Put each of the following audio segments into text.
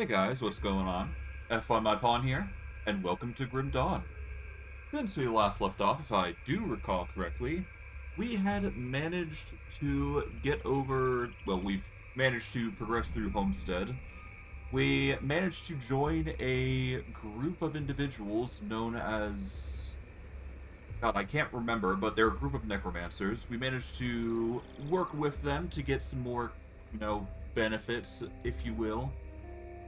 Hey guys, what's going on? F1 My Pawn here, and welcome to Grim Dawn. Since we last left off, if I do recall correctly, we had managed to get over, well, we've managed to progress through Homestead. We managed to join a group of individuals known as... God, I can't remember, but they're a group of necromancers. We managed to work with them to get some more, benefits, if you will.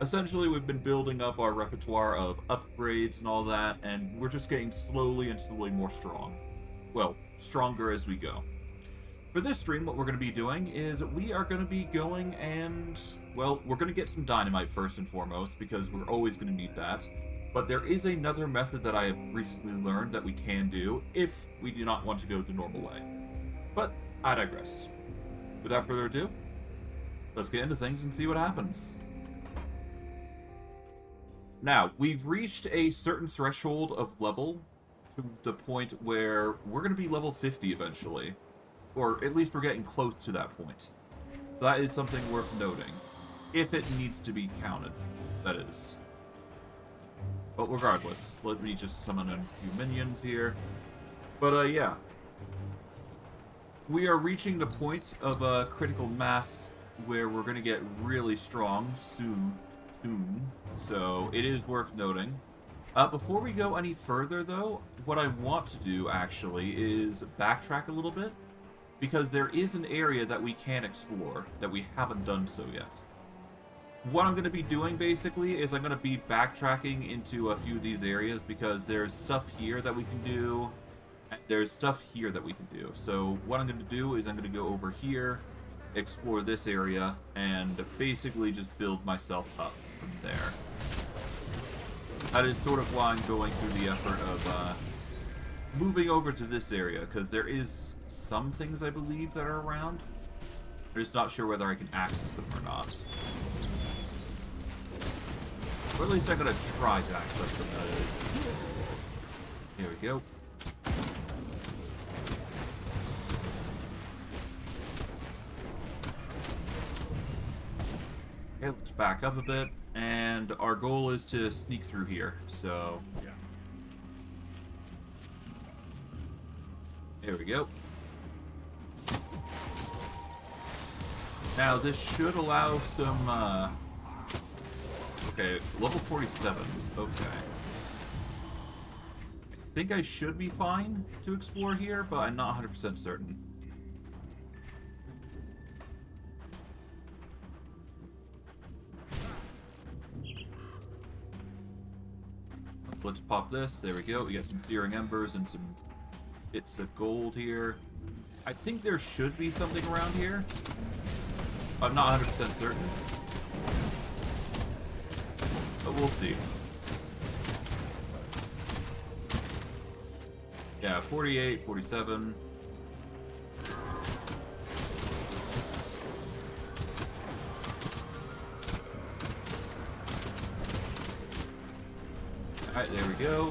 Essentially, we've been building up our repertoire of upgrades and all that, and we're just getting slowly and slowly more strong. Well, stronger as we go. For this stream, what we're going to be doing is we are going to be going and, well, we're going to get some dynamite first and foremost, because we're always going to need that. But there is another method that I have recently learned that we can do if we do not want to go the normal way. But I digress. Without further ado, let's get into things and see what happens. Now, we've reached a certain threshold of level to the point where we're going to be level 50 eventually. Or at least we're getting close to that point. So that is something worth noting. If it needs to be counted, that is. But regardless, let me just summon a few minions here. But yeah. We are reaching the point of a critical mass where we're going to get really strong soon. So it is worth noting. Before we go any further, though, what I want to do, actually, is backtrack a little bit. Because there is an area that we can explore that we haven't done so yet. What I'm going to be doing, basically, is I'm going to be backtracking into a few of these areas because there's stuff here that we can do, and there's stuff here that we can do. So what I'm going to do is I'm going to go over here, explore this area, and basically just build myself up from there. That is sort of why I'm going through the effort of moving over to this area, because there is some things I believe that are around. I'm just not sure whether I can access them or not. Or at least I'm going to try to access them, that is. Here we go. Okay, let's back up a bit. And our goal is to sneak through here, so... yeah. There we go. Now, this should allow some, okay, level 47s, okay. I think I should be fine to explore here, but I'm not 100% certain. Let's pop this. There we go. We got some searing embers and some bits of gold here. I think there should be something around here. I'm not 100% certain. But we'll see. Yeah, 48, 47. Alright, there we go.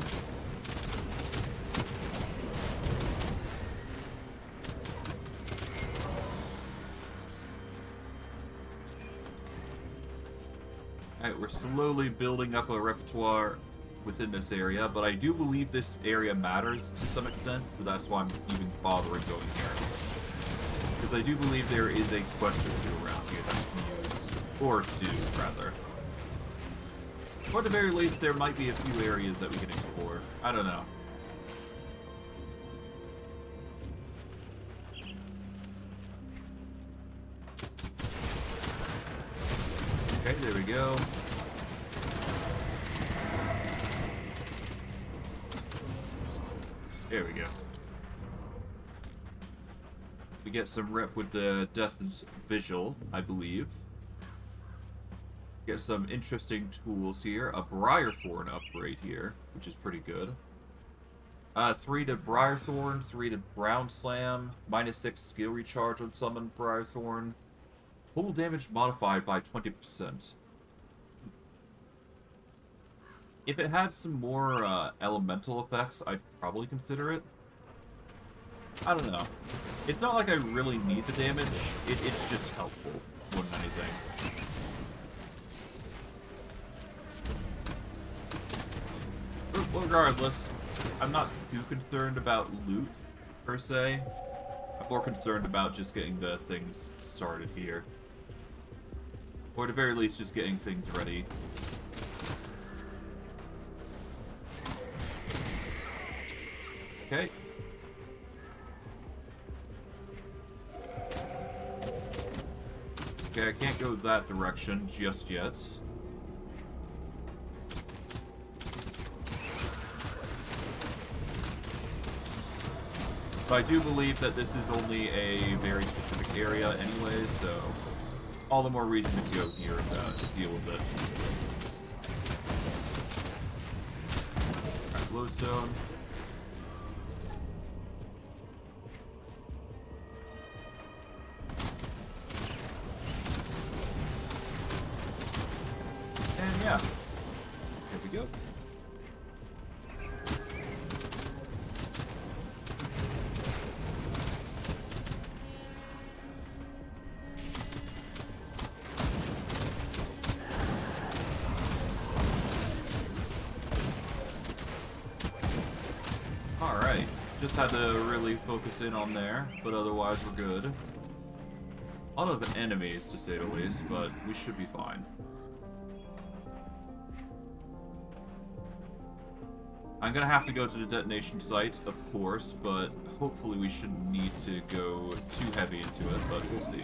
Alright, we're slowly building up a repertoire within this area, but I do believe this area matters to some extent, so that's why I'm even bothering going here. Because I do believe there is a quest or two around here that I can use. Or do, rather. Or at the very least, there might be a few areas that we can explore. I don't know. Okay, there we go. There we go. We get some rep with the Death's Vigil, I believe. Get some interesting tools here. A Briarthorn upgrade here, which is pretty good. 3 to Briarthorn, 3 to Brown Slam, -6 skill recharge on summon Briarthorn. Total damage modified by 20%. If it had some more elemental effects, I'd probably consider it. I don't know. It's not like I really need the damage. It's just helpful more than anything. regardless, I'm not too concerned about loot, per se. I'm more concerned about just getting the things started here. Or at the very least, just getting things ready. Okay. Okay, I can't go that direction just yet. But I do believe that this is only a very specific area anyways, so all the more reason to go here and deal with it. Alright, glowstone. And yeah, here we go. Just had to really focus in on there, but otherwise we're good. A lot of enemies, to say the least, but we should be fine. I'm gonna have to go to the detonation site, of course, but hopefully we shouldn't need to go too heavy into it, but we'll see.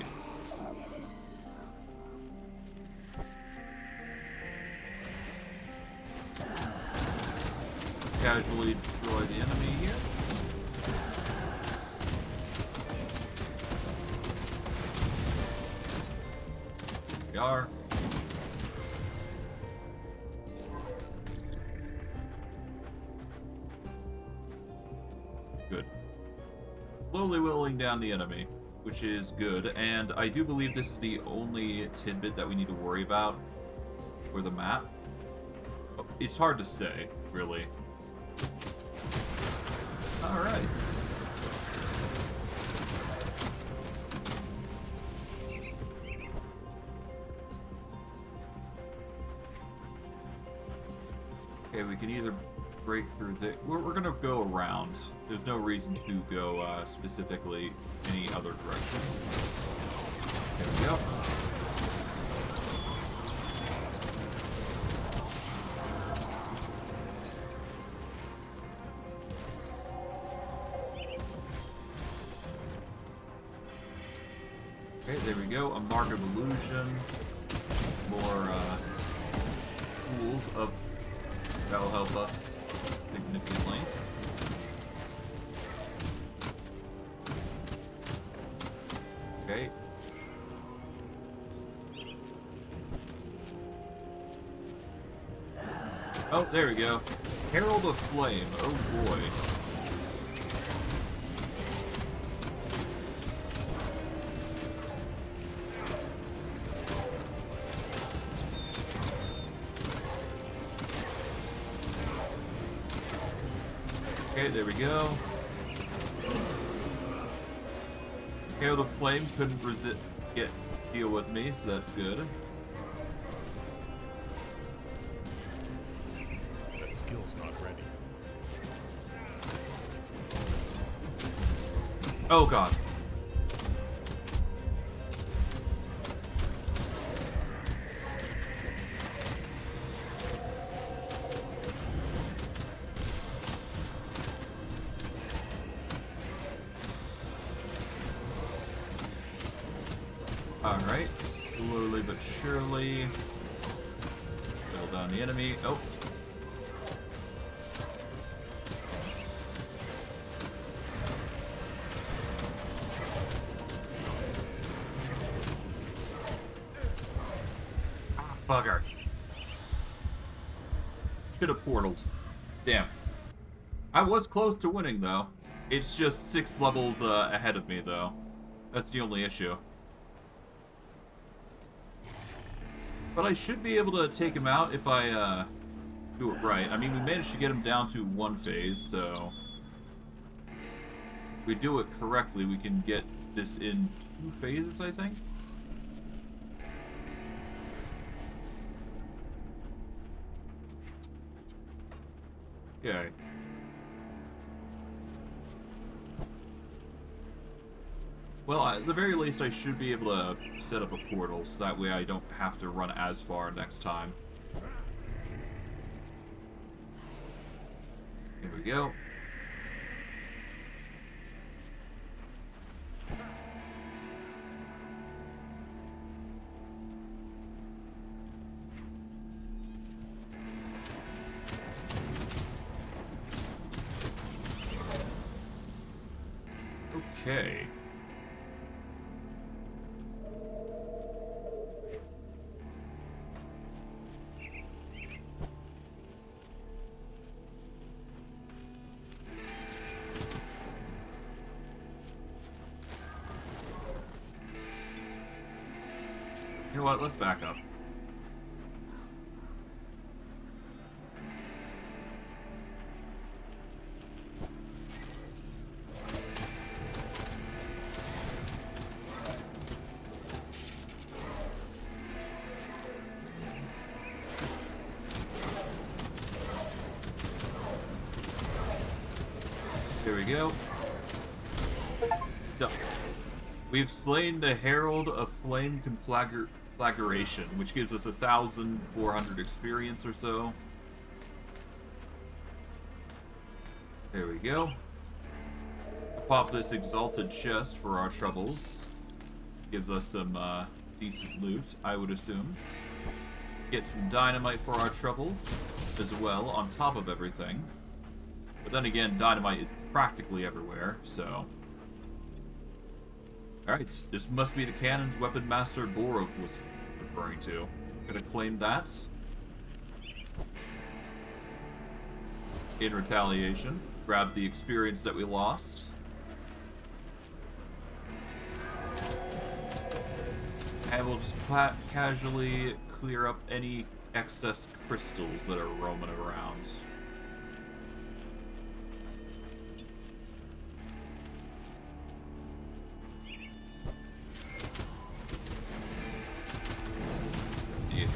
Casually destroy the enemy here. We are. Good. Slowly whittling down the enemy, which is good, and I do believe this is the only tidbit that we need to worry about for the map. It's hard to say, really. Alright. Okay, we can either break through the... We're gonna go around. There's no reason to go specifically any other direction. There we go. Okay, there we go. A mark of illusion. More tools of... That'll help us significantly. Okay. Oh, there we go. Herald of Flame. Oh boy. Okay, there we go. Herald of Flame couldn't deal with me, so that's good. That skill's not ready. Oh god. Alright, slowly but surely. Kill down the enemy. Oh. Ah, bugger. Should have portaled. Damn. I was close to winning, though. It's just 6 leveled ahead of me, though. That's the only issue. But I should be able to take him out if I do it right. I mean, we managed to get him down to 1 phase, so... If we do it correctly, we can get this in 2 phases, I think? Yeah, Well, at the very least, I should be able to set up a portal, so that way I don't have to run as far next time. Here we go. Okay. You know what? Let's back up. There we go. Done. We've slain the Herald of Flame Conflagration, which gives us 1,400 experience or so. There we go. Pop this Exalted Chest for our troubles. Gives us some decent loot, I would assume. Get some Dynamite for our troubles as well, on top of everything. But then again, Dynamite is practically everywhere, so... Alright, this must be the cannon's weapon master Borov was referring to. Gonna claim that. In retaliation, grab the experience that we lost. And we'll just casually clear up any excess crystals that are roaming around.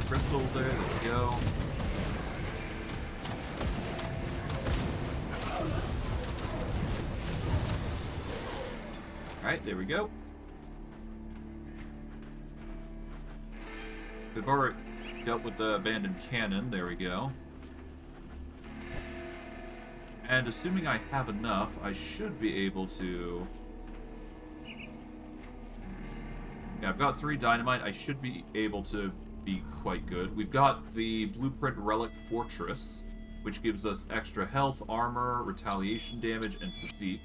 Crystals there we go. Alright, there we go. We've already dealt with the abandoned cannon, there we go. And assuming I have enough, I should be able to... Yeah, I've got 3 Dynamite, I should be able to be quite good. We've got the Blueprint Relic Fortress, which gives us extra health, armor, retaliation damage, and physique.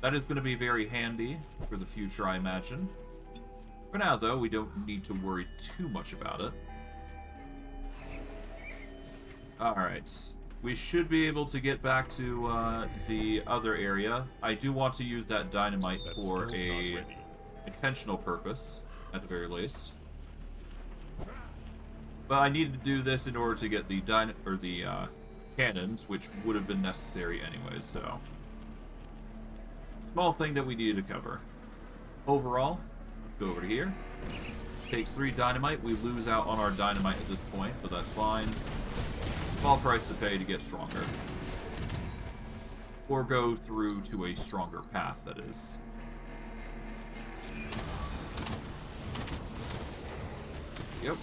That is going to be very handy for the future, I imagine. For now, though, we don't need to worry too much about it. Alright. We should be able to get back to the other area. I do want to use that Dynamite for a intentional purpose, at the very least. But I needed to do this in order to get the cannons, which would have been necessary anyways, so... Small thing that we needed to cover. Overall, let's go over to here. Takes 3 Dynamite. We lose out on our Dynamite at this point, but that's fine. Small price to pay to get stronger. Or go through to a stronger path, that is. Yep.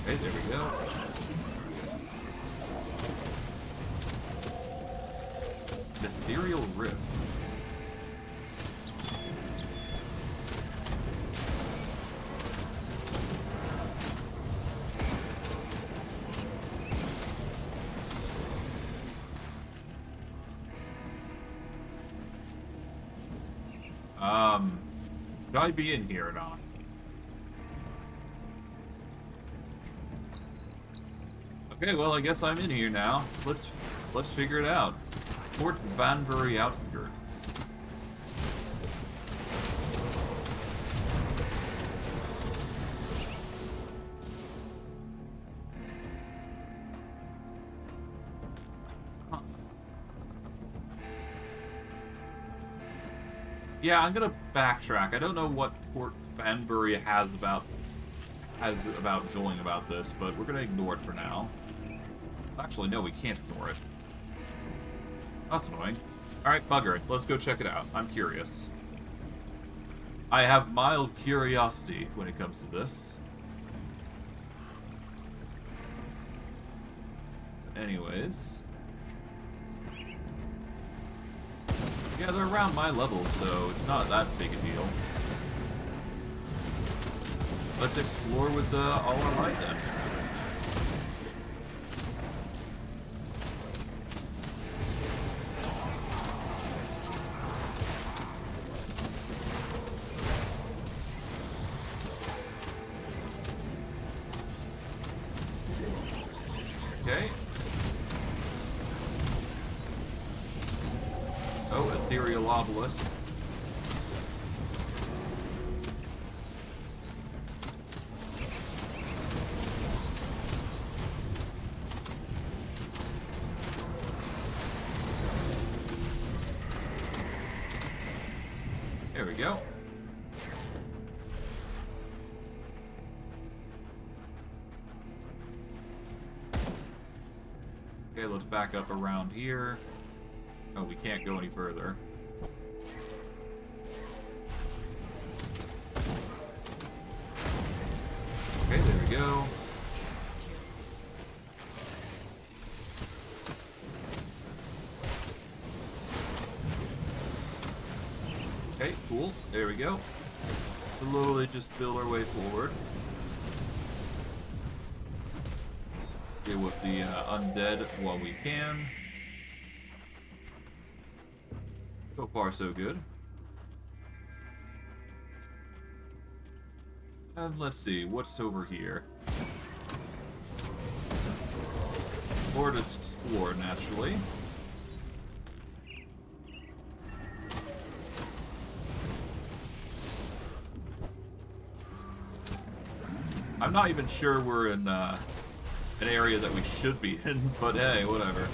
Okay, there we go. Aethereal Rift. Should I be in here or not? Okay, well, I guess I'm in here now. Let's figure it out. Fort Banbury outskirt. Yeah, I'm gonna backtrack. I don't know what Port Vanbury has about going about this, but we're gonna ignore it for now. Actually, no, we can't ignore it. That's annoying. Alright, bugger it. Let's go check it out. I'm curious. I have mild curiosity when it comes to this. Anyways. Yeah, they're around my level, so it's not that big a deal. Let's explore with all our might then. Okay. Oh, Ethereal Obelisk. There we go. Okay, let's back up around here. Oh, we can't go any further. Okay, there we go. Okay, cool. There we go. Slowly just build our way forward. Deal with the undead while we can. So far, so good. And let's see, what's over here? More to explore, naturally. I'm not even sure we're in an area that we should be in, but hey, whatever.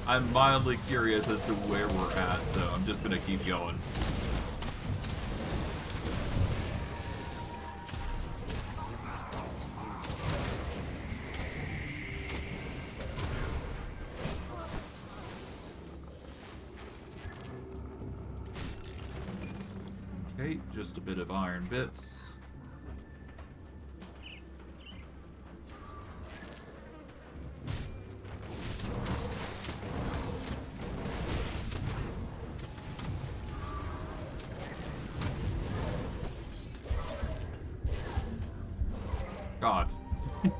I'm mildly curious as to where we're at, so I'm just gonna keep going. Okay, just a bit of iron bits. God. A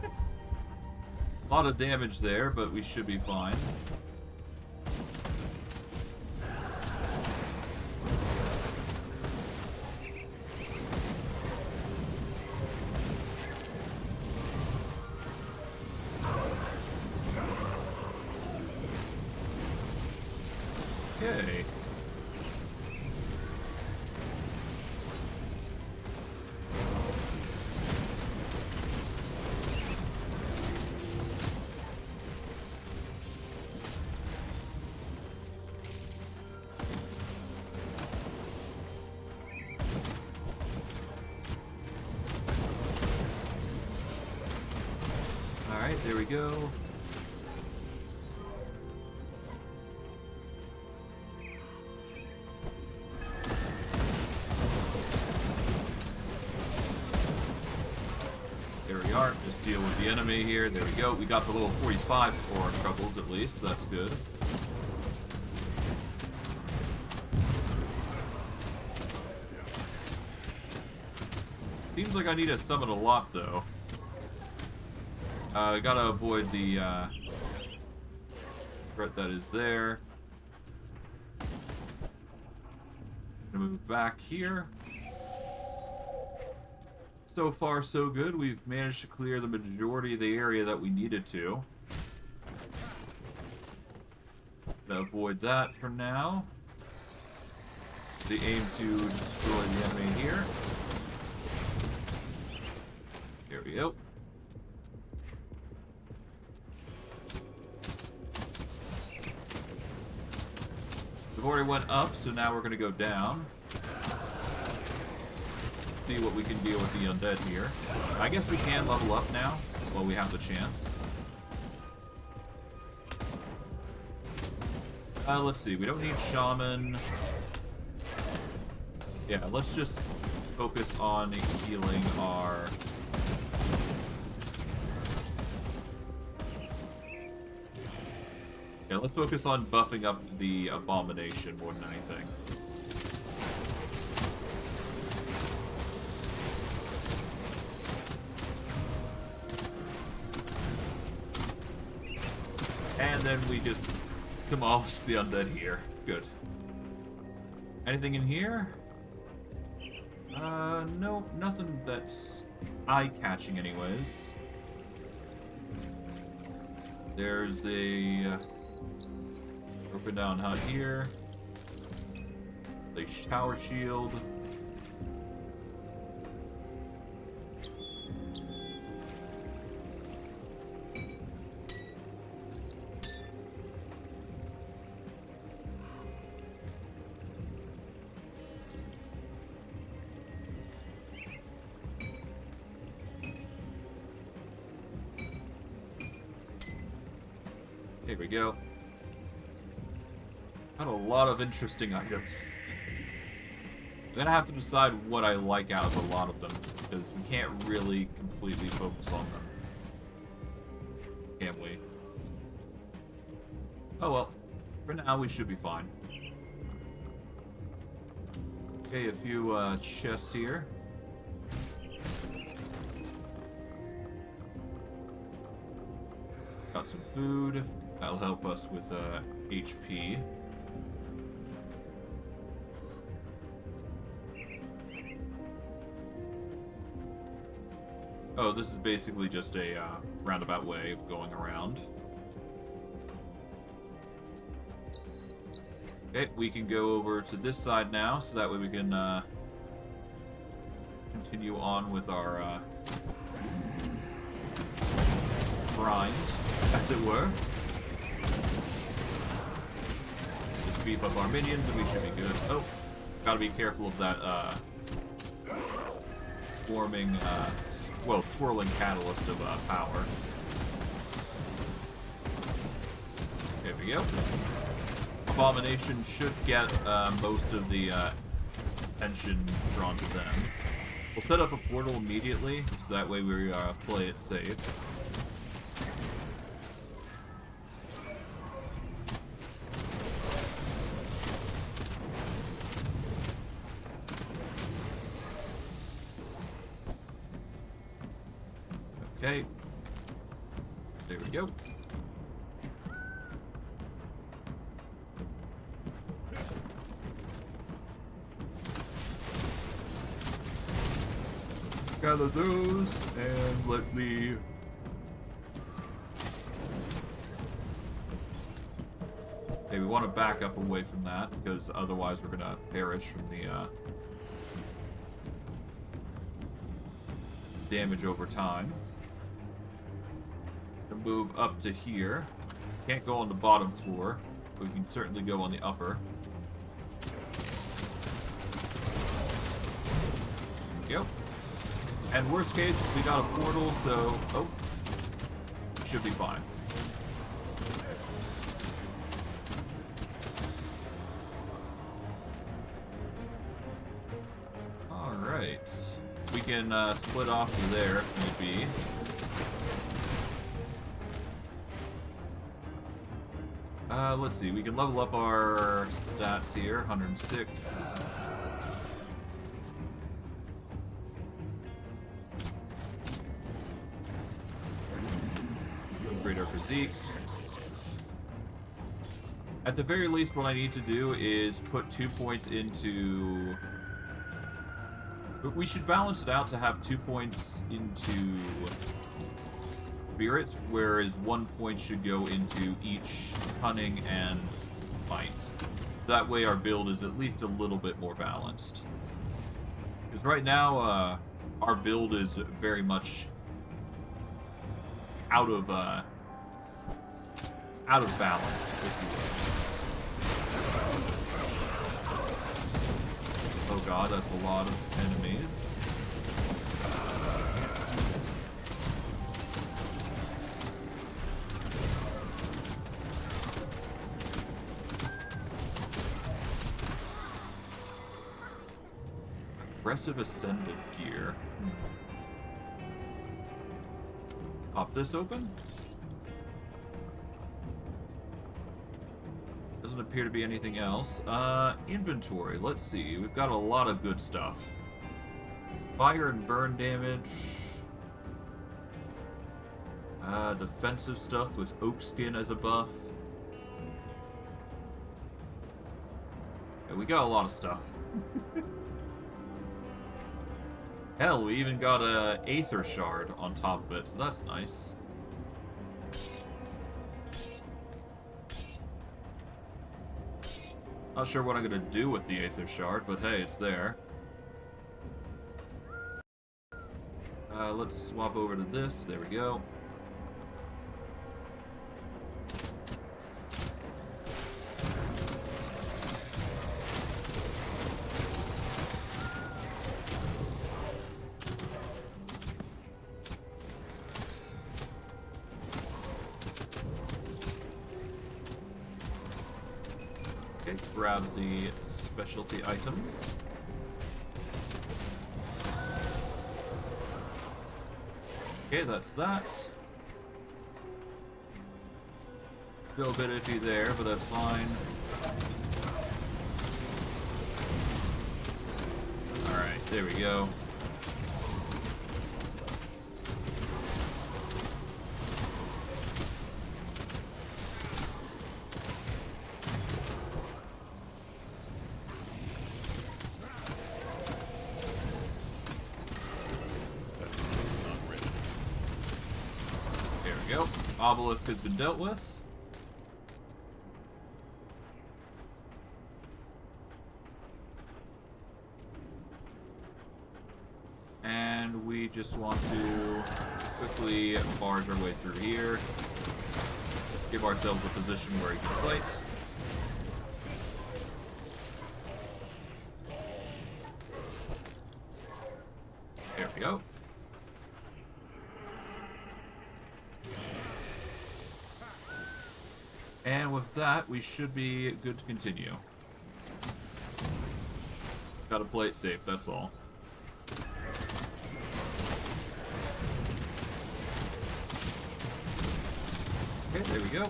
lot of damage there, but we should be fine. Okay. Alright, there we go. There we are. Just deal with the enemy here. There we go. We got the little 45 for our troubles at least, so that's good. Seems like I need to summon a lot though. Gotta avoid the threat that is there. Gonna move back here. So far, so good. We've managed to clear the majority of the area that we needed to. Gonna avoid that for now. The aim to destroy the enemy here. There we go. We've already Inventory went up, so now we're going to go down. See what we can deal with the undead here. I guess we can level up now while we have the chance. Let's see. We don't need Shaman. Yeah, let's just focus on healing our... Yeah, let's focus on buffing up the Abomination more than anything. And then we just demolish the undead here. Good. Anything in here? No, nothing that's eye-catching anyways. There's a broken down hut here. A shower shield. Here we go. Got a lot of interesting items. I'm gonna have to decide what I like out of a lot of them, because we can't really completely focus on them. Can we? Oh well. For now, we should be fine. Okay, a few chests here. Got some food. That'll help us with HP. Oh, this is basically just a roundabout way of going around. Okay, we can go over to this side now, so that way we can continue on with our grind, as it were. Just beef up our minions and we should be good. Oh, gotta be careful of that swirling catalyst of power. There we go. Abomination should get most of the attention drawn to them. We'll set up a portal immediately, so that way we play it safe. Okay. There we go. Gather those and let me... Okay, we want to back up away from that because otherwise we're gonna perish from the damage over time. Move up to here. Can't go on the bottom floor, but we can certainly go on the upper. There we go. And worst case, we got a portal, so... Oh. Should be fine. Alright. We can split off to there if need be. Let's see, we can level up our stats here, 106. Upgrade our physique. At the very least, what I need to do is put 2 points into... We should balance it out to have 2 points into Spirit, whereas 1 point should go into each Cunning and Might. So that way our build is at least a little bit more balanced. Because right now, our build is very much out of balance, if you will. god, that's a lot of enemies. Aggressive Ascendant gear. Pop this open. Doesn't appear to be anything else. Inventory. Let's see. We've got a lot of good stuff. Fire and burn damage. Defensive stuff with oak skin as a buff. Yeah, we got a lot of stuff. Hell, we even got a Aether Shard on top of it, so that's nice. Not sure what I'm gonna do with the Aether Shard, but hey, it's there. Let's swap over to this. There we go. Okay, grab the specialty items. Okay, that's that. Still a bit iffy there, but that's fine. Alright, there we go. Obelisk has been dealt with. And we just want to quickly barge our way through here. Give ourselves a position where we can fight. There we go. And with that, we should be good to continue. Gotta play it safe, that's all. Okay, there we go.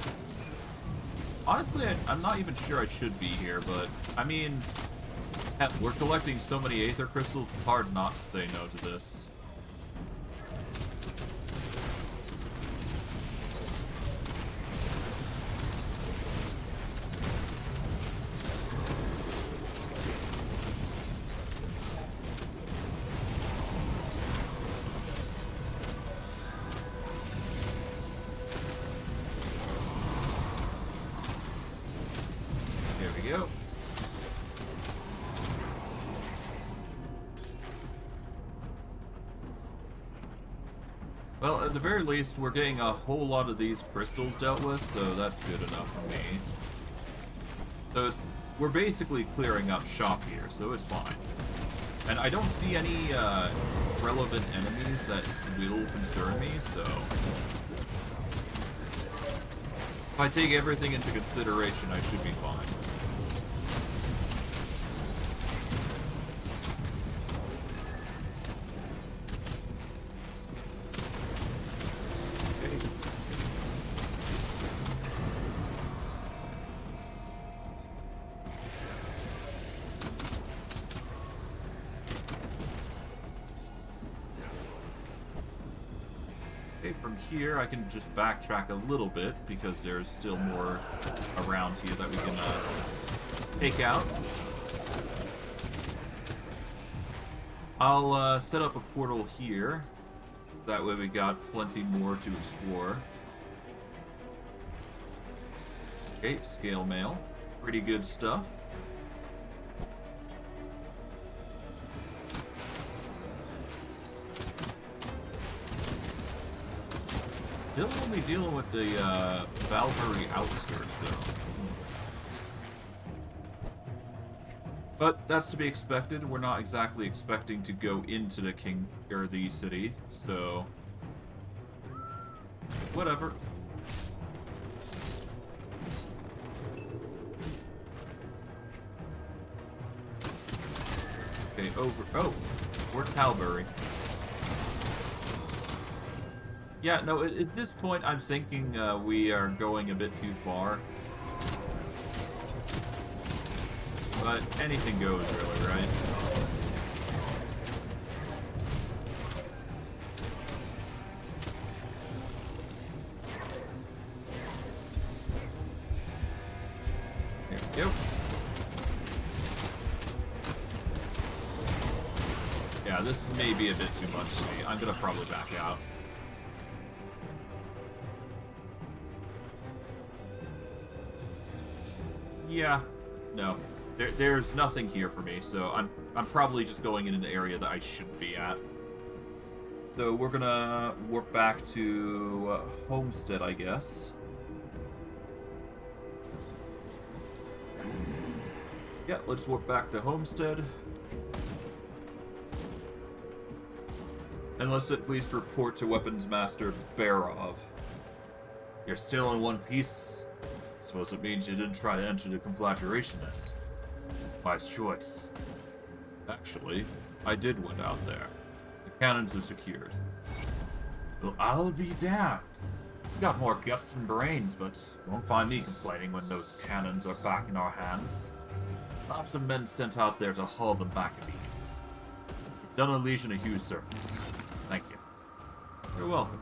Honestly, I'm not even sure I should be here, but, I mean, heck, we're collecting so many Aether Crystals, it's hard not to say no to this. Well, at the very least, we're getting a whole lot of these crystals dealt with, so that's good enough for me. So we're basically clearing up shop here, so it's fine. And I don't see any relevant enemies that will concern me, so... If I take everything into consideration, I should be fine. From here, I can just backtrack a little bit because there's still more around here that we can take out. I'll set up a portal here. That way we got plenty more to explore. Okay, scale mail. Pretty good stuff. Still only dealing with the Valkyrie outskirts, though. But that's to be expected. We're not exactly expecting to go into the the city, so whatever. Okay, over. Oh, we're Calbury. Yeah, no. At this point, I'm thinking we are going a bit too far. But anything goes, really, right? There we go. Yeah, this may be a bit too much for me. I'm gonna probably back out. Yeah, no. There's nothing here for me, so I'm probably just going in an area that I shouldn't be at. So we're gonna warp back to Homestead, I guess. Yeah, let's warp back to Homestead. And let's at least report to Weapons Master Barov. You're still in one piece? Suppose it means you didn't try to enter the conflagration then. Wise choice. Actually, I did went out there. The cannons are secured. Well, I'll be damned. You got more guts than brains, but you won't find me complaining when those cannons are back in our hands. I'll have some men sent out there to haul them back immediately. You've done a Legion a huge service. Thank you. You're welcome.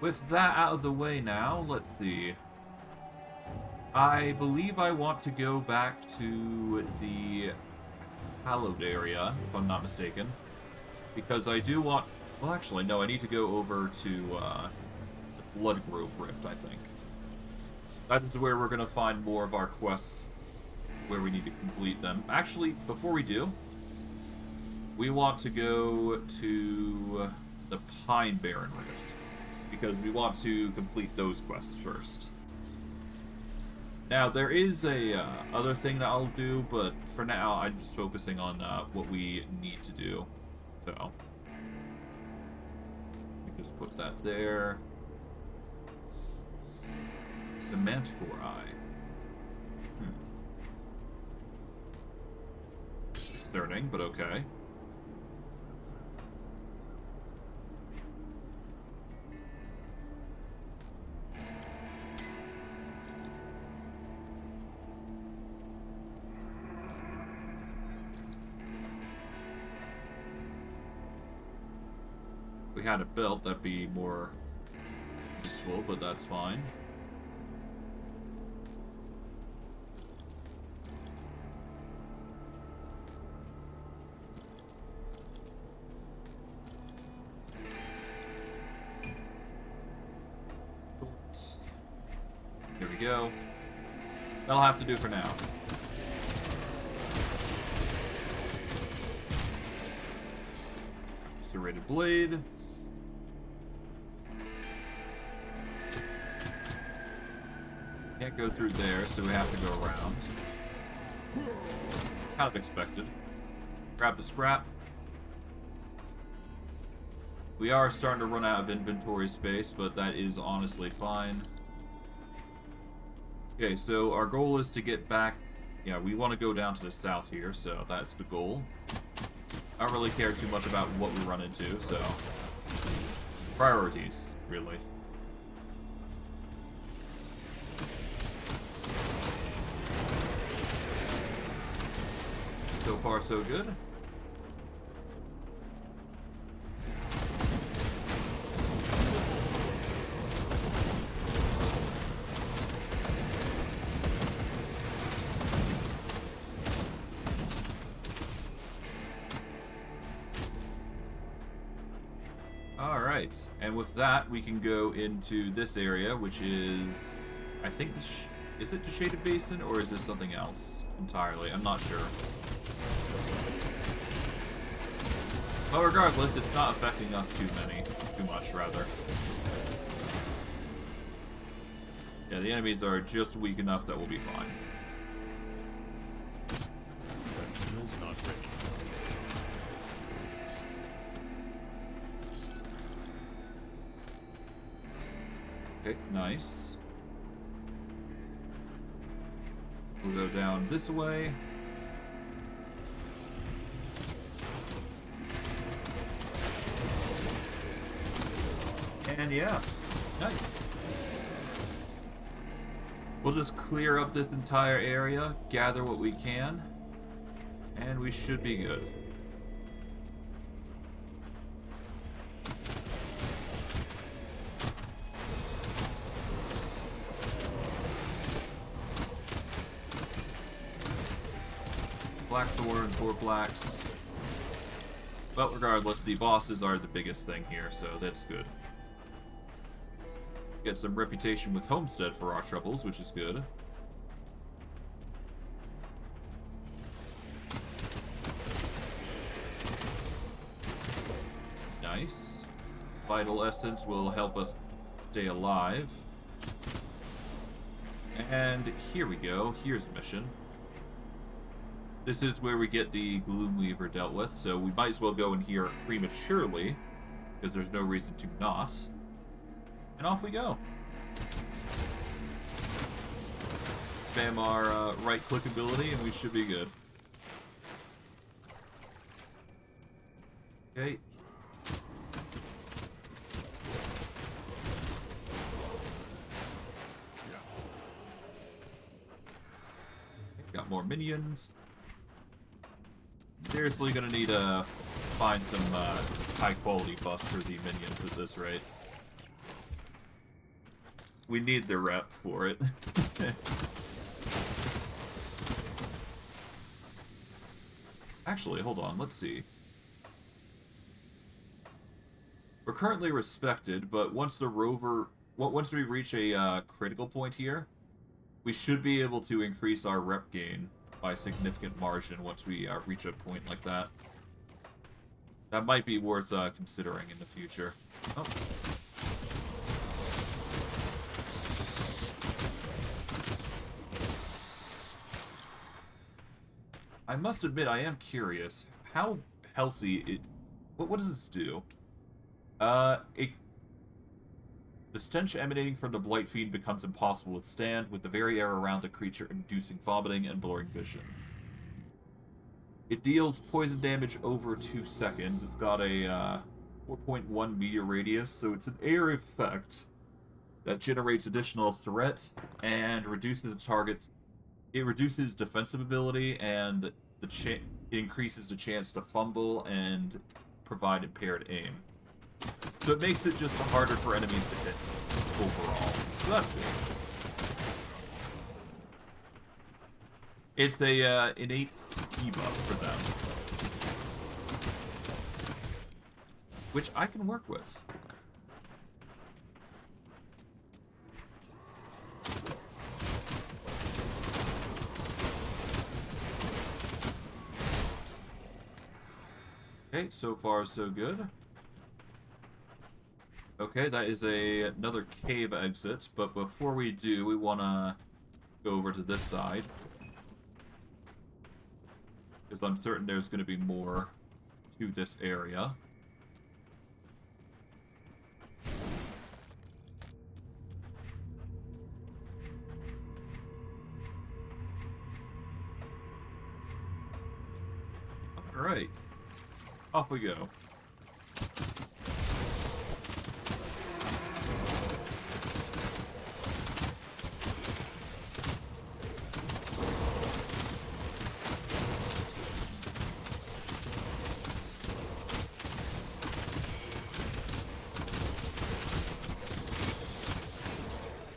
With that out of the way now, let's see. I believe I want to go back to the hallowed area, if I'm not mistaken. Because I do want... Well, actually, no, I need to go over to the Blood Grove Rift, I think. That is where we're going to find more of our quests, where we need to complete them. Actually, before we do, we want to go to the Pine Barren Rift, because we want to complete those quests first. Now, there is a other thing that I'll do, but for now, I'm just focusing on what we need to do. So, we just put that there. The Manticore Eye. Concerning, but okay. If we had it built, that'd be more useful, but that's fine. There we go. That'll have to do for now. Serrated blade. Can't go through there, so we have to go around. Kind of expected. Grab the scrap. We are starting to run out of inventory space, but that is honestly fine. Okay, so our goal is to get back... Yeah, we want to go down to the south here, so that's the goal. I don't really care too much about what we run into, so... Priorities, really. So far, so good. Alright, and with that, we can go into this area, which is... I think... Is it the Shaded Basin, or is this something else entirely? I'm not sure. But regardless, it's not affecting us too much, rather. Yeah, the enemies are just weak enough that we'll be fine. That skill's not ready. Okay, nice. We'll go down this way. And yeah, nice. We'll just clear up this entire area, gather what we can, and we should be good. Blackthorn, 4 blacks. But regardless, the bosses are the biggest thing here, so that's good. Get some reputation with Homestead for our troubles, which is good. Nice. Vital Essence will help us stay alive. And here we go. Here's a mission. This is where we get the Gloomweaver dealt with, so we might as well go in here prematurely, because there's no reason to not. And off we go. Spam our right-click ability, and we should be good. Okay. Got more minions. Seriously gonna need to find some high-quality buffs for the minions at this rate. We need the rep for it. Actually, hold on, let's see. We're currently respected, but once we reach a critical point here, we should be able to increase our rep gain by a significant margin once we reach a point like that. That might be worth considering in the future. Oh. I must admit, I am curious. How healthy it... What does this do? The stench emanating from the Blight Fiend becomes impossible to withstand, with the very air around the creature inducing vomiting and blurring vision. It deals poison damage over 2 seconds. It's got a 4.1 meter radius, so it's an area effect that generates additional threats and reduces the target's... It reduces defensive ability, and it increases the chance to fumble and provide impaired aim. So it makes it just harder for enemies to hit overall. So that's good. It's a innate debuff for them, which I can work with. Okay, so far so good. Okay, that is another cave exit, but before we do, we want to go over to this side. Because I'm certain there's going to be more to this area. Alright. Off we go.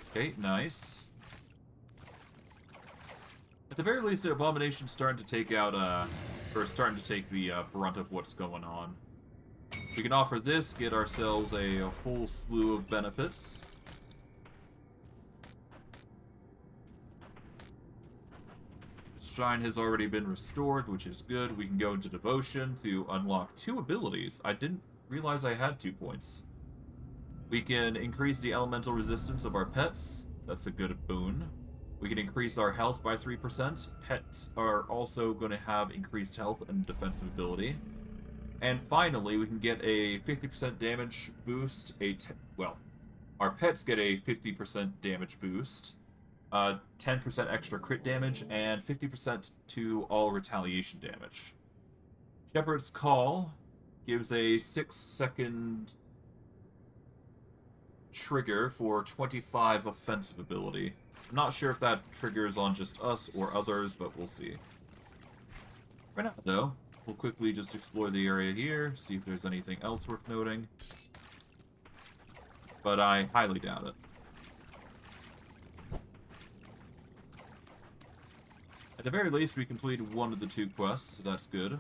Okay, nice. At the very least, the Abomination's starting to take out, or starting to take the brunt of what's going on. We can offer this, get ourselves a whole slew of benefits. The shrine has already been restored, which is good. We can go into Devotion to unlock 2 abilities. I didn't realize I had 2 points. We can increase the elemental resistance of our pets, That's a good boon. We can increase our health by 3%. Pets are also going to have increased health and defensive ability. And finally, we can get a 50% damage boost. Well, our pets get a 50% damage boost, 10% extra crit damage, and 50% to all retaliation damage. Shepherd's Call gives a 6-second trigger for 25 offensive ability. I'm not sure if that triggers on just us or others, but we'll see. Right now, though, we'll quickly just explore the area here, see if there's anything else worth noting. But I highly doubt it. At the very least, we completed one of the 2 quests, so that's good.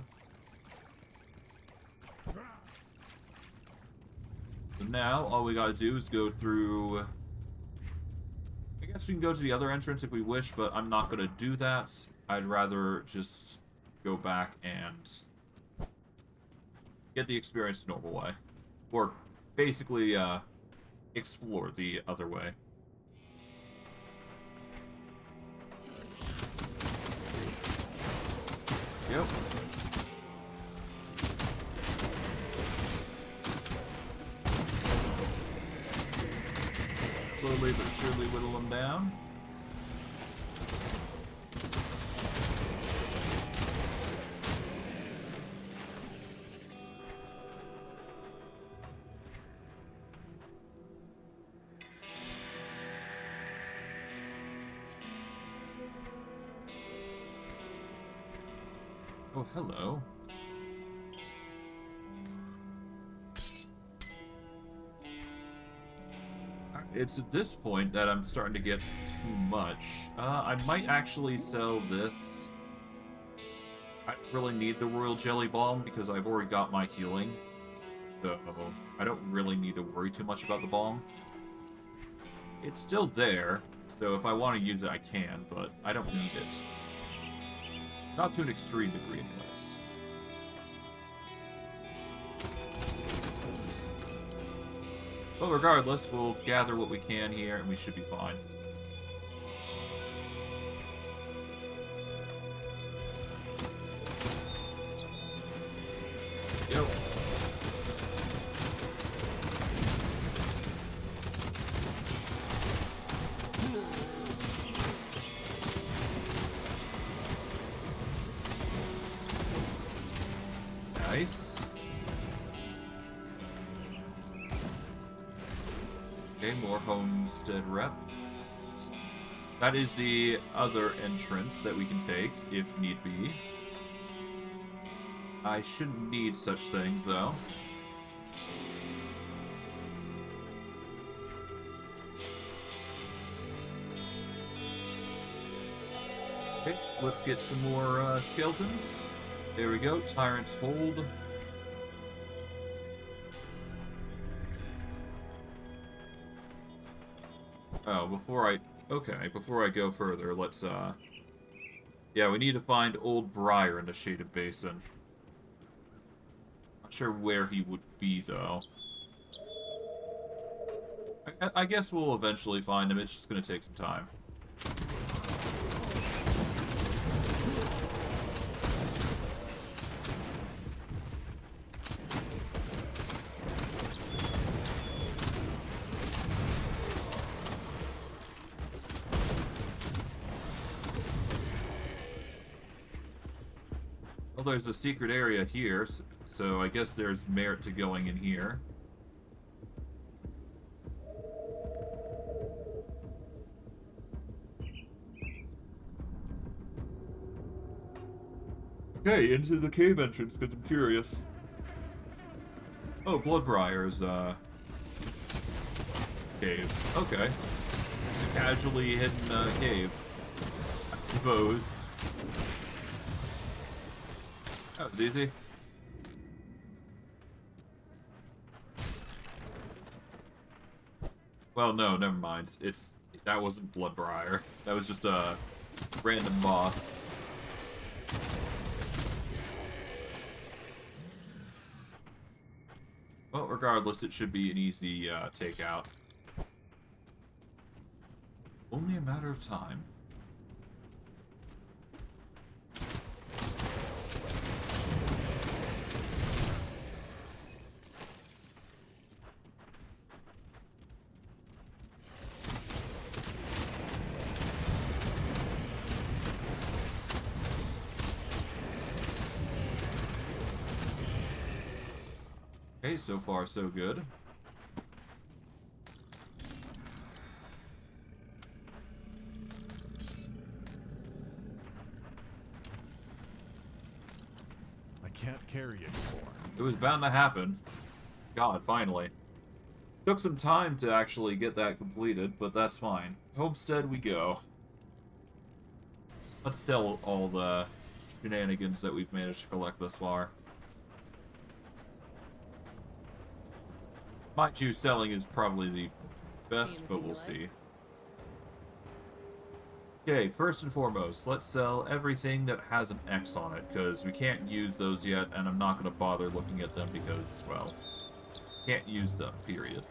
So now, all we gotta do is go through... I guess we can go to the other entrance if we wish, but I'm not gonna do that. I'd rather just go back and get the experience the normal way. Or basically, explore the other way. Yep. Slowly but surely whittle them down. Oh, hello. It's at this point that I'm starting to get too much. I might actually sell this. I don't really need the Royal Jelly Bomb because I've already got my healing. So I don't really need to worry too much about the bomb. It's still there, so if I want to use it, I can, but I don't need it. Not to an extreme degree, anyways. But regardless, we'll gather what we can here, and we should be fine. Yep. Nice. Okay, more Homestead rep. That is the other entrance that we can take, if need be. I shouldn't need such things, though. Okay, let's get some more skeletons. There we go, Tyrant's Hold. Oh, before I go further, let's, yeah, we need to find Old Briar in the Shaded Basin. Not sure where he would be, though. I guess we'll eventually find him, it's just gonna take some time. Well, there's a secret area here, so I guess there's merit to going in here. Okay, into the cave entrance, because I'm curious. Oh, Bloodbriar's, cave. Okay. It's a casually hidden, cave. I suppose. That was easy. Well, no, never mind. That wasn't Bloodbriar. That was just a random boss. Well, regardless, it should be an easy takeout. Only a matter of time. Okay, so far so good. I can't carry anymore. It was bound to happen. God, finally. Took some time to actually get that completed, but that's fine. Homestead we go. Let's sell all the shenanigans that we've managed to collect thus far. Mind you, selling is probably the best, but we'll see. Okay, first and foremost, let's sell everything that has an X on it, because we can't use those yet, and I'm not going to bother looking at them because, well, can't use them, period.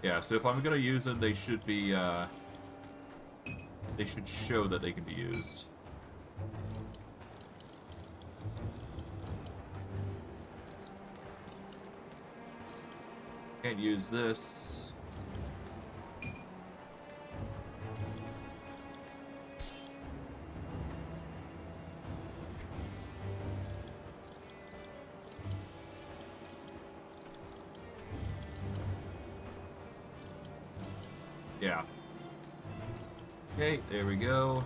Yeah, so if I'm going to use them, they should be, they should show that they can be used. Can't use this. Yeah. Okay, there we go.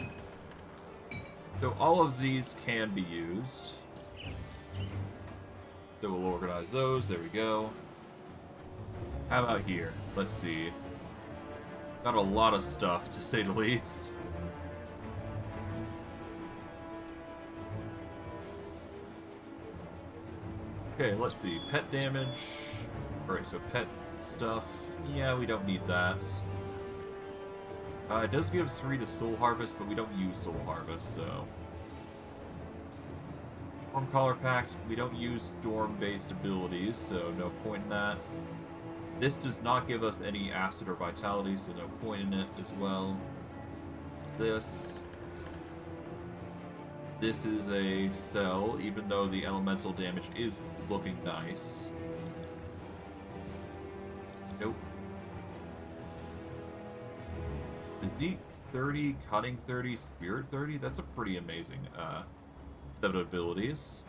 So all of these can be used. So we'll organize those. There we go. How about here? Let's see. Got a lot of stuff, to say the least. Okay, let's see. Pet damage. Alright, so pet stuff. Yeah, we don't need that. It does give 3 to Soul Harvest, but we don't use Soul Harvest, so... Storm Collar Pact, we don't use Storm-based abilities, so no point in that. This does not give us any Acid or Vitality, so no point in it as well. This is a sell, even though the elemental damage is looking nice. Nope. Physique 30, Cutting 30, Spirit 30? That's a pretty amazing set of abilities.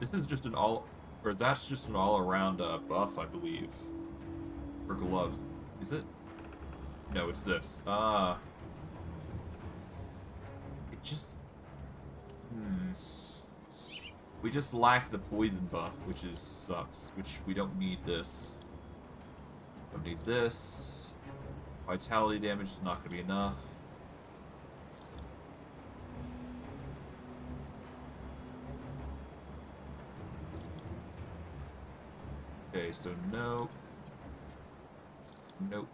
This is just an that's just an all-around buff, I believe. For gloves. Is it? No, it's this. It just... We just lack the poison buff, which sucks. Which we don't need this. Don't need this. Vitality damage is not going to be enough. Okay, so nope. Nope.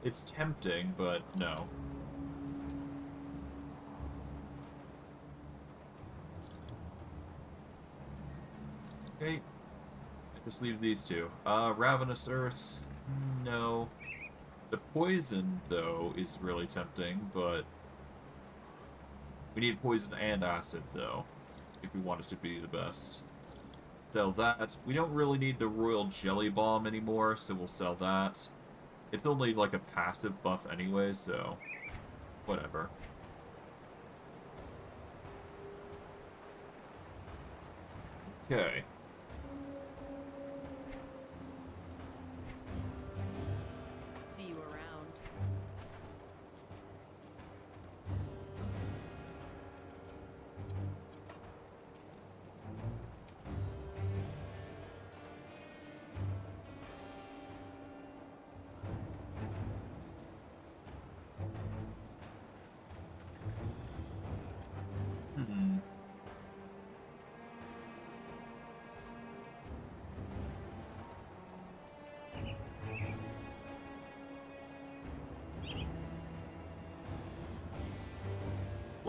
It's tempting, but no. Okay. Just leave these two. Ravenous Earth. No. The poison, though, is really tempting, but we need poison and acid, though, if we want it to be the best. Sell that. We don't really need the Royal Jelly Bomb anymore, so we'll sell that. It's only like a passive buff anyway, so whatever. Okay. See you around.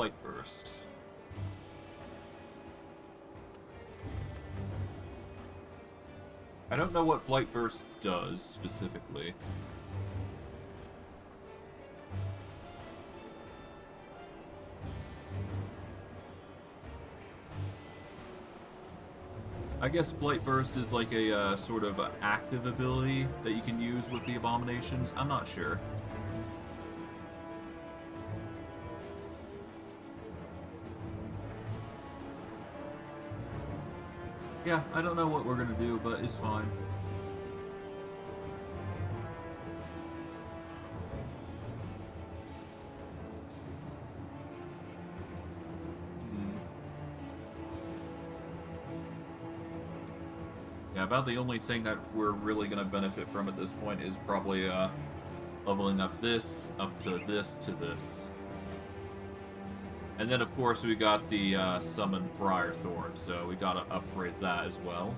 Blight Burst. I don't know what Blight Burst does specifically. I guess Blight Burst is like a sort of active ability that you can use with the abominations. I'm not sure. Yeah, I don't know what we're gonna do, but it's fine. Yeah, about the only thing that we're really gonna benefit from at this point is probably leveling up this, up to this, to this. And then, of course, we got the summoned Briarthorn, so we gotta upgrade that as well.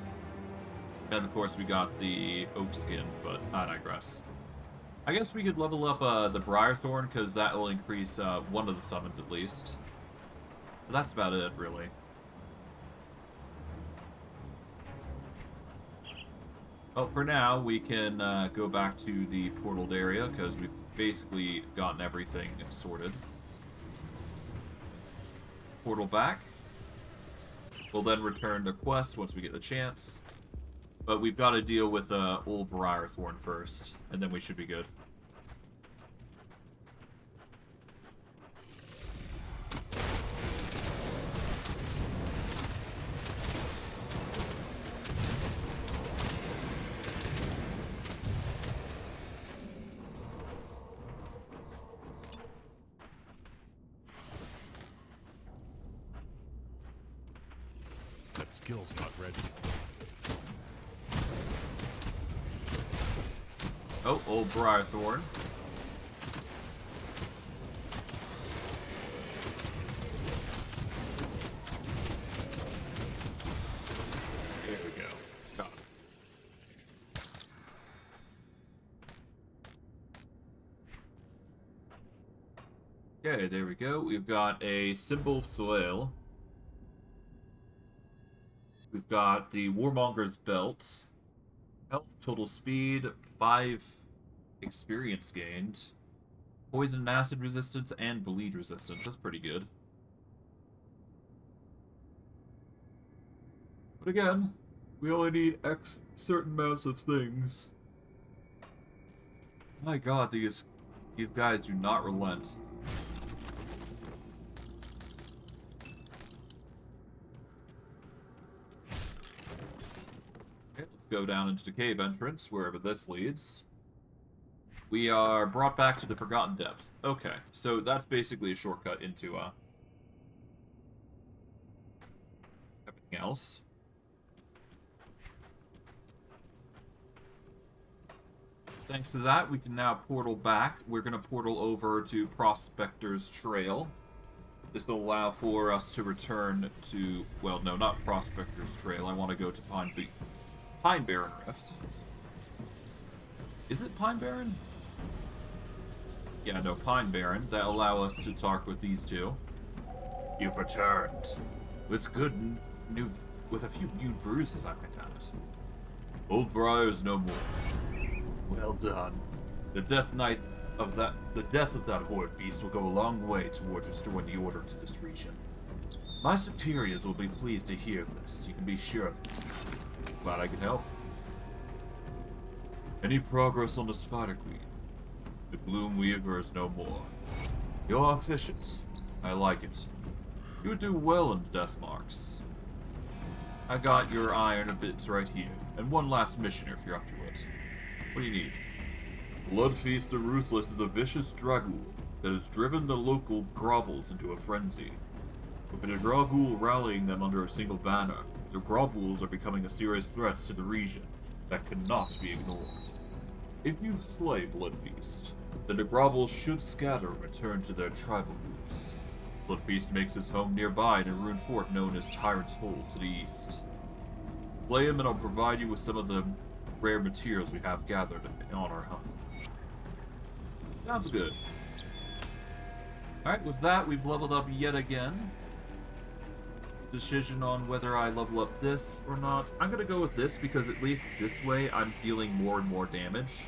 And, of course, we got the Oak Skin, but I digress. I guess we could level up the Briarthorn, because that will increase one of the summons at least. But that's about it, really. Well, for now, we can go back to the portaled area, because we've basically gotten everything sorted. Portal back. We'll then return to quest once we get the chance. But we've got to deal with old Briarthorn first, and then we should be good. That skill's not ready. Oh, old Briarthorn. There we go. Got it. Okay, there we go. We've got a Symbol of Soil. We've got the Warmonger's Belt. Health, total speed, 5 experience gained. Poison and acid resistance and bleed resistance. That's pretty good. But again, we only need X certain amounts of things. My god, these guys do not relent. Go down into the cave entrance, wherever this leads. We are brought back to the Forgotten Depths. Okay, so that's basically a shortcut into everything else. Thanks to that, we can now portal back. We're going to portal over to Prospector's Trail. This will allow for us to return to... Well, no, not Prospector's Trail. I want to go to Pine Barren Rift. Is it Pine Barren? Yeah, no, Pine Barren. That allow us to talk with these two. You've returned. With with a few new bruises, I might add. Old Briar is no more. Well done. The death of that horrid beast will go a long way towards restoring the order to this region. My superiors will be pleased to hear this. You can be sure of it. Glad I could help. Any progress on the Spider Queen? The Gloom Weaver is no more. You're efficient. I like it. You would do well in the Death Marks. I got your iron bits right here, and one last mission if you're up to it. What do you need? Bloodfeast the Ruthless is a vicious Dragul that has driven the local Grobbles into a frenzy. With the Dragul rallying them under a single banner, the Grobbles are becoming a serious threat to the region that cannot be ignored. If you slay Bloodfeast, then the Grobbles should scatter and return to their tribal roots. Bloodfeast makes his home nearby in a ruined fort known as Tyrant's Hold to the east. Slay him and I'll provide you with some of the rare materials we have gathered on our hunt. Sounds good. Alright, with that, we've leveled up yet again. Decision on whether I level up this or not. I'm gonna go with this because at least this way I'm dealing more and more damage.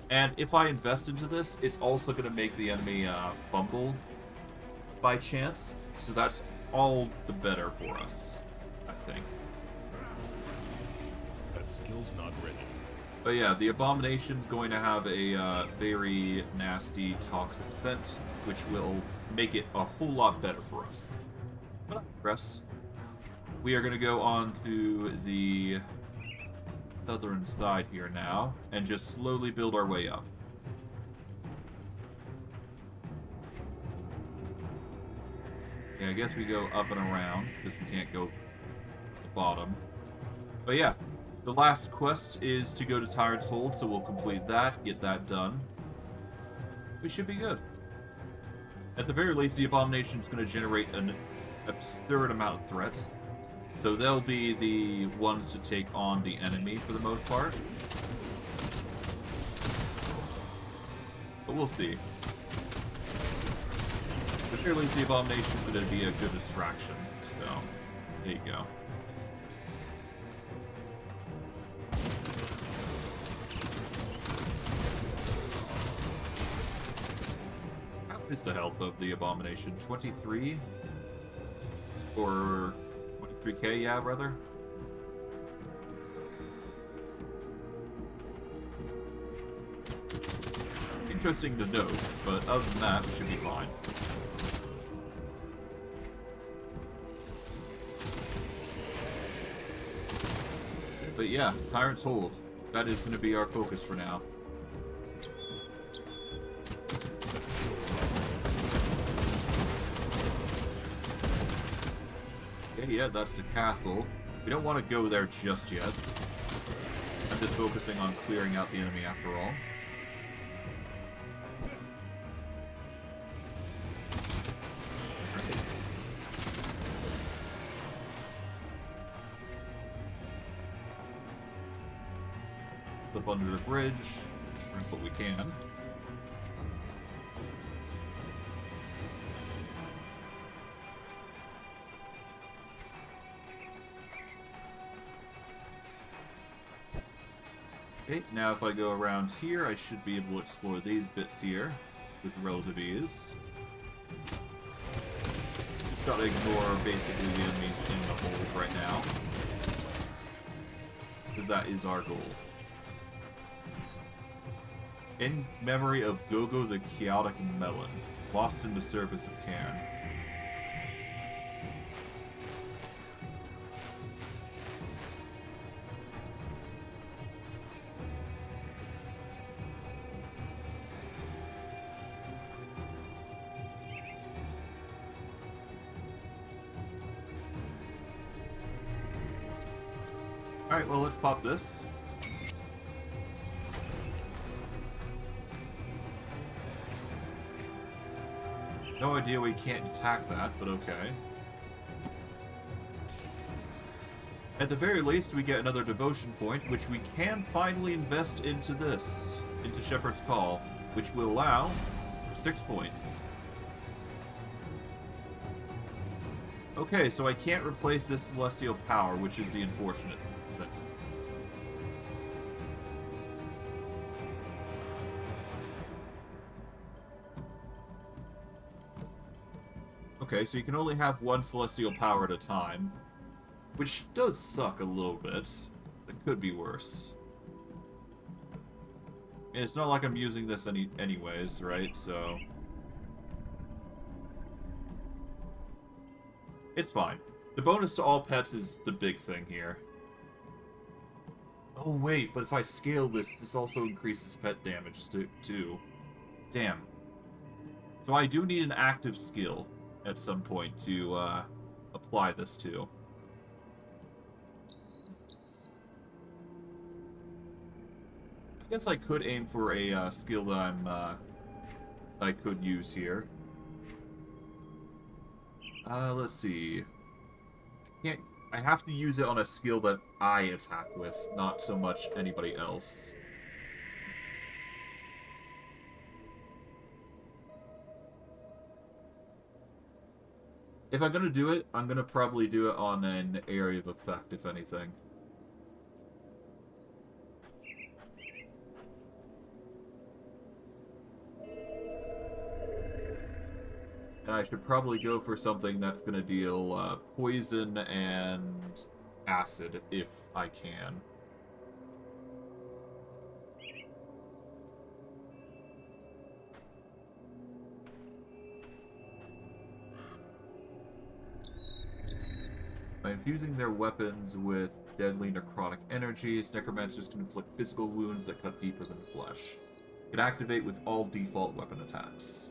And if I invest into this, it's also gonna make the enemy fumble by chance. So that's all the better for us, I think. That skill's not ready. But yeah, the Abomination's going to have a very nasty, toxic scent, which will make it a whole lot better for us. But I digress. We are going to go on to the southern side here now, and just slowly build our way up. Yeah, I guess we go up and around, because we can't go to the bottom. But yeah. The last quest is to go to Tyrant's Hold, so we'll complete that, get that done. We should be good. At the very least, the Abomination is going to generate an absurd amount of threats. So they'll be the ones to take on the enemy for the most part. But we'll see. At the very least, the Abomination is going to be a good distraction. So, there you go. Is the health of the Abomination 23 or 23k? Yeah, rather. Interesting to note, but other than that, it should be fine. But yeah, Tyrant's Hold. That is going to be our focus for now. Yeah, that's the castle. We don't want to go there just yet. I'm just focusing on clearing out the enemy after all. Right. Flip under the bridge. That's what we can. Okay, now if I go around here, I should be able to explore these bits here with relative ease. Just gotta ignore basically the enemies in the hole right now, because that is our goal. In memory of Gogo the Chaotic Melon, lost in the surface of Cairn. Alright, well, let's pop this. No idea we can't attack that, but okay. At the very least, we get another devotion point, which we can finally invest into this, into Shepherd's Call, which will allow 6 points. Okay, so I can't replace this celestial power, which is the unfortunate thing. Okay, so you can only have one celestial power at a time, which does suck a little bit. It could be worse. And it's not like I'm using this anyways, right? So it's fine. The bonus to all pets is the big thing here. Oh wait, but if I scale this, this also increases pet damage too. Damn. So I do need an active skill at some point to apply this to. I guess I could aim for a skill that I could use here. Let's see. I have to use it on a skill that I attack with, not so much anybody else. If I'm gonna do it, I'm gonna probably do it on an area of effect, if anything. And I should probably go for something that's gonna deal poison and acid, if I can. By infusing their weapons with deadly necrotic energies, necromancers can inflict physical wounds that cut deeper than flesh. Can activate with all default weapon attacks.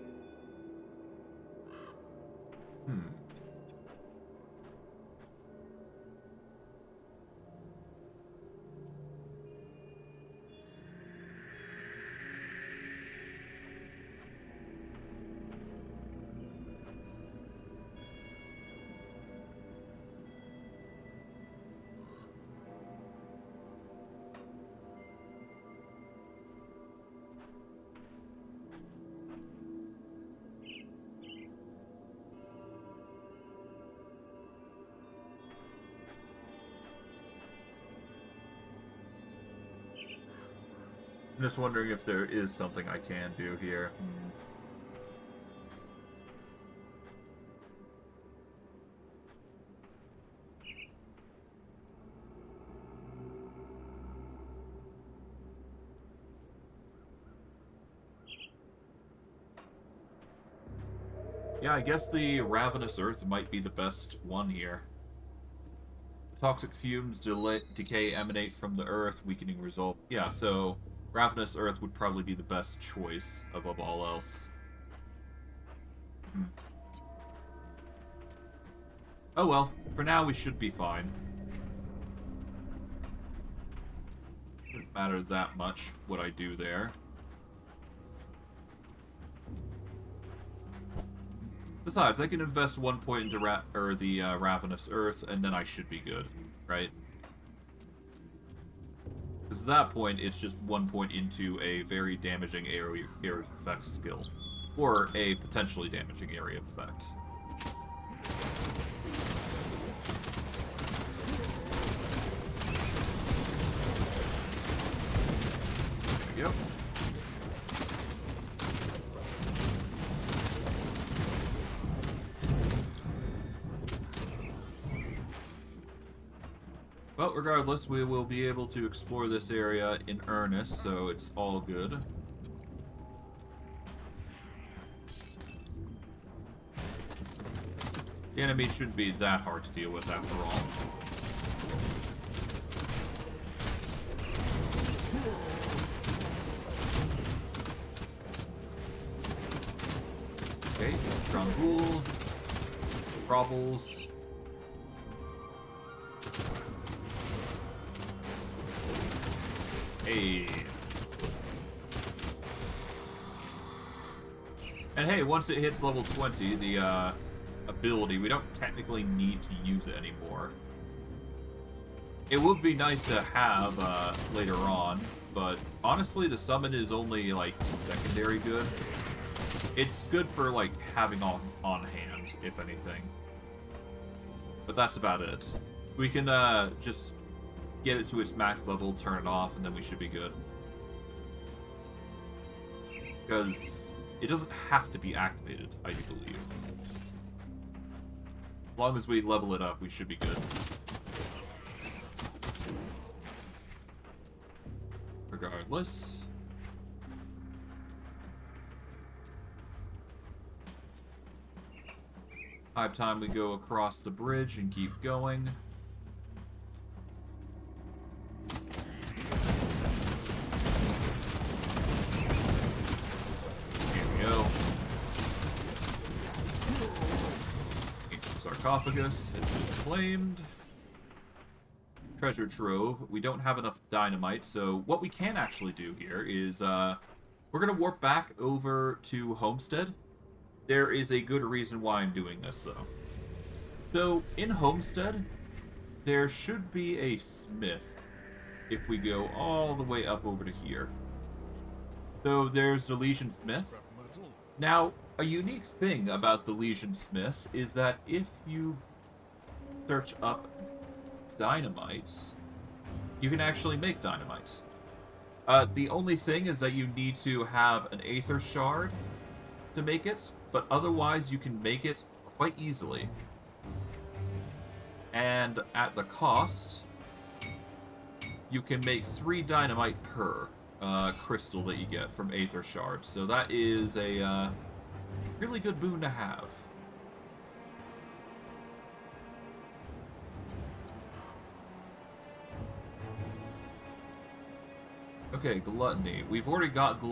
I'm just wondering if there is something I can do here. Yeah, I guess the Ravenous Earth might be the best one here. Toxic fumes decay emanate from the earth, weakening result. Yeah, so Ravenous Earth would probably be the best choice above all else. Oh well, for now we should be fine. Shouldn't matter that much what I do there. Besides, I can invest 1 point into the Ravenous Earth, and then I should be good, right? Because at that point, it's just 1 point into a very damaging area of effect skill. Or a potentially damaging area of effect. There we go. Well, regardless, we will be able to explore this area in earnest, so it's all good. The enemy shouldn't be that hard to deal with after all. Okay, strong ghoul. Probbles. Hey. And hey, once it hits level 20, the ability, we don't technically need to use it anymore. It would be nice to have later on, but honestly, the summon is only like secondary good. It's good for like having on hand, if anything. But that's about it. We can just get it to its max level, turn it off, and then we should be good. Because it doesn't have to be activated, I do believe. As long as we level it up, we should be good. Regardless. High time we go across the bridge and keep going. Sarcophagus has been claimed. Treasure trove. We don't have enough dynamite, so what we can actually do here is we're going to warp back over to Homestead. There is a good reason why I'm doing this, though. So, in Homestead, there should be a smith if we go all the way up over to here. So, there's the Legion Smith. Now, A unique thing about the Legion Smith is that if you search up dynamite, you can actually make dynamite. The only thing is that you need to have an Aether Shard to make it, but otherwise you can make it quite easily. And at the cost, you can make 3 dynamite per crystal that you get from Aether Shards. So that is a really good boon to have. Okay, gluttony. We've already got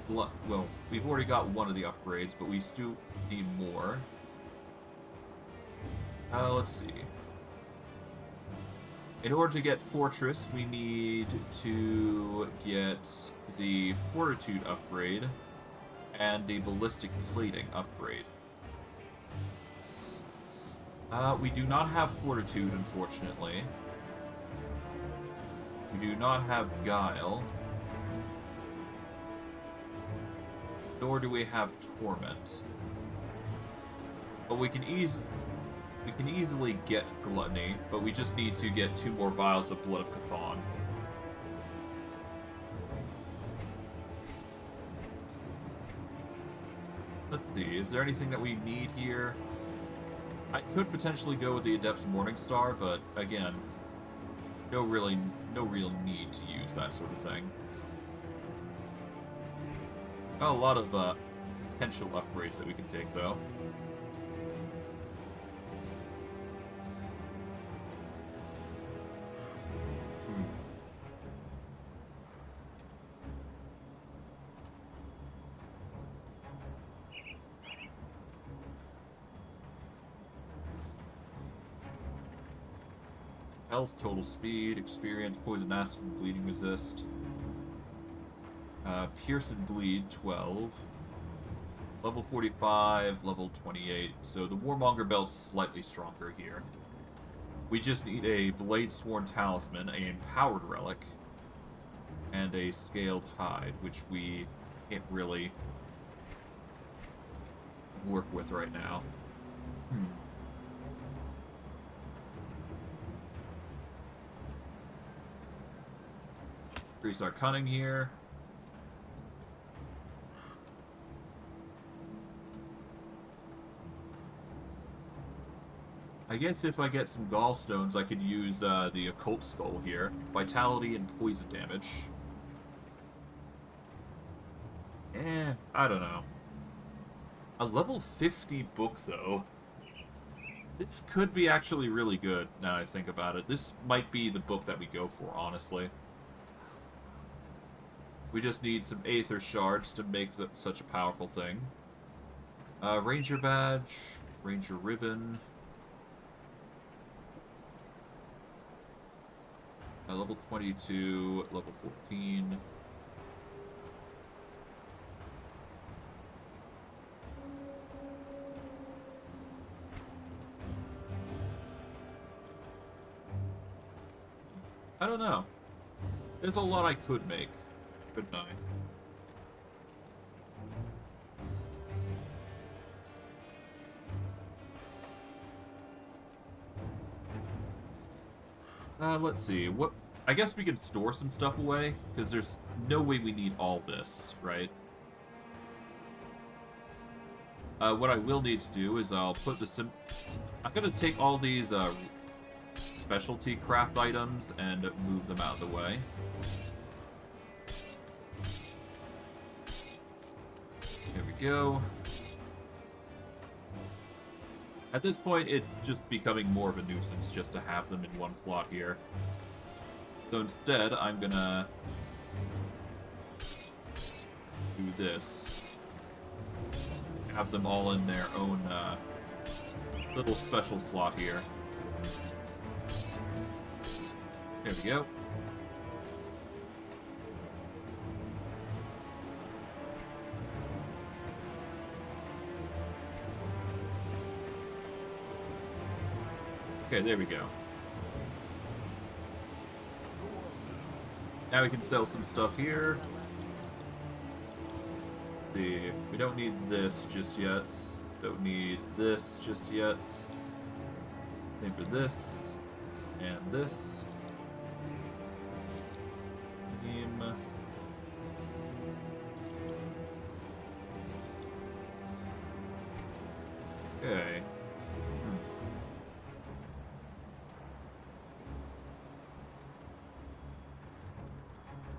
well, we've already got one of the upgrades, but we still need more. Let's see. In order to get Fortress, we need to get the Fortitude upgrade and the Ballistic Plating upgrade. We do not have Fortitude, unfortunately. We do not have Guile. Nor do we have Torment. But we can easily get Gluttony, but we just need to get 2 more vials of Blood of Chthon. Let's see, is there anything that we need here? I could potentially go with the Adept's Morningstar, but again, no real need to use that sort of thing. Got a lot of potential upgrades that we can take, though. Health, total speed, experience, poison, acid, and bleeding resist. Pierce and bleed, 12. Level 45, level 28. So the Warmonger belt's slightly stronger here. We just need a Blade Sworn Talisman, a Empowered Relic, and a Scaled Hide, which we can't really work with right now. Increase our cunning here. I guess if I get some gallstones, I could use the Occult Skull here. Vitality and poison damage. I don't know. A level 50 book, though. This could be actually really good, now I think about it. This might be the book that we go for, honestly. We just need some Aether Shards to make such a powerful thing. Ranger Badge, Ranger Ribbon. Level 22, level 14. I don't know. There's a lot I could make, couldn't I? Let's see. I guess we could store some stuff away, because there's no way we need all this, right? What I will need to do is I'll put the I'm gonna take all these specialty craft items and move them out of the way. There we go. At this point, it's just becoming more of a nuisance just to have them in one slot here. So instead, I'm gonna do this. Have them all in their own little special slot here. There we go. Okay, there we go. Now we can sell some stuff here. see. We don't need this just yet. Don't need this just yet. Same for this. And this. Okay.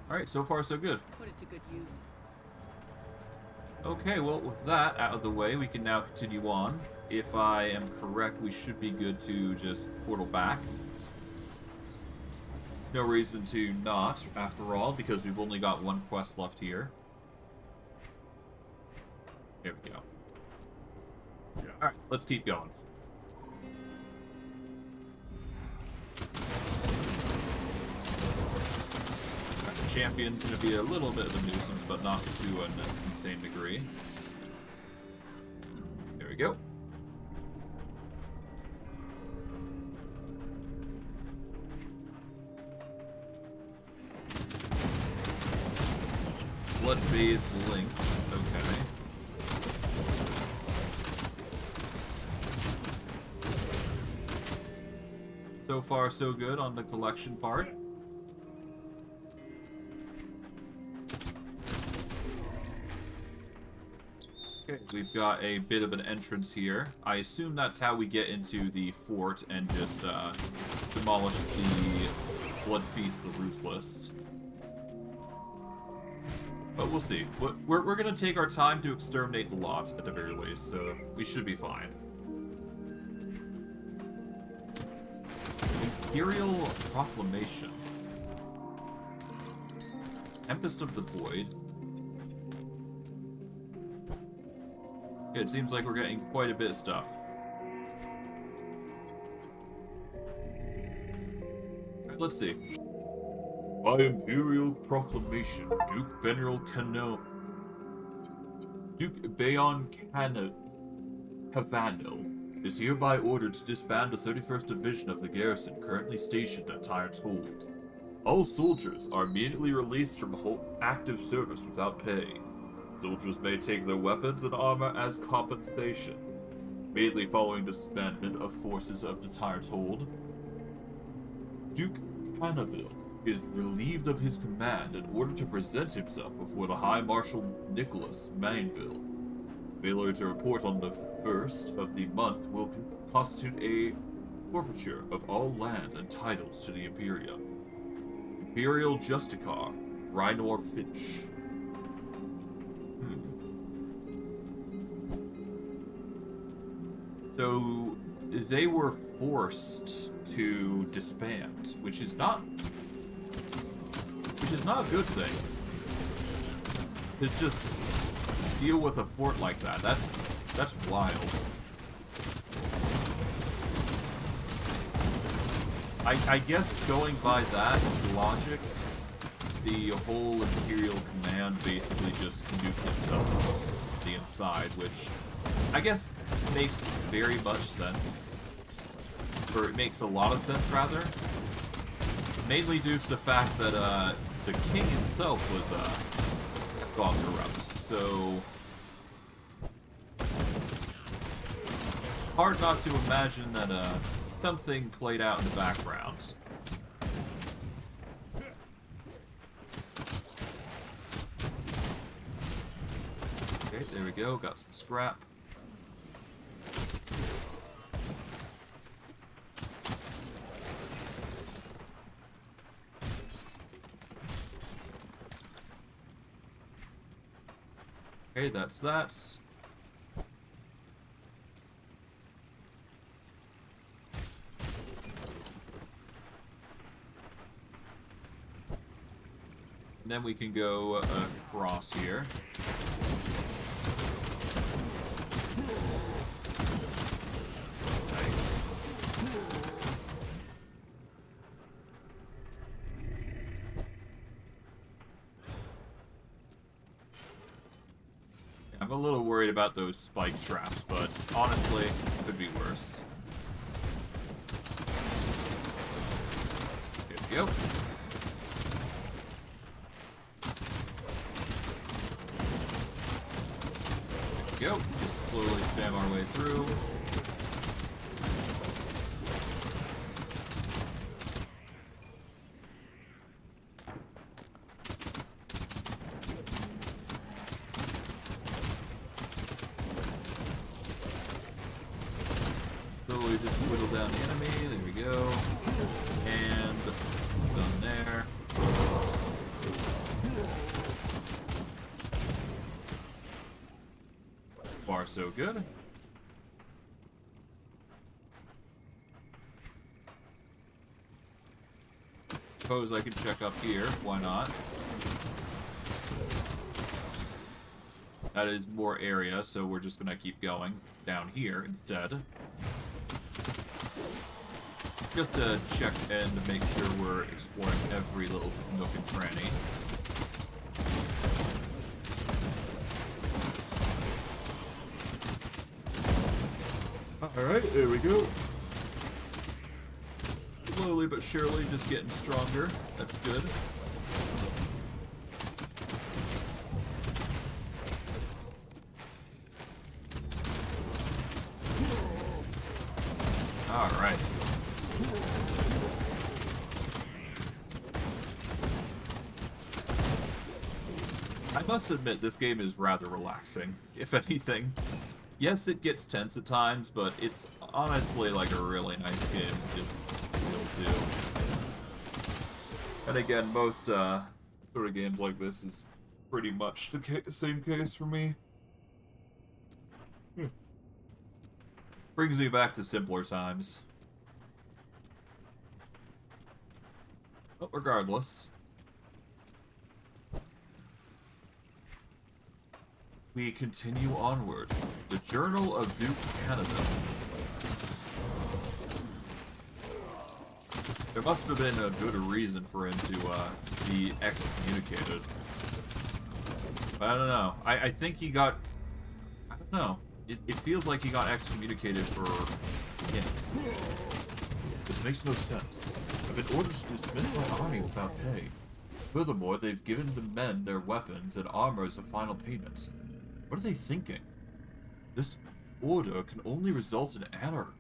Alright, so far so good. Put it to good use. Okay, well, with that out of the way, we can now continue on. If I am correct, we should be good to just portal back. No reason to not, after all, because we've only got one quest left here. There we go. Yeah. Alright, let's keep going. The champion's going to be a little bit of a nuisance, but not to an insane degree. There we go. Blood-bathed links, okay. So far, so good on the collection part. Okay, we've got a bit of an entrance here. I assume that's how we get into the fort and just demolish the Bloodbeast the Ruthless. But we'll see. We're going to take our time to exterminate the lot, at the very least, so we should be fine. Aethereal Proclamation. Tempest of the Void. Okay, it seems like we're getting quite a bit of stuff. Alright, let's see. By Imperial Proclamation, Duke Beneral Cano... Duke Bayon Cavanil is hereby ordered to disband the 31st Division of the garrison currently stationed at Tyrant's Hold. All soldiers are immediately released from active service without pay. Soldiers may take their weapons and armor as compensation. Immediately following disbandment of forces of the Tyrant's Hold, Duke Canaville is relieved of his command in order to present himself before the High Marshal Nicholas Mainville. Failure to report on the 1st of the month will constitute a forfeiture of all land and titles to the Imperia. Imperial Justicar, Rhinor Finch. So, they were forced to disband, which is not a good thing. To just deal with a fort like that, that's wild. I guess going by that logic, the whole Imperial command basically just nuked itself from the inside, which I guess makes very much sense. Or it makes a lot of sense, rather. Mainly due to the fact that the king himself was gone corrupt. So hard not to imagine that something played out in the background. Okay, there we go. Got some scrap. Okay, that's that. And then we can go across here. Nice. I'm a little worried about those spike traps, but honestly, it could be worse. There we go. go. Just slowly spam our way through. Slowly just whittle down the enemy. There we go. And done there. Far so good. Suppose I can check up here. Why not? That is more area, so we're just gonna keep going down here instead. Just to check and make sure we're exploring every little nook and cranny. Alright, there we go. Slowly but surely just getting stronger. That's good. Alright. I must admit, this game is rather relaxing, if anything. Yes, it gets tense at times, but it's honestly like a really nice game to just feel to. And again, most sort of games like this is pretty much the same case for me. Brings me back to simpler times. But regardless, we continue onward. The Journal of Duke Canada. There must have been a good reason for him to be excommunicated. But I don't know. I think he got... I don't know. It feels like he got excommunicated for... Yeah. This makes no sense. I've been ordered to dismiss my army without pay. Furthermore, they've given the men their weapons and armor as a final payment. What are they thinking? This order can only result in anarchy.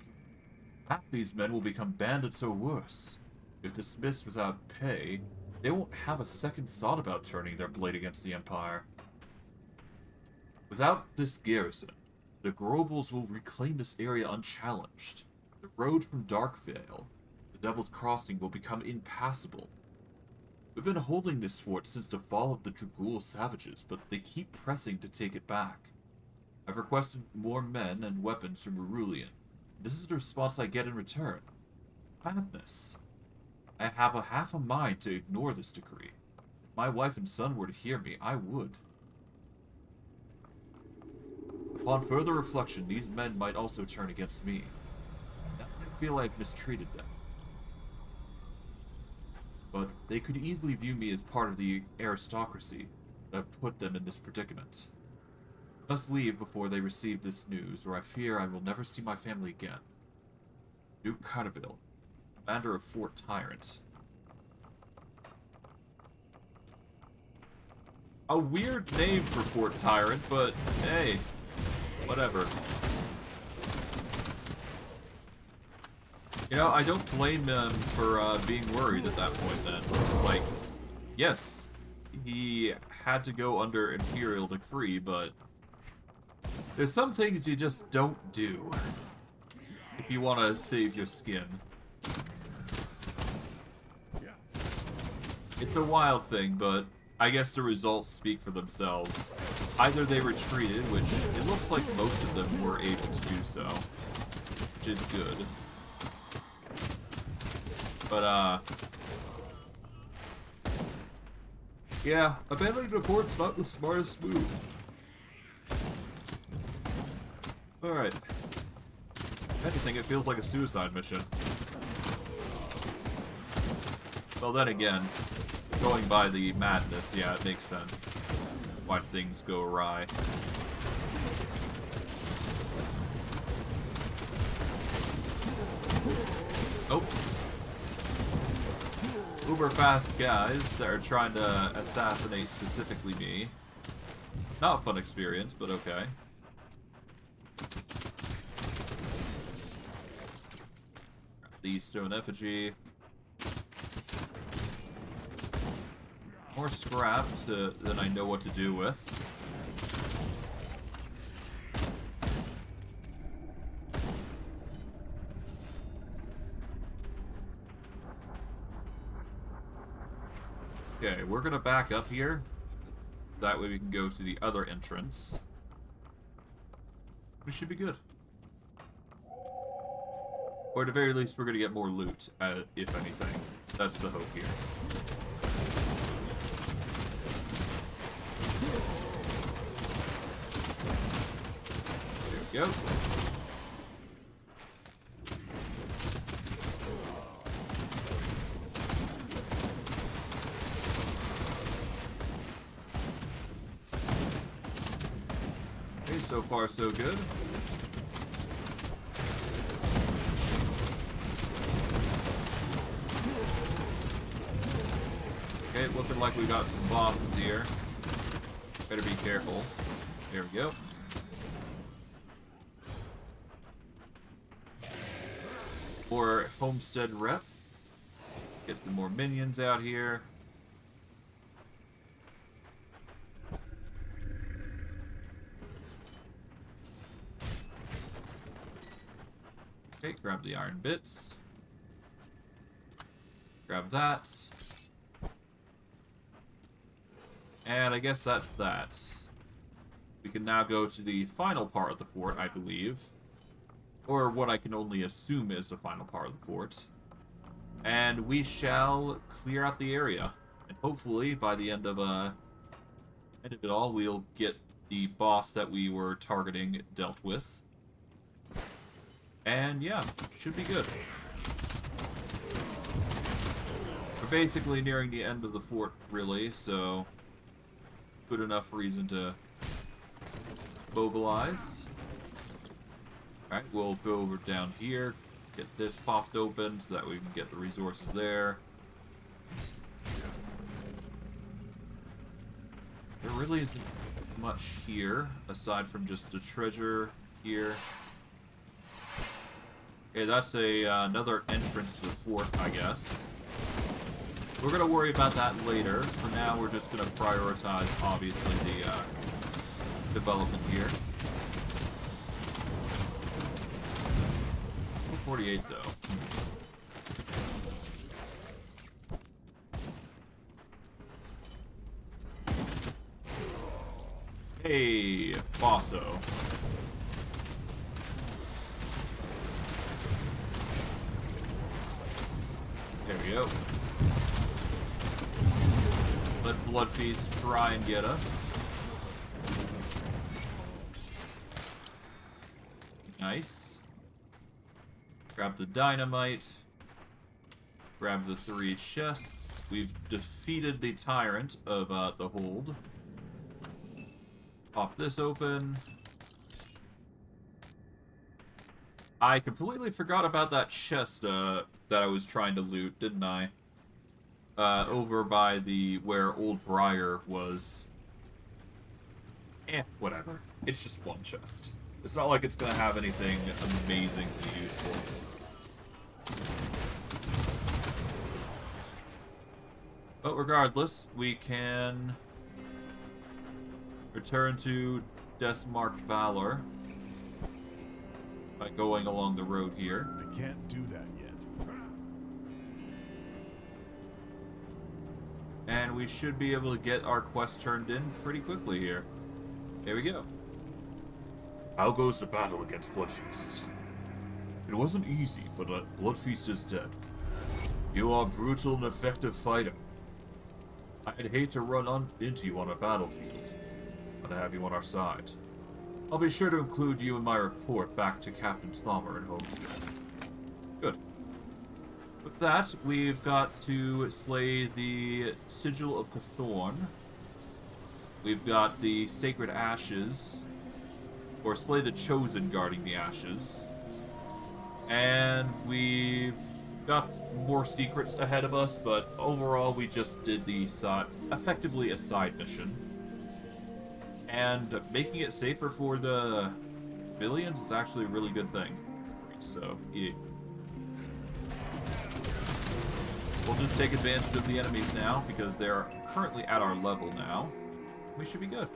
Half these men will become bandits or worse. If dismissed without pay, they won't have a second thought about turning their blade against the Empire. Without this garrison, the Grobles will reclaim this area unchallenged. The road from Darkvale, the Devil's Crossing, will become impassable. We've been holding this fort since the fall of the Dragul savages, but they keep pressing to take it back. I've requested more men and weapons from Cerulean. This is the response I get in return. Madness. I have half a mind to ignore this decree. If my wife and son were to hear me, I would. Upon further reflection, these men might also turn against me. I feel I've mistreated them. But they could easily view me as part of the aristocracy that have put them in this predicament. I must leave before they receive this news, or I fear I will never see my family again. Duke Carterville, commander of Fort Tyrant. A weird name for Fort Tyrant, but hey, whatever. You know, I don't blame them for being worried at that point then. Like, yes, he had to go under Imperial decree, but there's some things you just don't do if you want to save your skin. It's a wild thing, but I guess the results speak for themselves. Either they retreated, which it looks like most of them were able to do so, which is good. But, yeah, abandoning the fort's not the smartest move. Alright. If anything, it feels like a suicide mission. Well, then again, going by the madness, yeah, it makes sense why things go awry. Nope. Uber fast guys that are trying to assassinate specifically me. Not a fun experience, but okay. The stone effigy. More scrap than I know what to do with. Okay, we're gonna back up here. That way we can go to the other entrance. We should be good. Or at the very least, we're gonna get more loot, if anything. That's the hope here. There we go. Okay, so far so good. Okay, looking like we got some bosses here. Better be careful. There we go. More Homestead rep. Get some more minions out here. Okay, grab the iron bits. Grab that. And I guess that's that. We can now go to the final part of the fort, I believe. Or what I can only assume is the final part of the fort. And we shall clear out the area. And hopefully, by the end of it all, we'll get the boss that we were targeting dealt with. And yeah, should be good. We're basically nearing the end of the fort, really, so good enough reason to mobilize. Alright, we'll go over down here, get this popped open so that we can get the resources there. There really isn't much here, aside from just the treasure here. Okay, that's another entrance to the fort, I guess. We're going to worry about that later. For now, we're just going to prioritize, obviously, the development here. 48 though. Hey, bosso. There we go. Let Blood Feast try and get us. Nice. Grab the dynamite. Grab the 3 chests. We've defeated the tyrant of the hold. Pop this open. I completely forgot about that chest that I was trying to loot, didn't I? Over by the where Old Briar was. Whatever. It's just one chest. It's not like it's gonna have anything amazingly useful. But regardless, we can return to Deathmark Valor by going along the road here. I can't do that yet. And we should be able to get our quest turned in pretty quickly here. There we go. How goes the battle against Bloodfeast? It wasn't easy, but Bloodfeast is dead. You are a brutal and effective fighter. I'd hate to run into you on a battlefield, but I have you on our side. I'll be sure to include you in my report back to Captain Slumber and Homestead. Good. With that, we've got to slay the Sigil of Cthorn. We've got the Sacred Ashes, or slay the Chosen guarding the Ashes. And we've got more secrets ahead of us, but overall we just did the effectively a side mission. And making it safer for the civilians is actually a really good thing. So, yeah. We'll just take advantage of the enemies now, because they're currently at our level now. We should be good.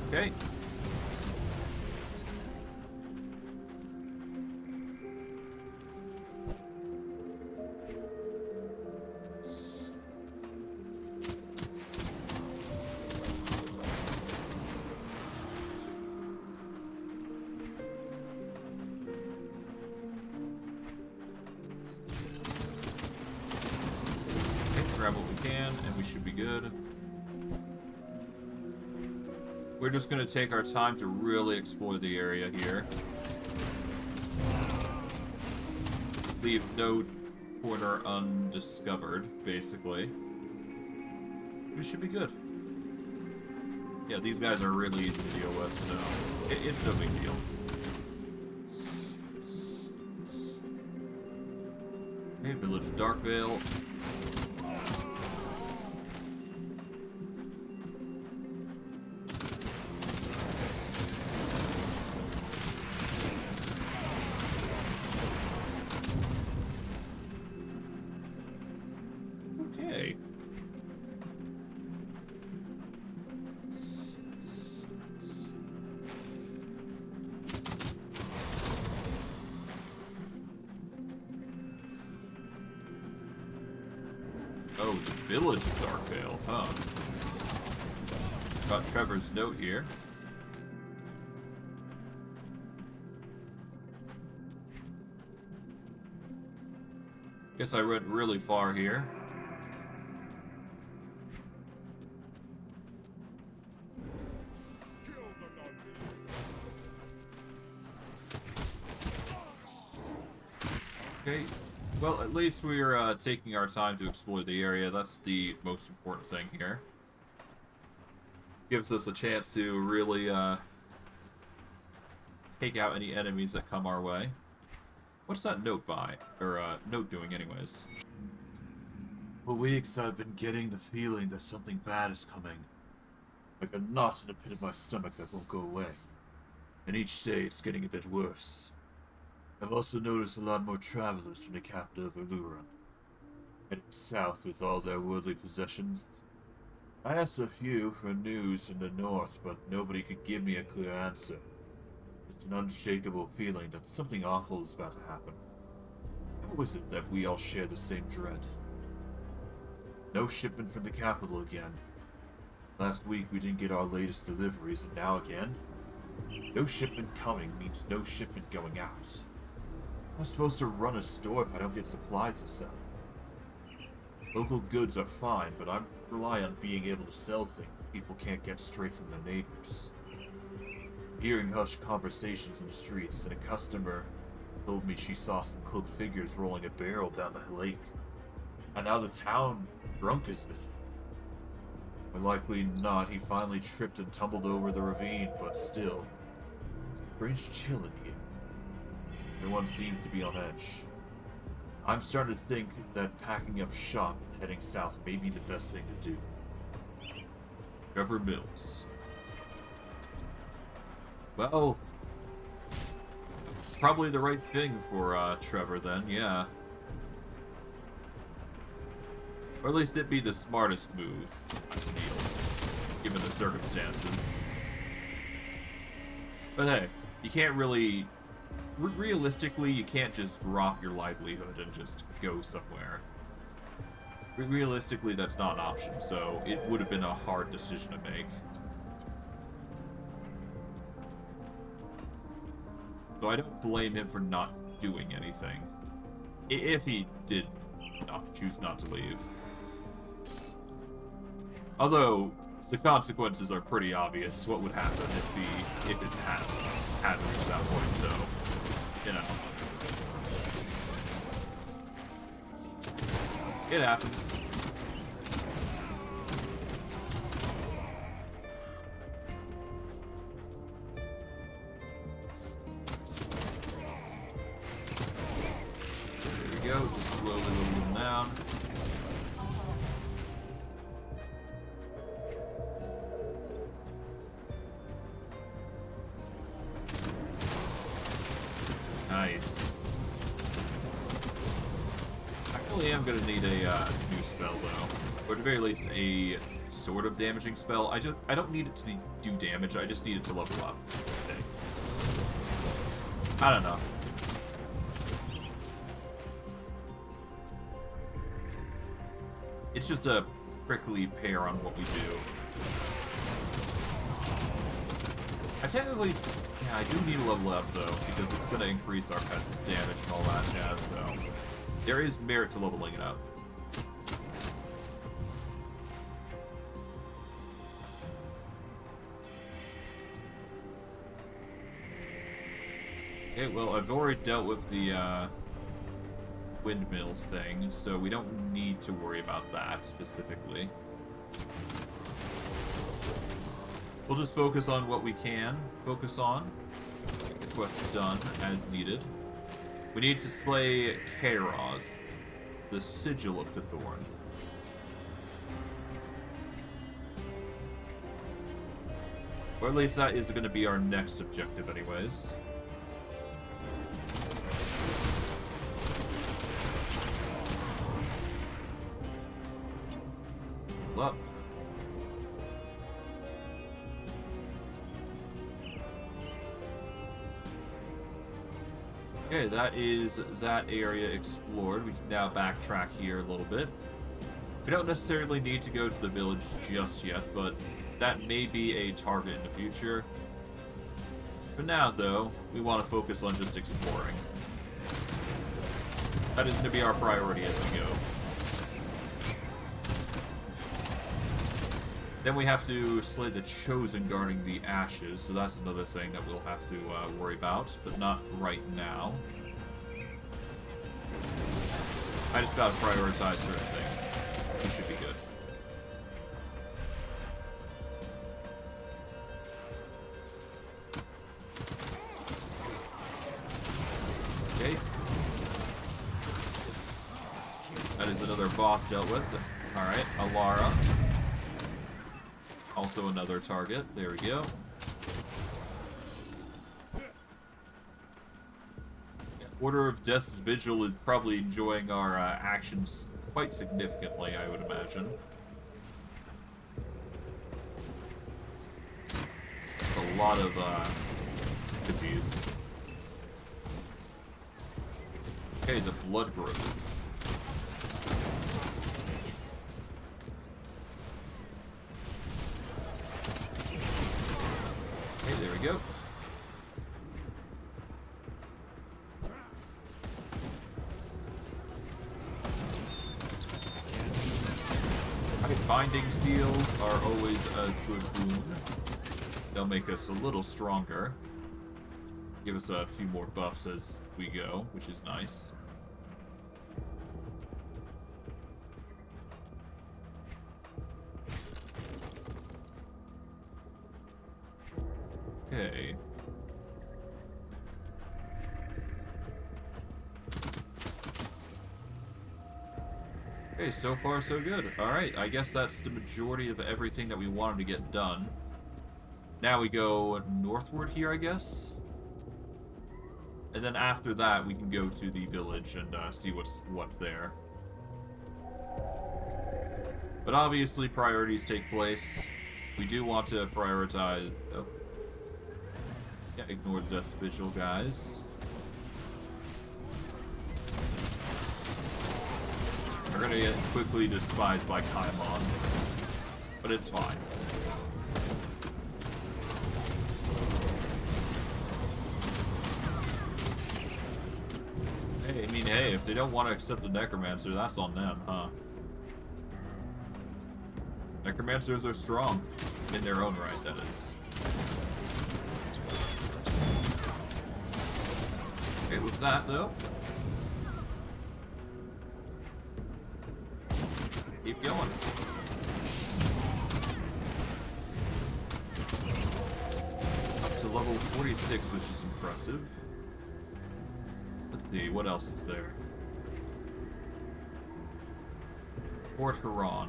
Okay. Grab what we can, and we should be good. We're just going to take our time to really explore the area here. Leave no corner undiscovered, basically. We should be good. Yeah, these guys are really easy to deal with, so it's no big deal. Okay, Village of Darkvale. Okay. Oh, the Village of Darkvale, huh? Got Trevor's note here. Guess I went really far here. Okay, well, at least we're taking our time to explore the area. That's the most important thing here. Gives us a chance to really take out any enemies that come our way. What's that note by? Or note doing anyways? For weeks I've been getting the feeling that something bad is coming. Like a knot in the pit of my stomach that won't go away. And each day it's getting a bit worse. I've also noticed a lot more travelers from the capital of Aluran, heading south with all their worldly possessions. I asked a few for news from the north, but nobody could give me a clear answer. Just an unshakable feeling that something awful is about to happen. How is it that we all share the same dread? No shipment from the capital again. Last week we didn't get our latest deliveries, and now again? No shipment coming means no shipment going out. I'm supposed to run a store if I don't get supplies to sell. Local goods are fine, but I rely on being able to sell things people can't get straight from their neighbors. Hearing hushed conversations in the streets, and a customer told me she saw some cloaked figures rolling a barrel down the lake. And now the town drunk is missing. More likely not, he finally tripped and tumbled over the ravine, but still, strange chill in the air. Everyone seems to be on edge. I'm starting to think that packing up shop and heading south may be the best thing to do. Trevor Mills. Well, probably the right thing for Trevor then, yeah. Or at least it'd be the smartest move, I feel, given the circumstances. But hey, you can't really... Realistically, you can't just drop your livelihood and just go somewhere. Realistically, that's not an option, so it would have been a hard decision to make. So I don't blame him for not doing anything. If he did choose not to leave. Although, the consequences are pretty obvious. What would happen if it had reached that point, so... You know. It happens. There we go, just slowly moving them down. nice. I really am gonna need a new spell though, or at the very least a sort of damaging spell. I don't need it to do damage. I just need it to level up things. I don't know. It's just a prickly pear on what we do. I technically, yeah, I do need a level up though, because it's going to increase our pet's damage and all that jazz, so there is merit to leveling it up. Okay, well, I've already dealt with the windmills thing, so we don't need to worry about that specifically. We'll just focus on what we can focus on. Get the quest done as needed. We need to slay Kairos, the sigil of Cthorn. Or at least that is going to be our next objective anyways. Up. Okay, that is that area explored. We can now backtrack here a little bit. We don't necessarily need to go to the village just yet, but that may be a target in the future. For now, though, we want to focus on just exploring. That is going to be our priority as we go. Then we have to slay the Chosen guarding the ashes, so that's another thing that we'll have to worry about, but not right now. I just gotta prioritize certain things. We should be good. Okay. That is another boss dealt with. Alright, Alara. Also another target. There we go. Order of Death's Vigil is probably enjoying our actions quite significantly, I would imagine. A lot of entities. Okay, the blood growth. Okay, there we go. Binding seals are always a good boon. They'll make us a little stronger. Give us a few more buffs as we go, which is nice. Okay. Okay, so far so good. Alright, I guess that's the majority of everything that we wanted to get done. Now we go northward here, I guess? And then after that, we can go to the village and see what's there. But obviously, priorities take place. We do want to prioritize... Oh. Yeah, ignore the Death Vigil, guys. We're gonna get quickly despised by Kaimon, but it's fine. Hey, I mean, hey, if they don't want to accept the Necromancer, that's on them, huh? Necromancers are strong, in their own right, that is. Okay, with that, though. Keep going. Up to level 46, which is impressive. Let's see, what else is there? Fort Ikon.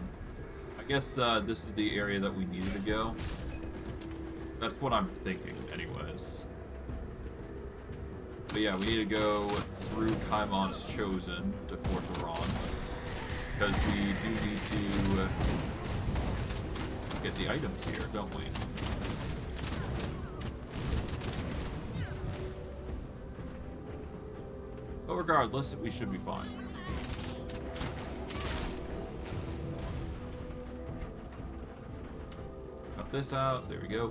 I guess this is the area that we needed to go. That's what I'm thinking, anyways. But yeah, we need to go through Kaimon's Chosen to Fort Ikon. Because we do need to get the items here, don't we? But regardless, we should be fine. Cut this out. There we go.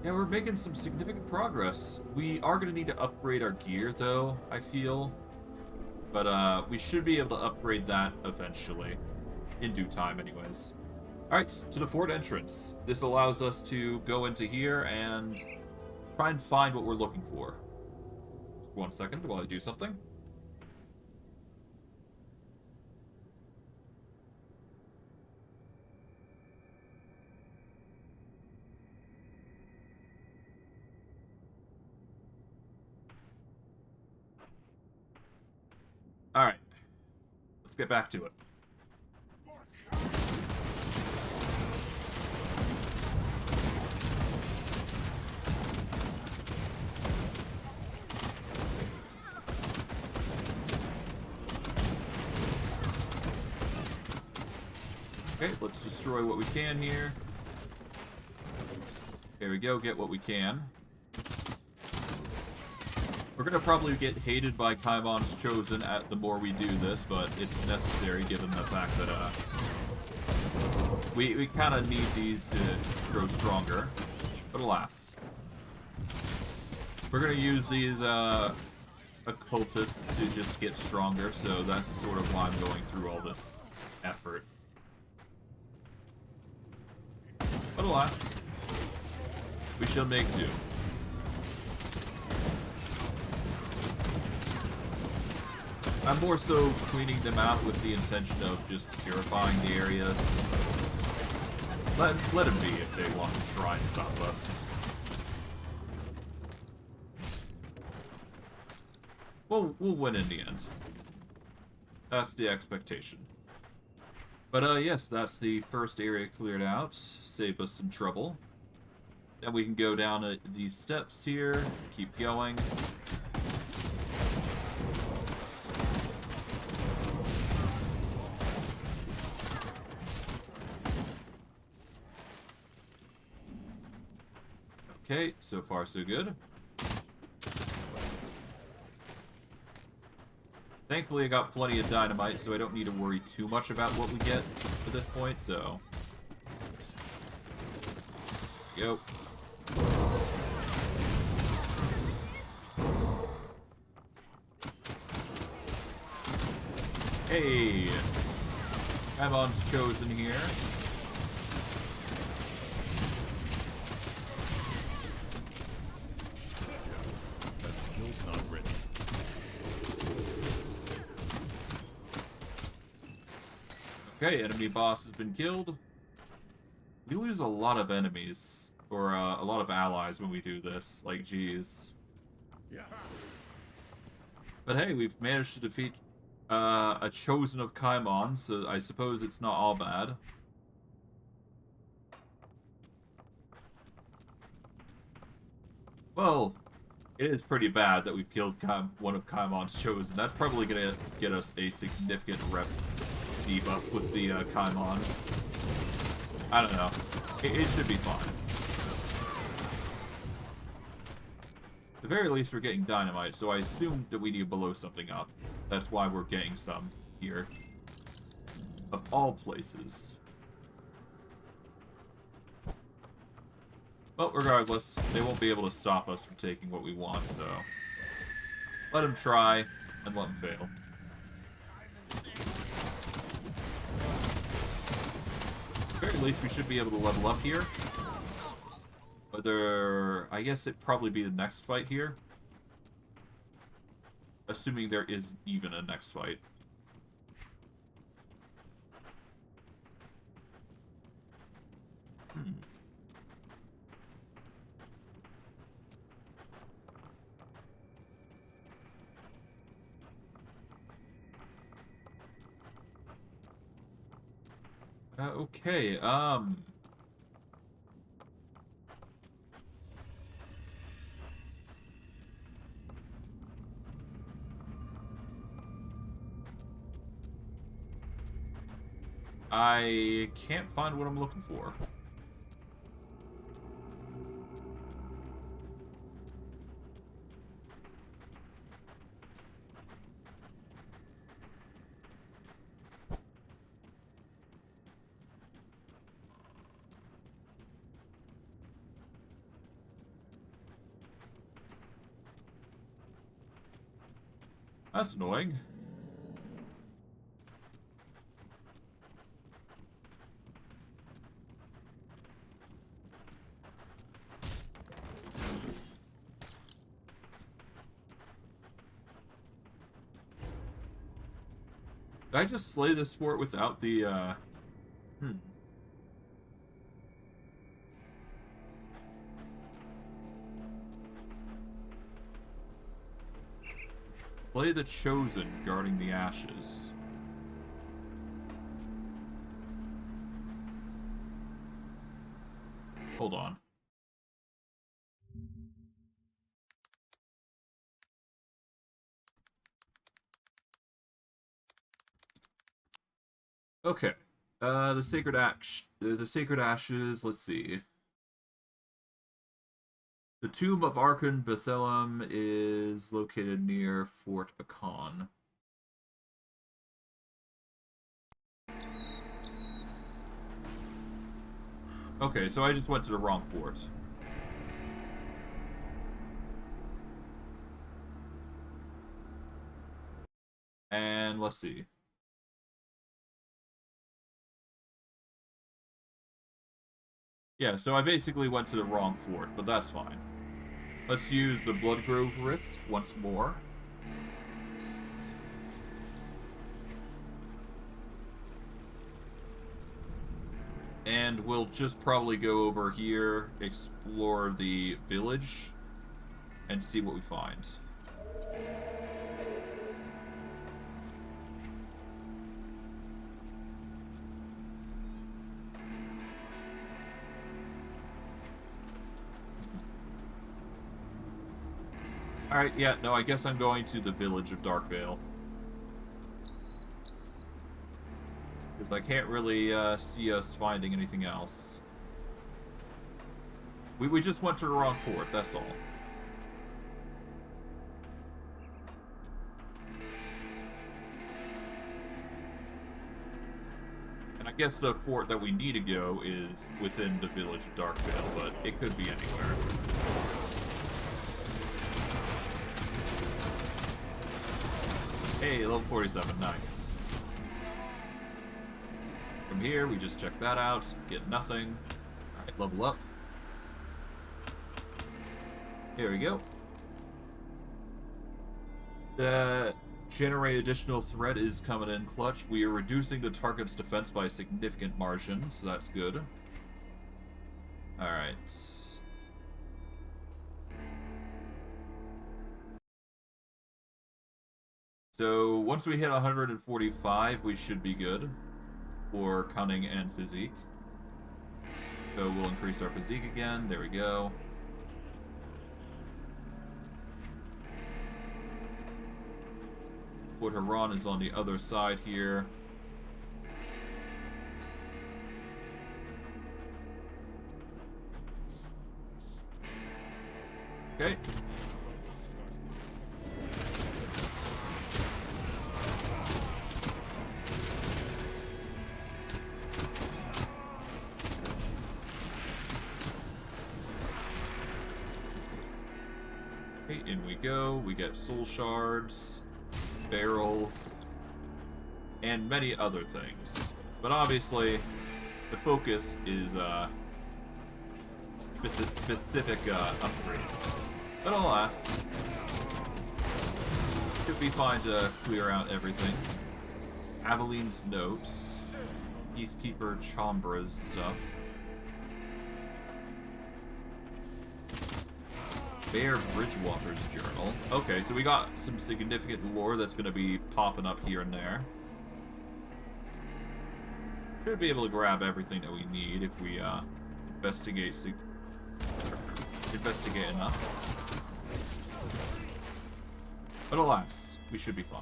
Yeah, we're making some significant progress. We are going to need to upgrade our gear, though, I feel. But we should be able to upgrade that eventually. In due time, anyways. Alright, to the fort entrance. This allows us to go into here and try and find what we're looking for. Just 1 second while I do something. Alright. Let's get back to it. Okay, let's destroy what we can here. There we go, get what we can. We're gonna probably get hated by Kaimon's Chosen the more we do this, but it's necessary given the fact that we kind of need these to grow stronger. But alas, we're gonna use these occultists to just get stronger, so that's sort of why I'm going through all this effort. But alas, we shall make do. I'm more so cleaning them out with the intention of just purifying the area. Let them be if they want to try and stop us. We'll win in the end. That's the expectation. But yes, that's the first area cleared out. Save us some trouble. Then we can go down these steps here, keep going. Okay, so far so good. Thankfully I got plenty of dynamite, so I don't need to worry too much about what we get at this point, so... Go. Hey! Kaimon's Chosen here. Okay, enemy boss has been killed. We lose a lot of enemies, or a lot of allies when we do this, like geez. Yeah. But hey, we've managed to defeat a Chosen of Kaimon, so I suppose it's not all bad. Well, it is pretty bad that we've killed one of Kaimon's Chosen. That's probably gonna get us a significant rep debuff with the Kaimon. I don't know. It should be fine. At the very least, we're getting dynamite, so I assume that we need to blow something up. That's why we're getting some here. Of all places. Well, regardless, they won't be able to stop us from taking what we want, so... Let them try, and let them fail. At the very least, we should be able to level up here. Whether... I guess it'd probably be the next fight here. Assuming there is even a next fight. Okay, I can't find what I'm looking for. That's annoying. Did I just slay this fort without the, Slay the Chosen guarding the ashes. Hold on. Okay. The Sacred Ashes, let's see. The Tomb of Archon Bethelem is located near Fort Ikon. Okay, so I just went to the wrong fort. And let's see. Yeah, so I basically went to the wrong fort, but that's fine. Let's use the Bloodgrove Rift once more. And we'll just probably go over here, explore the village, and see what we find. Alright, yeah, no, I guess I'm going to the village of Darkvale. Because I can't really see us finding anything else. We just went to the wrong fort, that's all. And I guess the fort that we need to go is within the village of Darkvale, but it could be anywhere. Hey, level 47, nice. From here, we just check that out, get nothing. Alright, level up. Here we go. The generate additional threat is coming in clutch. We are reducing the target's defense by a significant margin, so that's good. Alright. So, once we hit 145, we should be good for cunning and physique. So, we'll increase our physique again. There we go. Fort Haran is on the other side here. Okay. Okay, in we go. We get soul shards, barrels, and many other things. But obviously, the focus is specific upgrades. But alas, should be fine to clear out everything. Aveline's notes, Peacekeeper Chambra's stuff. Bear Bridgewater's journal. Okay, so we got some significant lore that's going to be popping up here and there. Should be able to grab everything that we need if we investigate enough. But alas, we should be fine.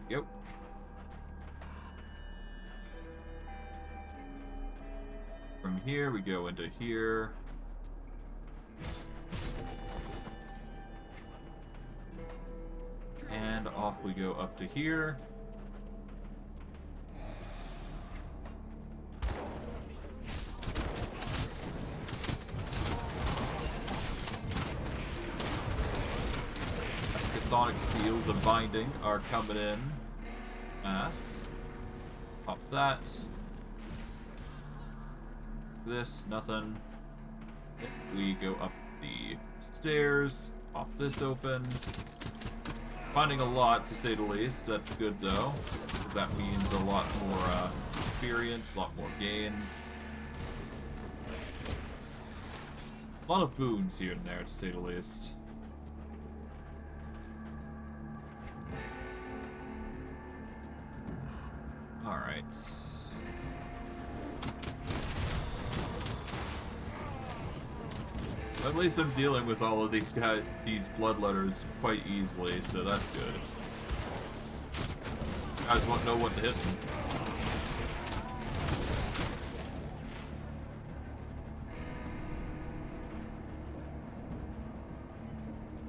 Yep. From here, we go into here. And off we go up to here. Sonic seals of binding are coming in. Nice. Pop that. This, nothing. We go up the stairs. Pop this open. Finding a lot, to say the least. That's good, though, because that means a lot more experience, a lot more gains. A lot of boons here and there, to say the least. Alright. At least I'm dealing with all of these bloodletters quite easily, so that's good. You guys won't know what to hit them.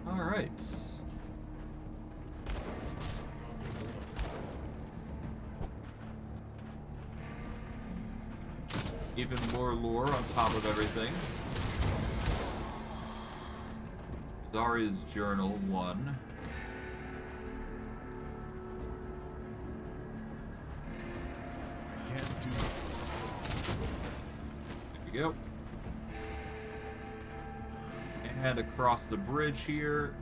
Alright. Even more lore on top of everything. Zarya's Journal 1. I can't do it. There we go. And across the bridge here.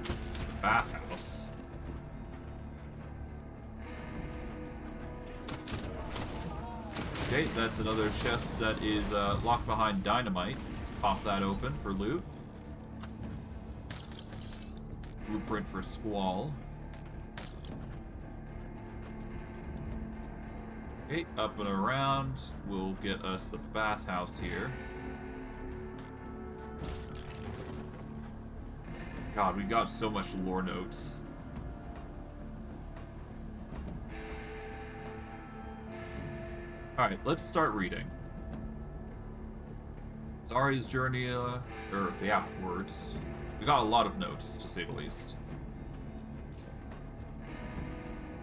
The bathhouse. Okay, that's another chest that is locked behind Dynamite. Pop that open for loot. Blueprint for Squall. Okay, up and around. We'll get us the bathhouse here. God, we got so much lore notes. Alright, let's start reading. Zarya's journey, words. We got a lot of notes, to say the least.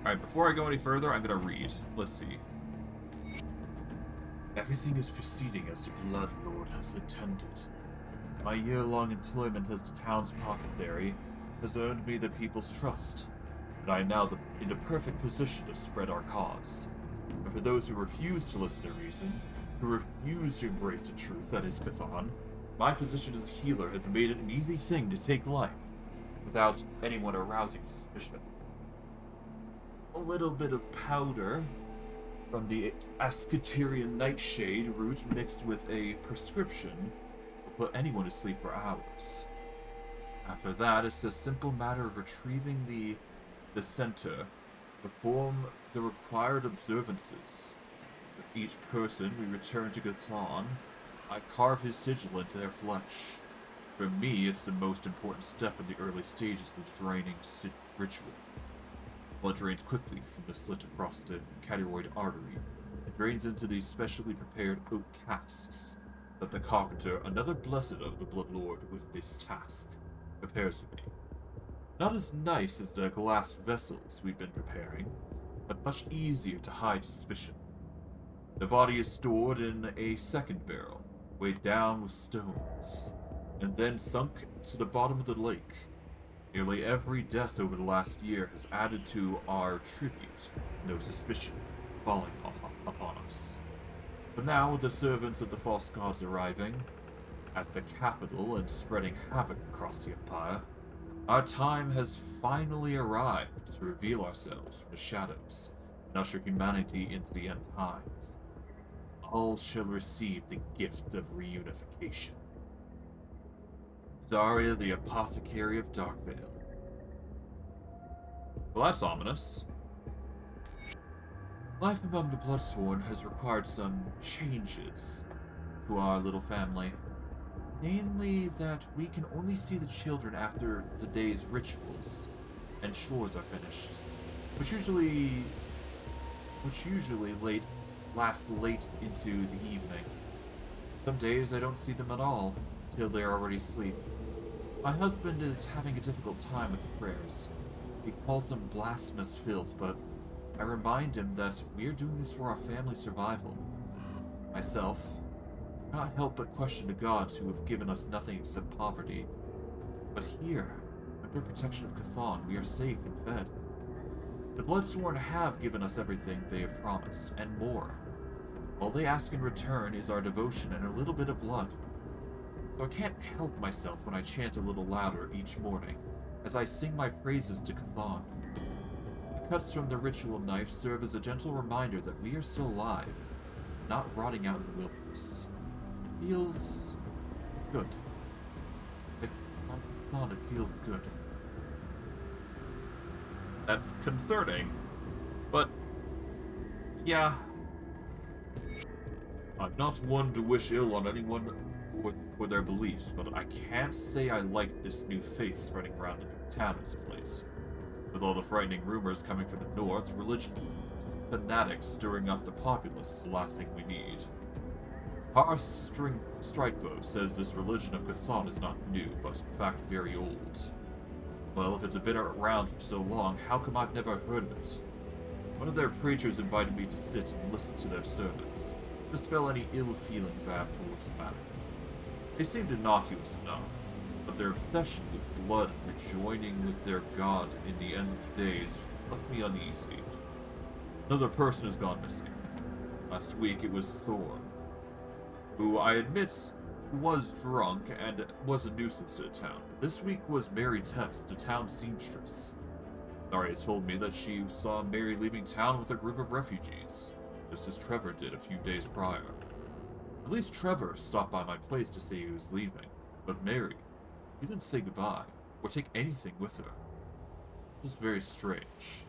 Alright, before I go any further, I'm gonna read. Let's see. Everything is proceeding as the Bloodlord has intended. My year-long employment as the town's apothecary has earned me the people's trust, and I am now in the perfect position to spread our cause. And for those who refuse to listen to reason, who refuse to embrace the truth that is Chthon, my position as a healer has made it an easy thing to take life, without anyone arousing suspicion. A little bit of powder from the Asketerian nightshade root mixed with a prescription will put anyone to sleep for hours. After that, it's a simple matter of retrieving the center, perform the required observances. With each person we return to Chthon, I carve his sigil into their flesh. For me, it's the most important step in the early stages of the draining ritual. Blood drains quickly from the slit across the cateroid artery and drains into these specially prepared oak casks that the carpenter, another blessed of the Bloodlord with this task, prepares for me. Not as nice as the glass vessels we've been preparing, but much easier to hide suspicion. The body is stored in a second barrel, weighed down with stones, and then sunk to the bottom of the lake. Nearly every death over the last year has added to our tribute, no suspicion falling upon us. But now, with the servants of the false gods arriving at the capital and spreading havoc across the empire, our time has finally arrived to reveal ourselves from the shadows and usher humanity into the end times. All shall receive the gift of reunification. Zarya, the Apothecary of Darkvale. Well, that's ominous. Life among the Bloodsworn has required some changes to our little family. Namely, that we can only see the children after the day's rituals and chores are finished, which usually lasts late into the evening. Some days I don't see them at all until they are already asleep. My husband is having a difficult time with the prayers. He calls them blasphemous filth, but I remind him that we are doing this for our family's survival. Myself, I cannot help but question the gods who have given us nothing except poverty. But here, under protection of Chthon, we are safe and fed. The Bloodsworn have given us everything they have promised, and more. All they ask in return is our devotion and a little bit of blood. So I can't help myself when I chant a little louder each morning, as I sing my praises to Chthon. The cuts from the ritual knife serve as a gentle reminder that we are still alive, not rotting out in the wilderness. It feels good. Like on Chthon, it feels good. That's concerning, but yeah. I'm not one to wish ill on anyone for their beliefs, but I can't say I like this new faith spreading around the town as of late. With all the frightening rumors coming from the north, religion fanatics stirring up the populace is the last thing we need. Hearth Strikebow says this religion of Chthon is not new, but in fact very old. Well, if it's been around for so long, how come I've never heard of it? One of their preachers invited me to sit and listen to their sermons, to dispel any ill feelings I have towards the matter. They seemed innocuous enough, but their obsession with blood and joining with their god in the end of the days left me uneasy. Another person has gone missing. Last week it was Thorn, who I admit was drunk and was a nuisance to the town. But this week was Mary Test, the town seamstress. Zarya told me that she saw Mary leaving town with a group of refugees, just as Trevor did a few days prior. At least Trevor stopped by my place to say he was leaving, but Mary, she didn't say goodbye, or take anything with her. It was very strange.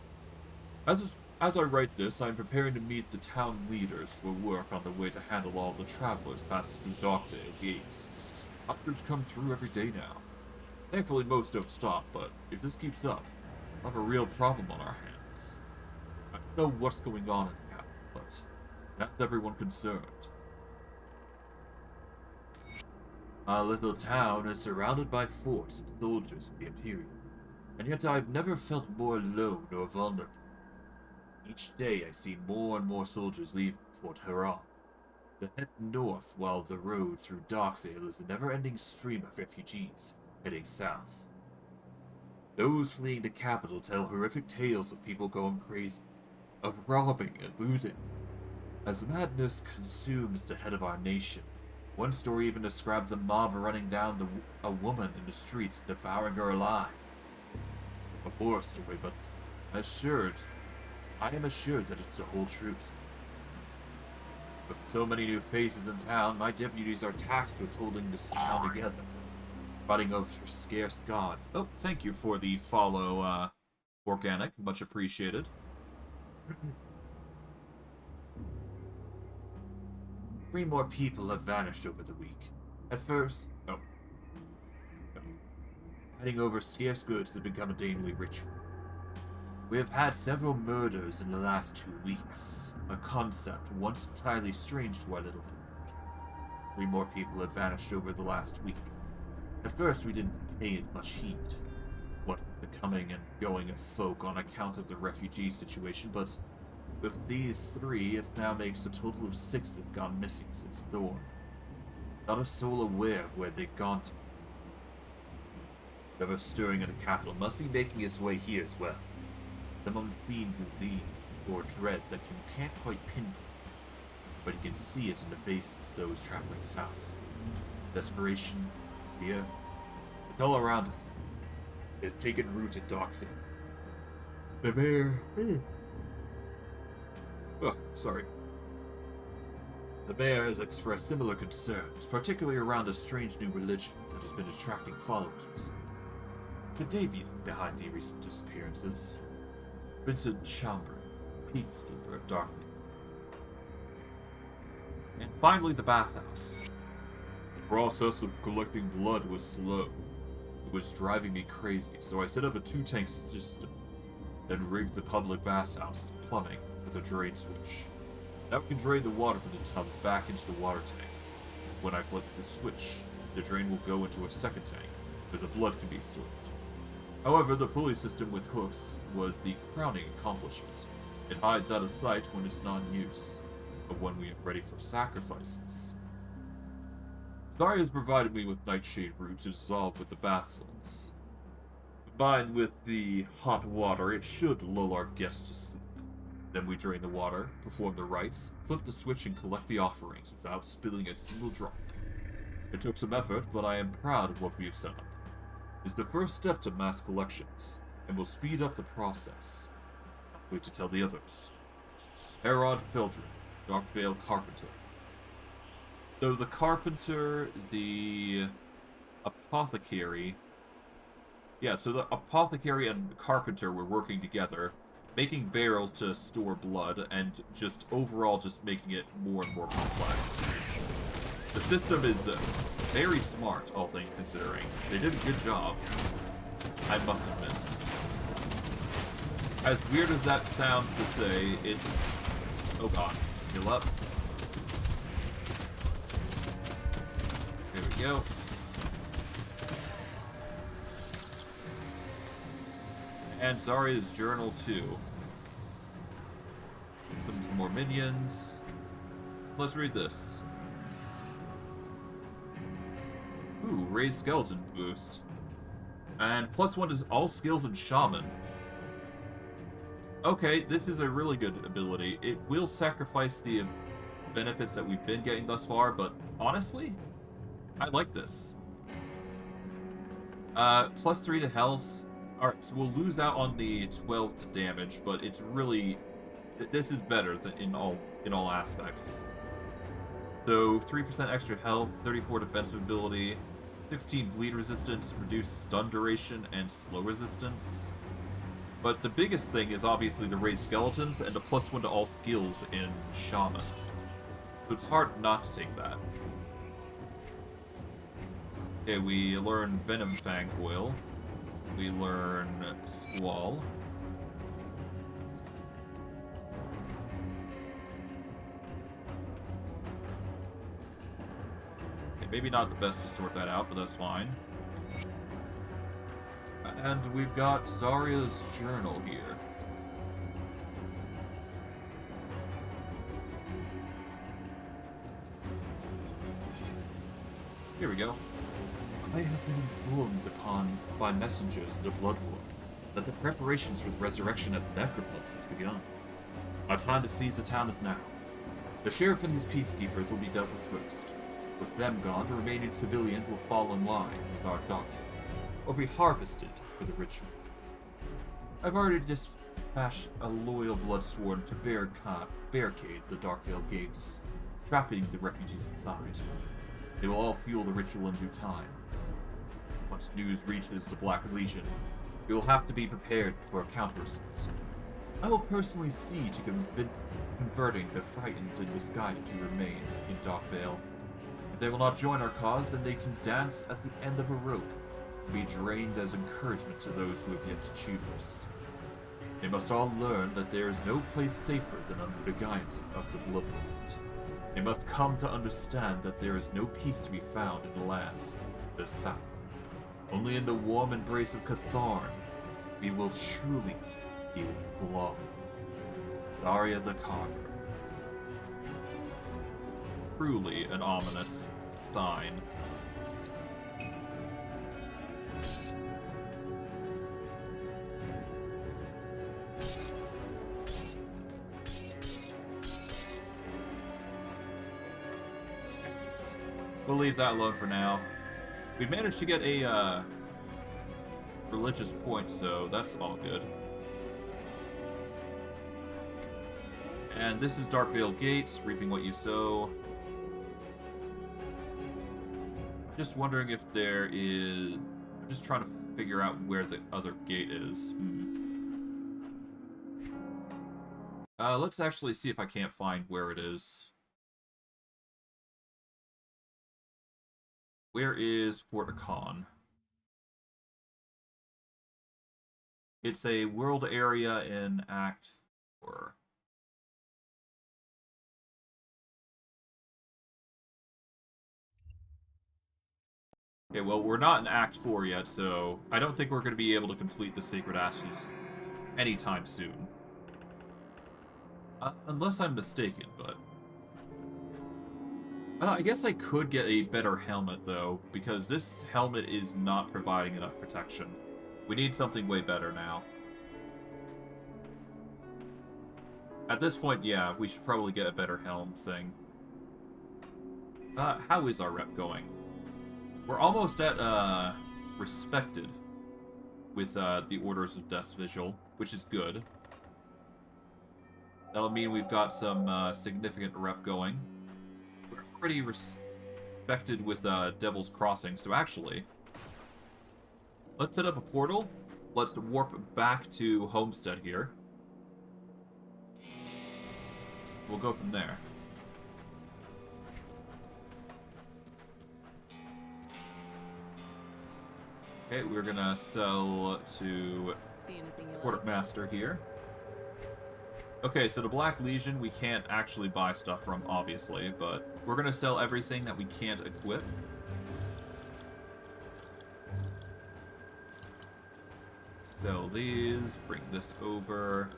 As I write this, I am preparing to meet the town leaders for work on the way to handle all the travelers passing through Darkvale gates. Hundreds come through every day now. Thankfully most don't stop, but if this keeps up, we'll have a real problem on our hands. I don't know what's going on in the capital, but that's everyone concerned. Our little town is surrounded by forts and soldiers of the Imperium, and yet I've never felt more alone or vulnerable. Each day I see more and more soldiers leaving Fort Ikon. They head north while the road through Darkvale is a never-ending stream of refugees heading south. Those fleeing the capital tell horrific tales of people going crazy, of robbing and looting. As madness consumes the head of our nation, one story even describes a mob running down a woman in the streets, devouring her alive. A horror story, but I am assured that it's the whole truth. With so many new faces in town, my deputies are tasked with holding this town together, fighting over scarce gods. Oh, thank you for the follow, Organic. Much appreciated. 3 more people have vanished over the week. At first, fighting over scarce goods has become a daily ritual. We have had several murders in the last 2 weeks, a concept once entirely strange to our little village. 3 more people have vanished over the last week. At first we didn't pay it much heed, what with the coming and going of folk on account of the refugee situation, but with these 3, it now makes a total of 6 that have gone missing since Thorn. Not a soul aware of where they've gone to. Whatever stirring in the capital must be making its way here as well. Some unseen disease or dread that you can't quite pinpoint, but you can see it in the faces of those traveling south. Desperation, fear, it's all around us. It has taken root at Darkvale. The mayor... The mayor has expressed similar concerns, particularly around a strange new religion, that has been attracting followers recently. Could they be behind the recent disappearances? Vincent Chambers, peacekeeper of Darkness. And finally, the bathhouse. The process of collecting blood was slow. It was driving me crazy, so I set up a 2-tank system and rigged the public bathhouse plumbing with a drain switch. Now we can drain the water from the tubs back into the water tank. When I flip the switch, the drain will go into a second tank, where the blood can be stored. However, the pulley system with hooks was the crowning accomplishment. It hides out of sight when it's not in use, but when we are ready for sacrifices. Zarya has provided me with nightshade root to dissolve with the bath salts. Combined with the hot water, it should lull our guests to sleep. Then we drain the water, perform the rites, flip the switch and collect the offerings without spilling a single drop. It took some effort, but I am proud of what we have set up. It's the first step to mass collections, and will speed up the process. Wait to tell the others. Herod Fildred, Darkvale Carpenter. So the Carpenter, the Apothecary... Yeah, so the Apothecary and Carpenter were working together, making barrels to store blood, and just overall just making it more and more complex. The system is very smart, all things considering. They did a good job, I must admit. As weird as that sounds to say, it's... Oh god, heal up. There we go. And Zarya's journal too. Some more minions. Let's read this. Ooh, raised skeleton boost. And +1 is all skills in shaman. Okay, this is a really good ability. It will sacrifice the benefits that we've been getting thus far, but honestly, I like this. +3 to health. Alright, so we'll lose out on the 12 to damage, but it's really... This is better than in all aspects. So 3% extra health, 34 defensive ability, 16 bleed resistance, reduced stun duration, and slow resistance. But the biggest thing is obviously the raised skeletons and the +1 to all skills in Shaman. So it's hard not to take that. Okay, we learn Venom Fang Coil. We learn Squall. Okay, maybe not the best to sort that out, but that's fine. And we've got Zarya's journal here. Here we go. I have been informed by messengers of the Bloodlord that the preparations for the resurrection at the Necropolis has begun. Our time to seize the town is now. The sheriff and his peacekeepers will be dealt with first. With them gone, the remaining civilians will fall in line with our doctrine, or be harvested for the rituals. I've already dispatched a loyal bloodsworn to barricade the Darkvale gates, trapping the refugees inside. They will all fuel the ritual in due time. Once news reaches the Black Legion, we will have to be prepared for a counter-assault. I will personally see to converting the frightened and misguided to remain in Darkvale. If they will not join our cause, then they can dance at the end of a rope and be drained as encouragement to those who have yet to choose. They must all learn that there is no place safer than under the guidance of the Bloodlord. They must come to understand that there is no peace to be found in the lands of the south. Only in the warm embrace of Catharn we will truly belong. Zarya the Conqueror. Truly an ominous sign. We'll leave that alone for now. We managed to get a religious point, so that's all good. And this is Darkvale Gates, reaping what you sow. Just wondering if there is... I'm just trying to figure out where the other gate is. Let's actually see if I can't find where it is. Where is Fort Ikon? It's a world area in Act 4. Okay, well, we're not in Act 4 yet, so I don't think we're going to be able to complete the Sacred Ashes anytime soon. Unless I'm mistaken, but... I guess I could get a better helmet, though, because this helmet is not providing enough protection. We need something way better now. At this point, yeah, we should probably get a better helm thing. How is our rep going? We're almost at, respected with, the Orders of Death's Vigil, which is good. That'll mean we've got some, significant rep going. We're pretty respected with, Devil's Crossing, so actually... Let's set up a portal. Let's warp back to Homestead here. We'll go from there. Okay, we're gonna sell to Quartermaster here. Okay, so the Black Legion we can't actually buy stuff from, obviously, but we're gonna sell everything that we can't equip. Sell these, bring this over.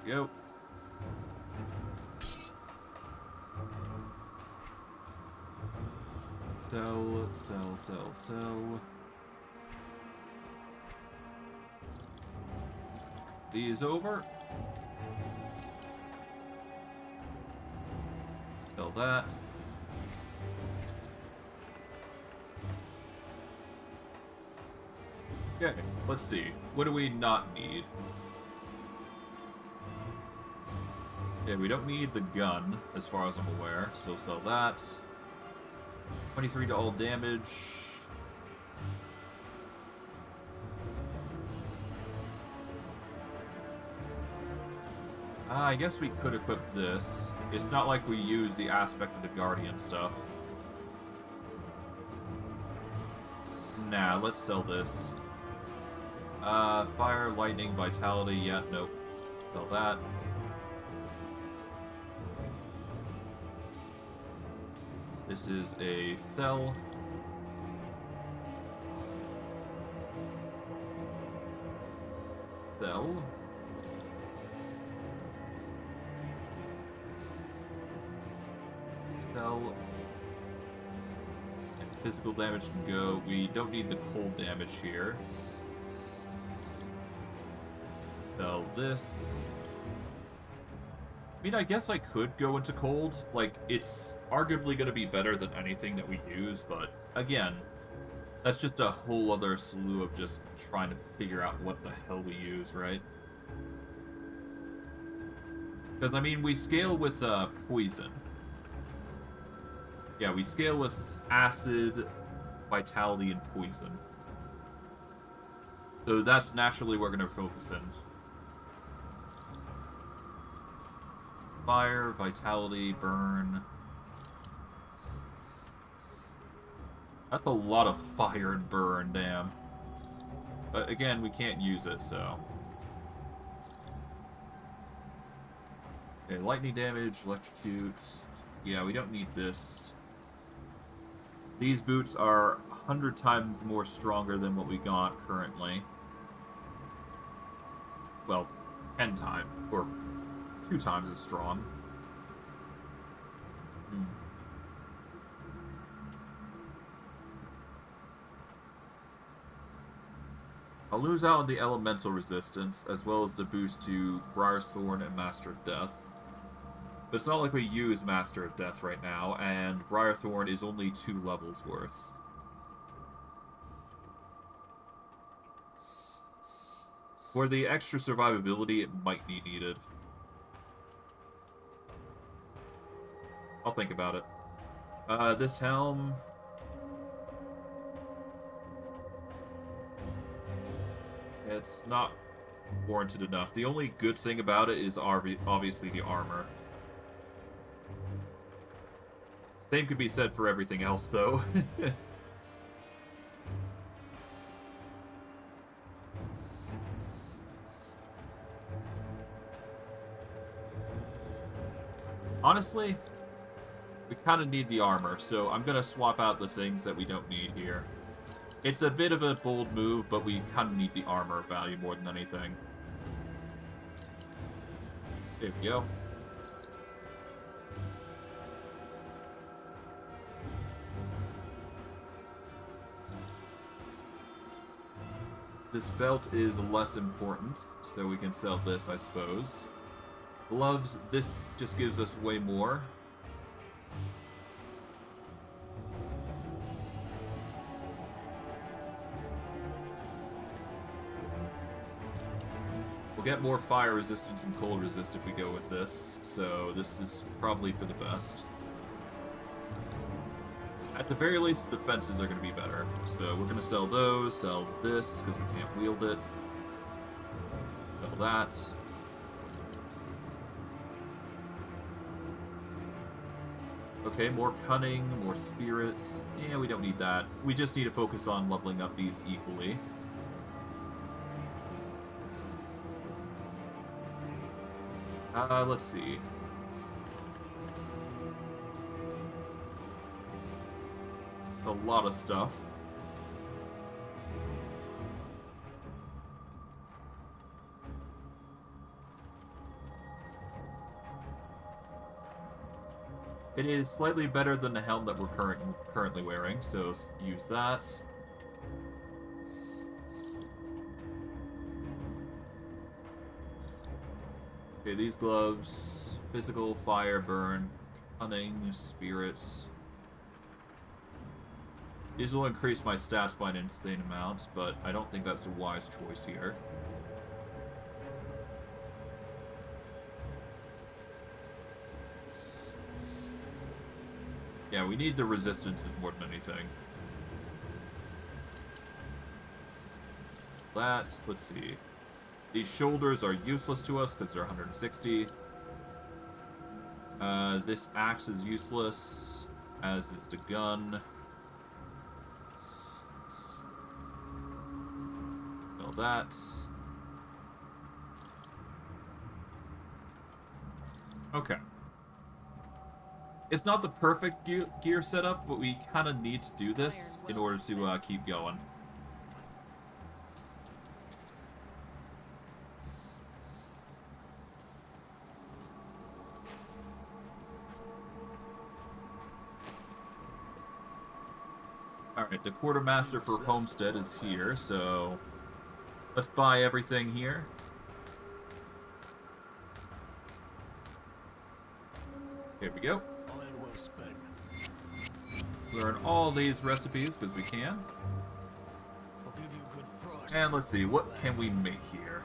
There we go. Sell. These over. Sell that. Okay, let's see. What do we not need? Yeah, we don't need the gun, as far as I'm aware, so sell that. 23 to all damage. I guess we could equip this. It's not like we use the aspect of the Guardian stuff. Nah, let's sell this. Fire, lightning, vitality, yeah, nope. Sell that. This is a sell. Sell. Sell. And physical damage can go. We don't need the cold damage here. Sell this. I mean, I guess I could go into cold. Like, it's arguably going to be better than anything that we use, but again, that's just a whole other slew of just trying to figure out what the hell we use, right? Because, I mean, we scale with poison. Yeah, we scale with acid, vitality, and poison. So that's naturally we're going to focus in. Fire, vitality, burn. That's a lot of fire and burn, damn. But again, we can't use it, so. Okay, lightning damage, electrocutes. Yeah, we don't need this. These boots are 100 times more stronger than what we got currently. Well, 10 times, or 2 times as strong. I'll lose out on the elemental resistance, as well as the boost to Briar's Thorn and Master of Death. But it's not like we use Master of Death right now, and Briar Thorn is only 2 levels worth. For the extra survivability, it might be needed. I'll think about it. This helm... It's not warranted enough. The only good thing about it is obviously the armor. Same could be said for everything else, though. Honestly, we kind of need the armor, so I'm going to swap out the things that we don't need here. It's a bit of a bold move, but we kind of need the armor value more than anything. There we go. This belt is less important, so we can sell this, I suppose. Gloves, this just gives us way more. We'll get more fire resistance and cold resist if we go with this, so this is probably for the best. At the very least, the defenses are going to be better. So we're going to sell those, sell this, because we can't wield it. Sell that. Okay, more cunning, more spirits. Yeah, we don't need that. We just need to focus on leveling up these equally. Let's see. A lot of stuff. It is slightly better than the helm that we're currently wearing, so use that. Okay, these gloves, physical, fire, burn, cunning, spirits. These will increase my stats by an insane amount, but I don't think that's a wise choice here. Yeah, we need the resistances more than anything. Let's see. These shoulders are useless to us because they're 160. This axe is useless, as is the gun. Sell that. Okay. It's not the perfect gear setup, but we kind of need to do this in order to keep going. Alright, the quartermaster for Homestead is here, so let's buy everything here. Here we go. Learn all these recipes because we can. And let's see, what can we make here?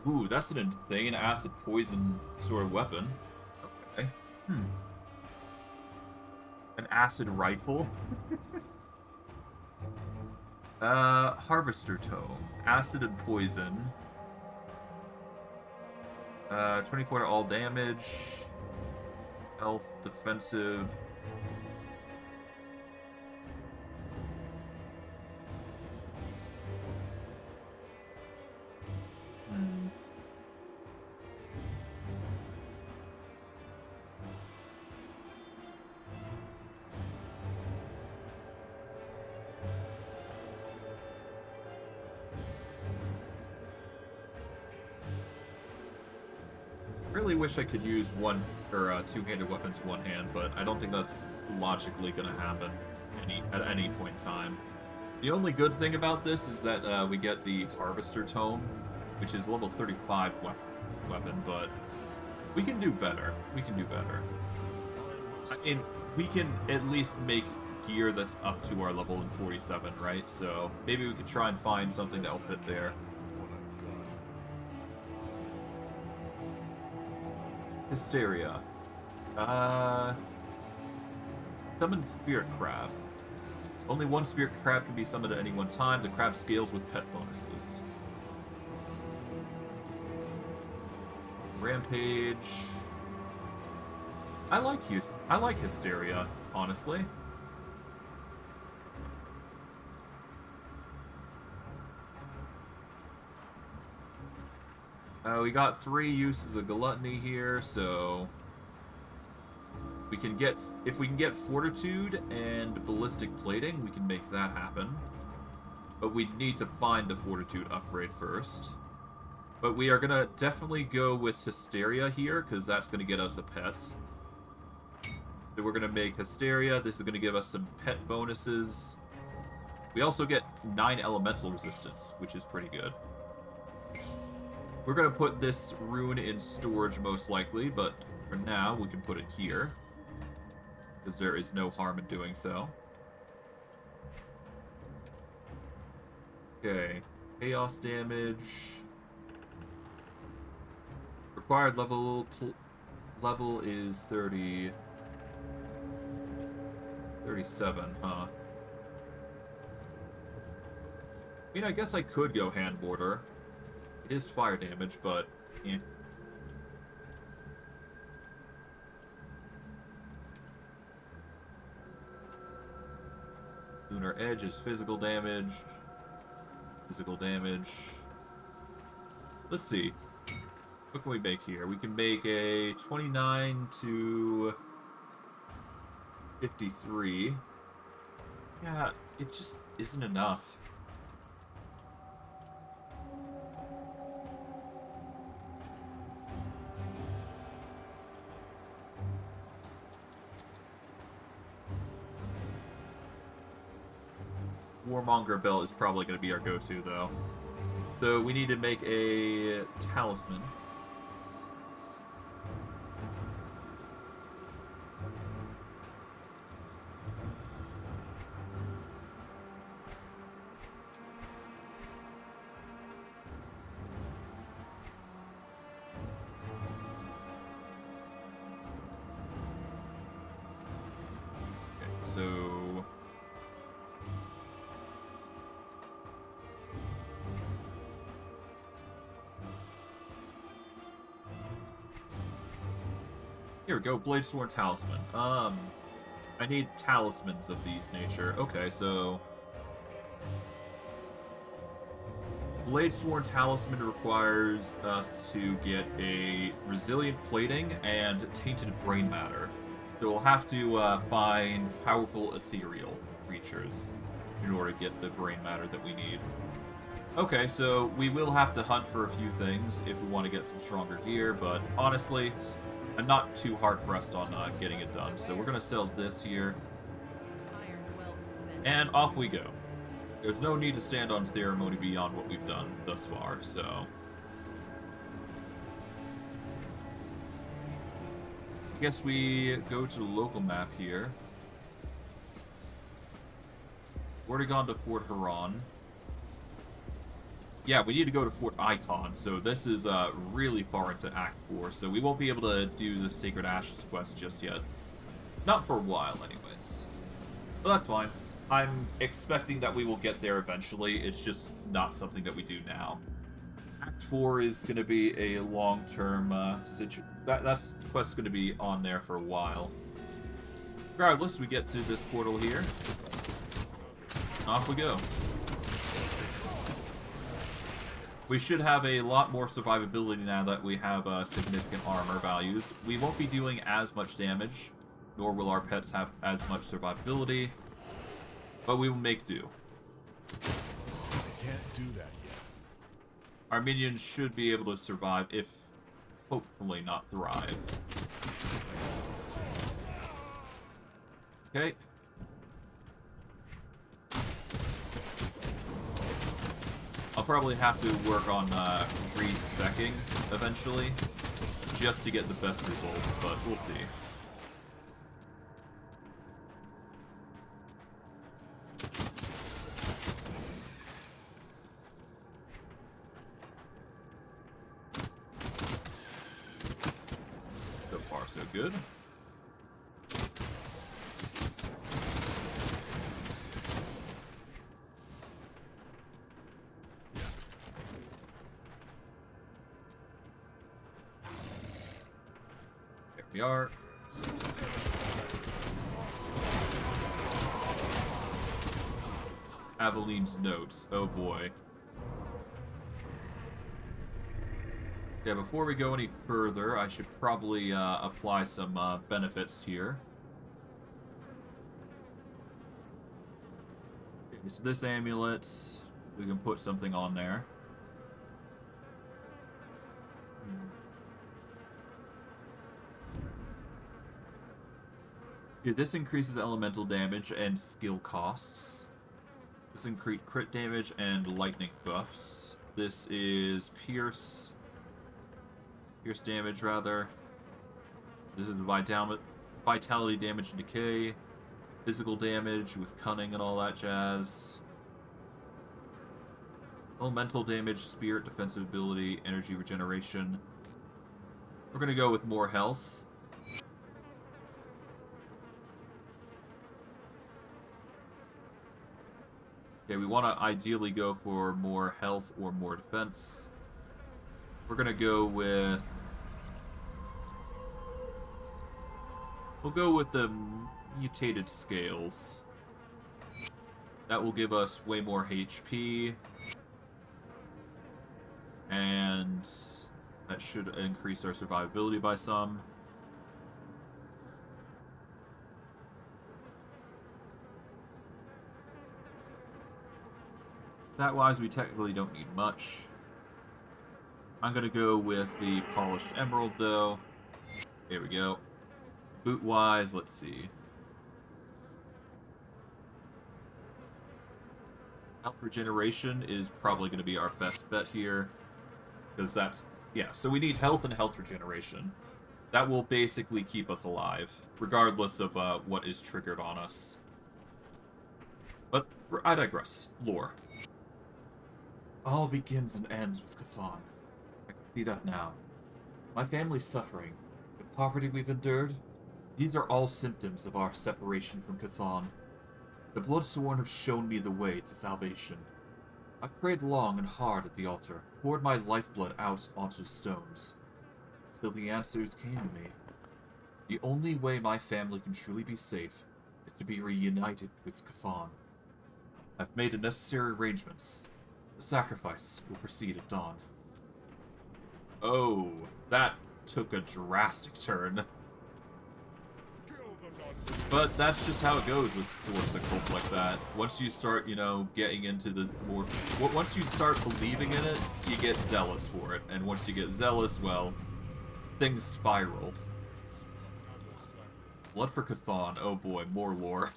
Ooh, that's an insane acid poison sort of weapon. Okay. An acid rifle. Harvester tome. Acid and poison. 24 to all damage. Health, defensive. Really wish I could use one or two-handed weapons one hand, but I don't think that's logically going to happen at any point in time. The only good thing about this is that we get the Harvester Tome, which is level 35 weapon, but we can do better. We can do better. I mean, we can at least make gear that's up to our level in 47, right? So maybe we could try and find something that'll fit there. Hysteria. Summon Spirit Crab. Only one Spirit Crab can be summoned at any one time. The crab scales with pet bonuses. Rampage. I like Hysteria, honestly. We got 3 uses of Gluttony here, so we can get, if we can get Fortitude and Ballistic Plating, we can make that happen. But we need to find the Fortitude upgrade first. But we are gonna definitely go with Hysteria here, because that's gonna get us a pet. So we're gonna make Hysteria. This is gonna give us some pet bonuses. We also get 9 elemental resistance, which is pretty good. We're gonna put this rune in storage most likely, but for now we can put it here, because there is no harm in doing so. Okay, chaos damage. Required level is 37, huh? I mean, I guess I could go hand border. It is fire damage, but eh. Lunar Edge is physical damage. Physical damage. Let's see. What can we make here? We can make a 29 to 53. Yeah, it just isn't enough. Warmonger Belt is probably going to be our go-to, though. So we need to make a talisman. Okay, so here we go, Bladesworn Talisman. I need talismans of these nature. Okay, so Bladesworn Talisman requires us to get a Resilient Plating and Tainted Brain Matter. So we'll have to find powerful ethereal creatures in order to get the brain matter that we need. Okay, so we will have to hunt for a few things if we want to get some stronger gear, but honestly, I'm not too hard-pressed on getting it done. So we're going to sell this here, and off we go. There's no need to stand on ceremony beyond what we've done thus far, so I guess we go to the local map here. Already gone to Fort Huron. Yeah, we need to go to Fort Ikon, so this is really far into Act 4, so we won't be able to do the Sacred Ashes quest just yet. Not for a while, anyways. But that's fine. I'm expecting that we will get there eventually, it's just not something that we do now. Act 4 is going to be a long-term situation. That's quest going to be on there for a while. Regardless, we get to this portal here. Off we go. We should have a lot more survivability now that we have significant armor values. We won't be doing as much damage, nor will our pets have as much survivability, but we will make do. I can't do that yet. Our minions should be able to survive, if hopefully not thrive. Okay. I'll probably have to work on re-speccing eventually, just to get the best results, but we'll see. So far, so good. we are. Aveline's notes. Oh boy. Yeah, before we go any further, I should probably apply some benefits here. Okay, so this amulet, we can put something on there. Okay, this increases elemental damage and skill costs. This increases crit damage and lightning buffs. This is pierce damage, rather. This is vitality damage and decay. Physical damage with cunning and all that jazz. Elemental damage, spirit, defensive ability, energy regeneration. We're gonna go with more health. Okay, we want to ideally go for more health or more defense. We're gonna go with... We'll go with the mutated scales. That will give us way more HP. And that should increase our survivability by some. Stat-wise, we technically don't need much. I'm gonna go with the polished emerald, though. Here we go. Boot-wise, let's see. Health regeneration is probably gonna be our best bet here. Because that's... yeah, so we need health and health regeneration. That will basically keep us alive, regardless of what is triggered on us. But I digress. Lore. All begins and ends with Chthon. I can see that now. My family's suffering. The poverty we've endured. These are all symptoms of our separation from Chthon. The Bloodsworn have shown me the way to salvation. I've prayed long and hard at the altar, poured my lifeblood out onto the stones, till the answers came to me. The only way my family can truly be safe is to be reunited with Chthon. I've made the necessary arrangements. The sacrifice will proceed at dawn. Oh, that took a drastic turn. But that's just how it goes with Source Occult like that. Once you start, you know, getting into the more... once you start believing in it, you get zealous for it. And once you get zealous, well, things spiral. Blood for Chthon. Oh boy, more lore.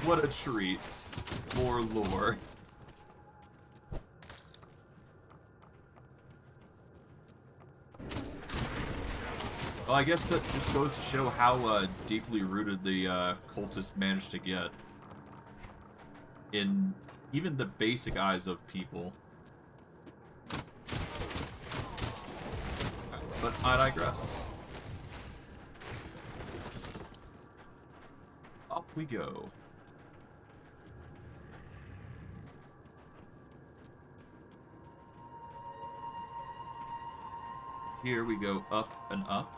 What a treat. More lore. Well, I guess that just goes to show how deeply rooted the cultists managed to get in even the basic eyes of people. But I digress. Off we go. Here we go up and up.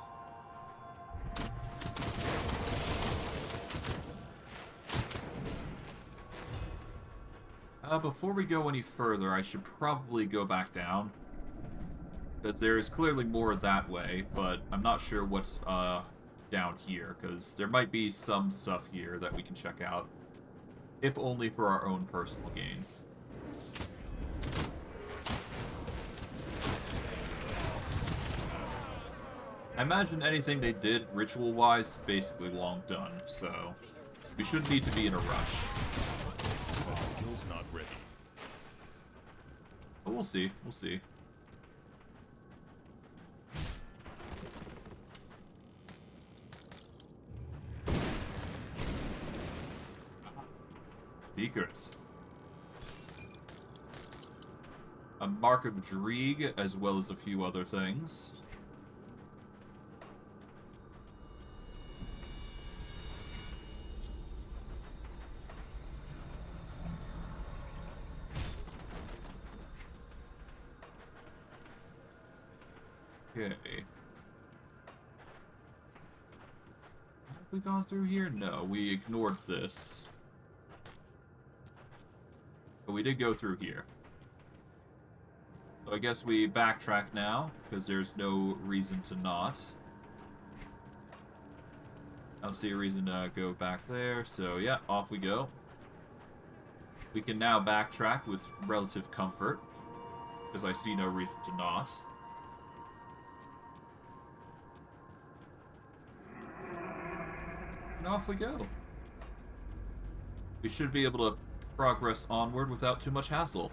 Before we go any further, I should probably go back down. Because there is clearly more that way, but I'm not sure what's down here, because there might be some stuff here that we can check out. If only for our own personal gain. I imagine anything they did ritual-wise is basically long done, so we shouldn't need to be in a rush. That skill's not ready. But we'll see. We'll see. Secrets. A Mark of Dreeg, as well as a few other things. Okay. Have we gone through here? No, we ignored this. But we did go through here. So I guess we backtrack now, because there's no reason to not. I don't see a reason to go back there, so yeah, off we go. We can now backtrack with relative comfort, because I see no reason to not. And off we go. We should be able to progress onward without too much hassle.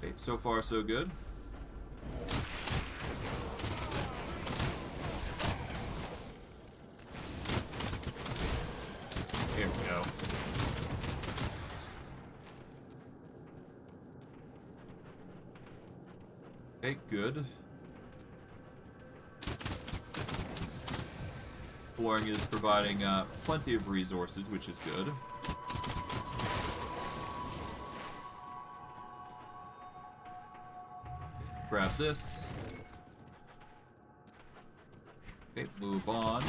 Okay, so far so good. Here we go. Okay, good. Exploring is providing plenty of resources, which is good. Grab this. Okay, move on.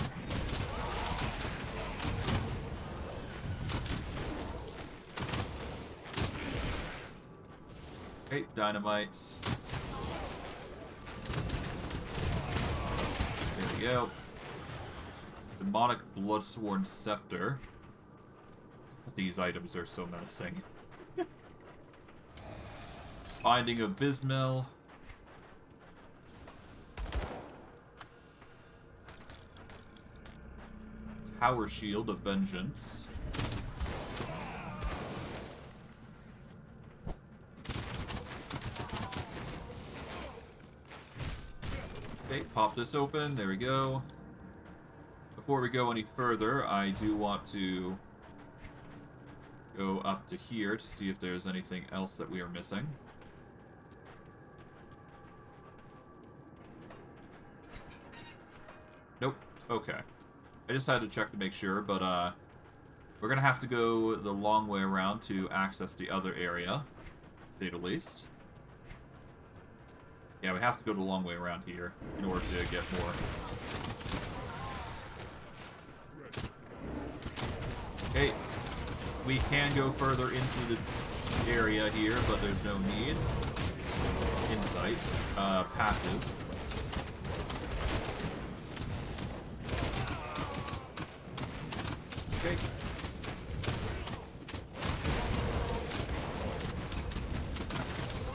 Okay, dynamite. There we go. Demonic Bloodsworn Scepter. These items are so menacing. Binding of Bismel. Tower Shield of Vengeance. Okay, pop this open. There we go. Before we go any further, I do want to go up to here to see if there's anything else that we are missing. Nope. Okay. I just had to check to make sure, but we're gonna have to go the long way around to access the other area, to say the least. Yeah, we have to go the long way around here in order to get more. Okay, we can go further into the area here, but there's no need. Insight, passive. Okay. Nice.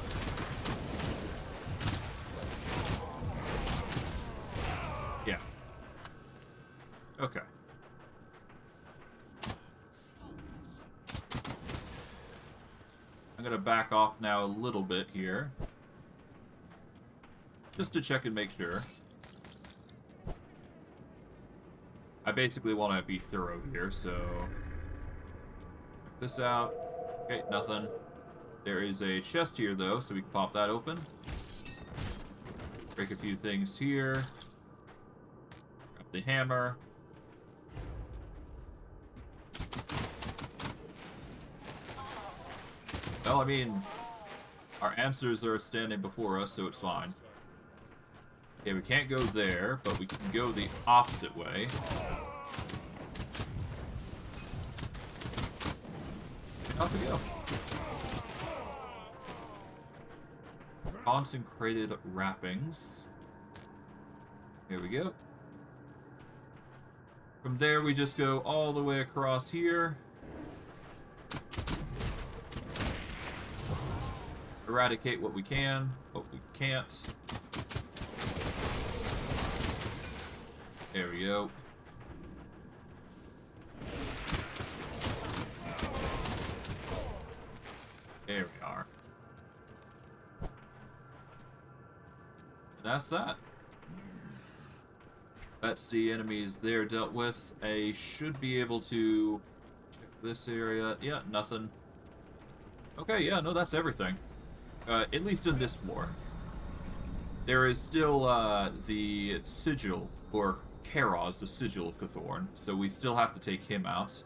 Yeah. Okay. I'm gonna back off now a little bit here. Just to check and make sure. I basically want to be thorough here, so... Check this out. Okay, nothing. There is a chest here, though, so we can pop that open. Break a few things here. Grab the hammer. Well, I mean, our answers are standing before us, so it's fine. Okay, we can't go there, but we can go the opposite way. And off we go. Consecrated wrappings. Here we go. From there, we just go all the way across here. Eradicate what we can, what we can't. There we go. There we are. And that's that. That's the enemies there dealt with. I should be able to check this area. Yeah, nothing. Okay, yeah, no, that's everything. At least in this floor. There is still the sigil, or Karaz, the sigil of Cthorn, so we still have to take him out.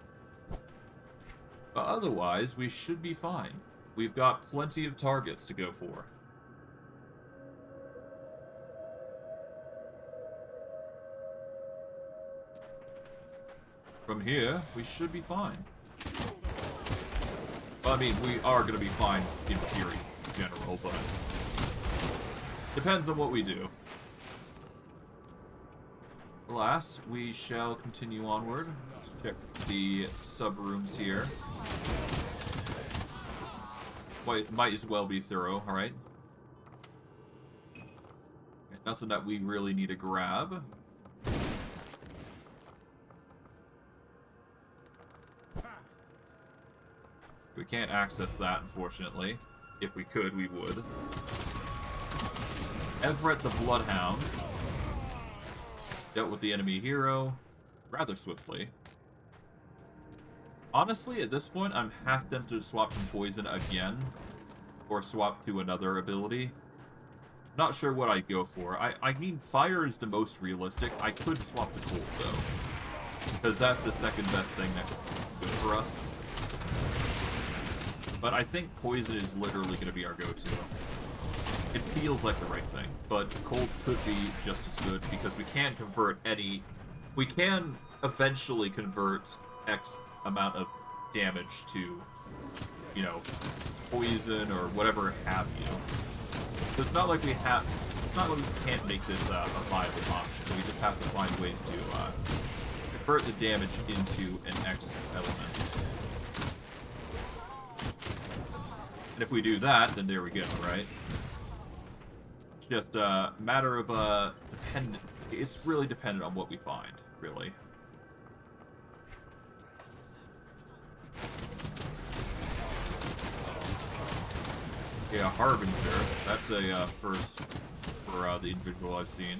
But otherwise, we should be fine. We've got plenty of targets to go for. From here, we should be fine. Well, I mean, we are going to be fine in theory, in general, but depends on what we do. Alas, we shall continue onward. Let's check the sub-rooms here. Might as well be thorough, alright? Nothing that we really need to grab. We can't access that, unfortunately. If we could, we would. Everett the Bloodhound dealt with the enemy hero rather swiftly. Honestly, at this point, I'm half tempted to swap from Poison again, or swap to another ability. Not sure what I'd go for. I mean, Fire is the most realistic. I could swap to Cold, though, because that's the second best thing that's good for us. But I think Poison is literally going to be our go-to. It feels like the right thing, but Cold could be just as good because we can convert any... We can eventually convert X amount of damage to, you know, Poison or whatever have you. So it's not like we have... It's not like we can't make this a viable option. We just have to find ways to convert the damage into an X element. And if we do that, then there we go, right? It's just a matter of dependent. It's really dependent on what we find, really. Yeah, Harbinger. That's a first for the individual I've seen.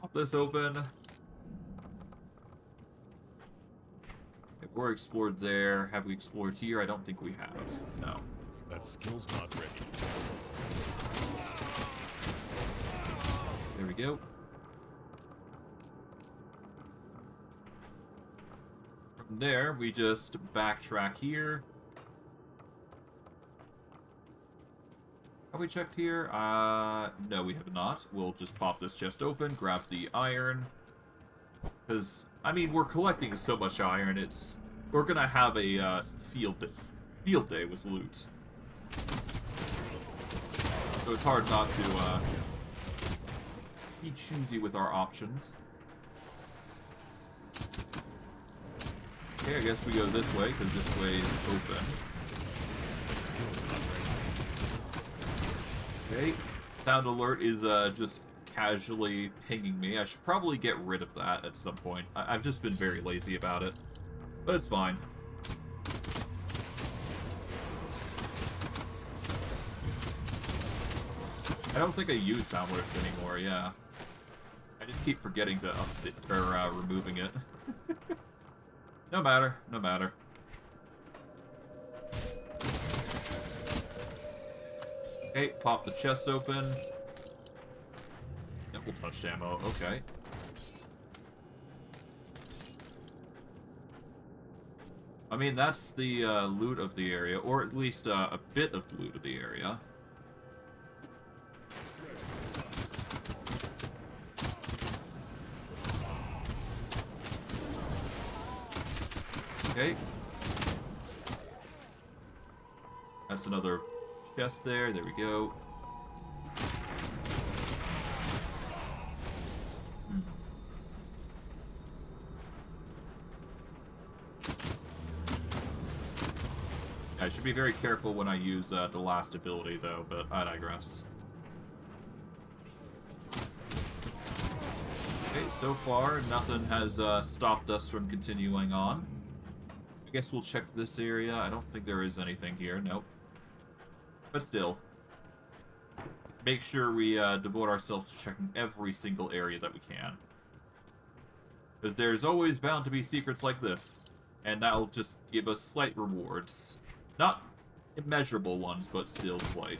Pop this open. We're explored there. Have we explored here? I don't think we have. No. That skill's not ready. There we go. From there, we just backtrack here. Have we checked here? No, we have not. We'll just pop this chest open, grab the iron. Because, I mean, we're collecting so much iron, we're gonna have a field day with loot. So it's hard not to be choosy with our options. Okay, I guess we go this way, because this way is open. Okay, sound alert is just casually pinging me. I should probably get rid of that at some point. I've just been very lazy about it. But it's fine. I don't think I use sound alerts anymore, yeah. I just keep forgetting to update, or removing it. No matter, no matter. Okay, pop the chest open. Yeah, we'll touch ammo, okay. I mean, that's the loot of the area, or at least a bit of the loot of the area. Okay. That's another chest there. There we go. I should be very careful when I use the last ability, though, but I digress. Okay, so far, nothing has stopped us from continuing on. I guess we'll check this area. I don't think there is anything here. Nope. But still, make sure we devote ourselves to checking every single area that we can. Because there's always bound to be secrets like this, and that'll just give us slight rewards. Not immeasurable ones, but still slight.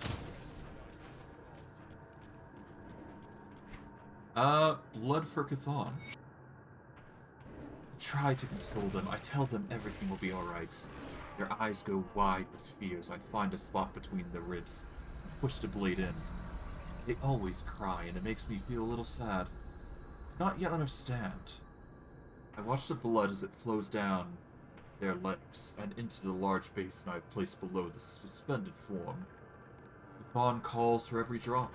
Blood for Chthon. try to console them. I tell them everything will be alright. Their eyes go wide with fears. I find a spot between their ribs, push the blade in. They always cry, and it makes me feel a little sad. Not yet understand. I watch the blood as it flows down their legs and into the large basin I've placed below the suspended form. The fawn calls for every drop.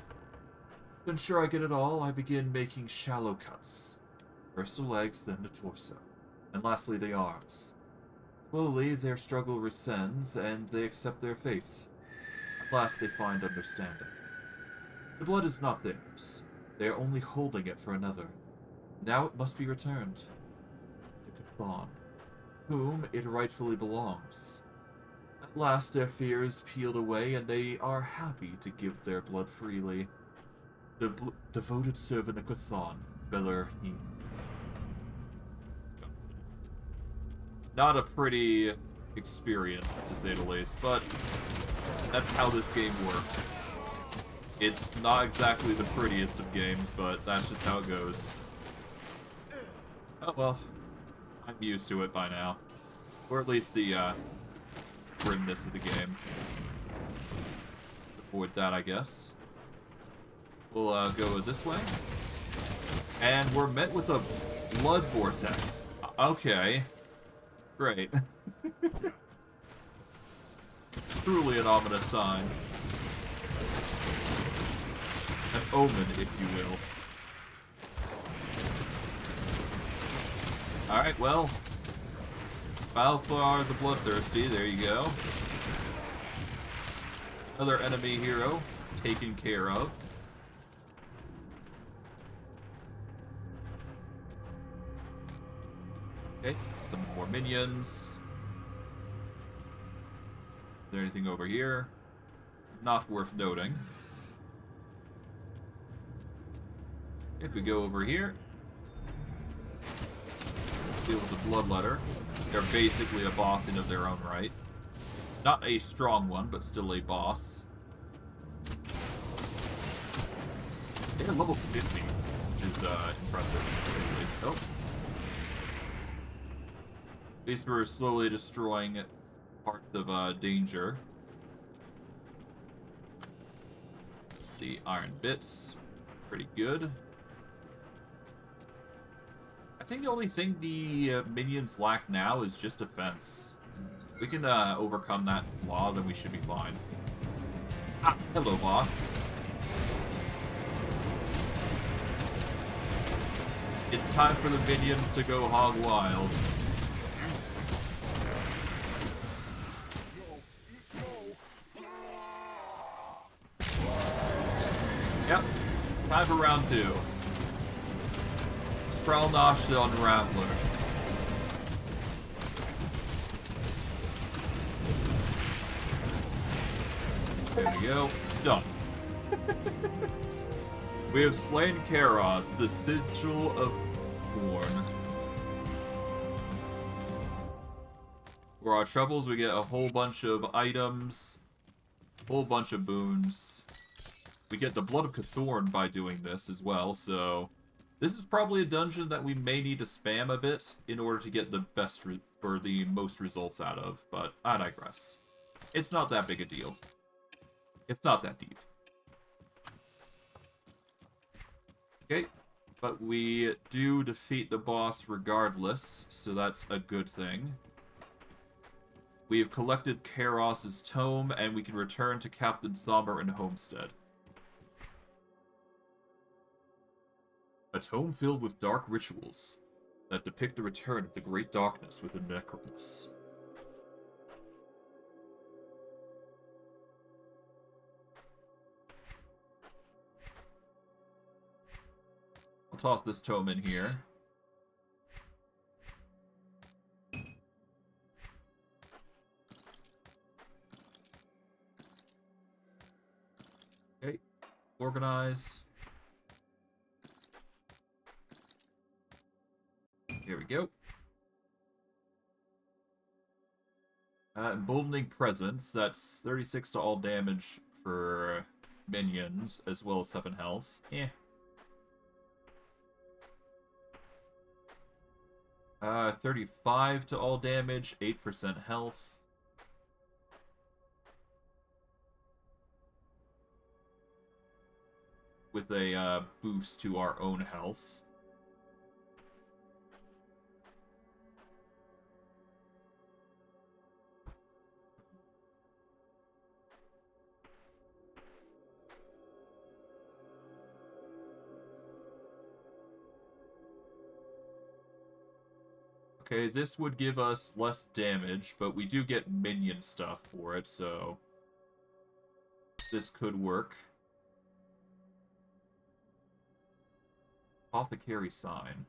To ensure I get it all, I begin making shallow cuts. First the legs, then the torso, and lastly the arms. Slowly, their struggle rescinds, and they accept their fate. At last, they find understanding. The blood is not theirs. They are only holding it for another. Now it must be returned to Chthon, whom it rightfully belongs. At last, their fear is peeled away, and they are happy to give their blood freely. The devoted servant of Chthon, Belurhim. Not a pretty experience, to say the least, but that's how this game works. It's not exactly the prettiest of games, but that's just how it goes. Oh well, I'm used to it by now. Or at least the grimness of the game. Avoid that, I guess. We'll go this way. And we're met with a blood vortex. Okay. Great. Truly an ominous sign. An omen, if you will. Alright, well. Balthar the Bloodthirsty, there you go. Another enemy hero taken care of. Okay, some more minions. Is there anything over here? Not worth noting. If we go over here, deal with the Bloodletter. They're basically a boss in of their own right. Not a strong one, but still a boss. They're level 50, which is impressive, at least. Oh. At least we're slowly destroying parts of danger. The iron bits, pretty good. I think the only thing the minions lack now is just defense. If we can overcome that flaw, then we should be fine. Ah, hello, boss. It's time for the minions to go hog wild. Yep, time for round 2. Pralnosh on Rattler. There we go. Done. We have slain Karos, the Sigil of Born. For our troubles, we get a whole bunch of items, a whole bunch of boons. We get the Blood of Cthorn by doing this as well, so this is probably a dungeon that we may need to spam a bit in order to get the best or the most results out of, but I digress. It's not that big a deal. It's not that deep. Okay, but we do defeat the boss regardless, so that's a good thing. We have collected Karos' tome, and we can return to Captain Somber and Homestead. A tome filled with dark rituals that depict the return of the great darkness within Necropolis. I'll toss this tome in here. Okay, organize. Here we go. Emboldening Presence. That's 36 to all damage for minions, as well as 7 health. Eh. 35 to all damage, 8% health. With a boost to our own health. Okay, this would give us less damage, but we do get minion stuff for it, so this could work. Apothecary sign.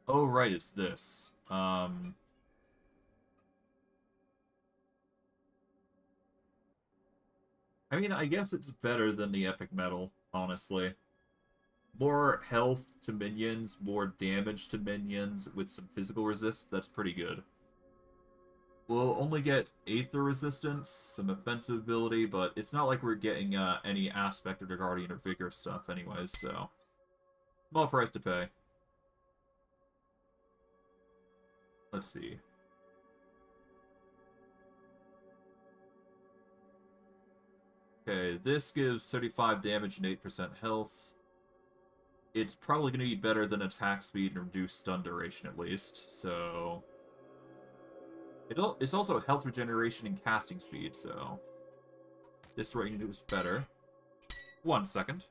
Oh, right, it's this. I mean, I guess it's better than the epic metal, honestly. More health to minions, more damage to minions with some physical resist, that's pretty good. We'll only get Aether resistance, some offensive ability, but it's not like we're getting any aspect of the Guardian or Vigor stuff anyways, so... Small price to pay. Let's see. Okay, this gives 35 damage and 8% health. It's probably going to be better than attack speed and reduced stun duration at least, so... It's also health regeneration and casting speed, so... This range is better. 1 second.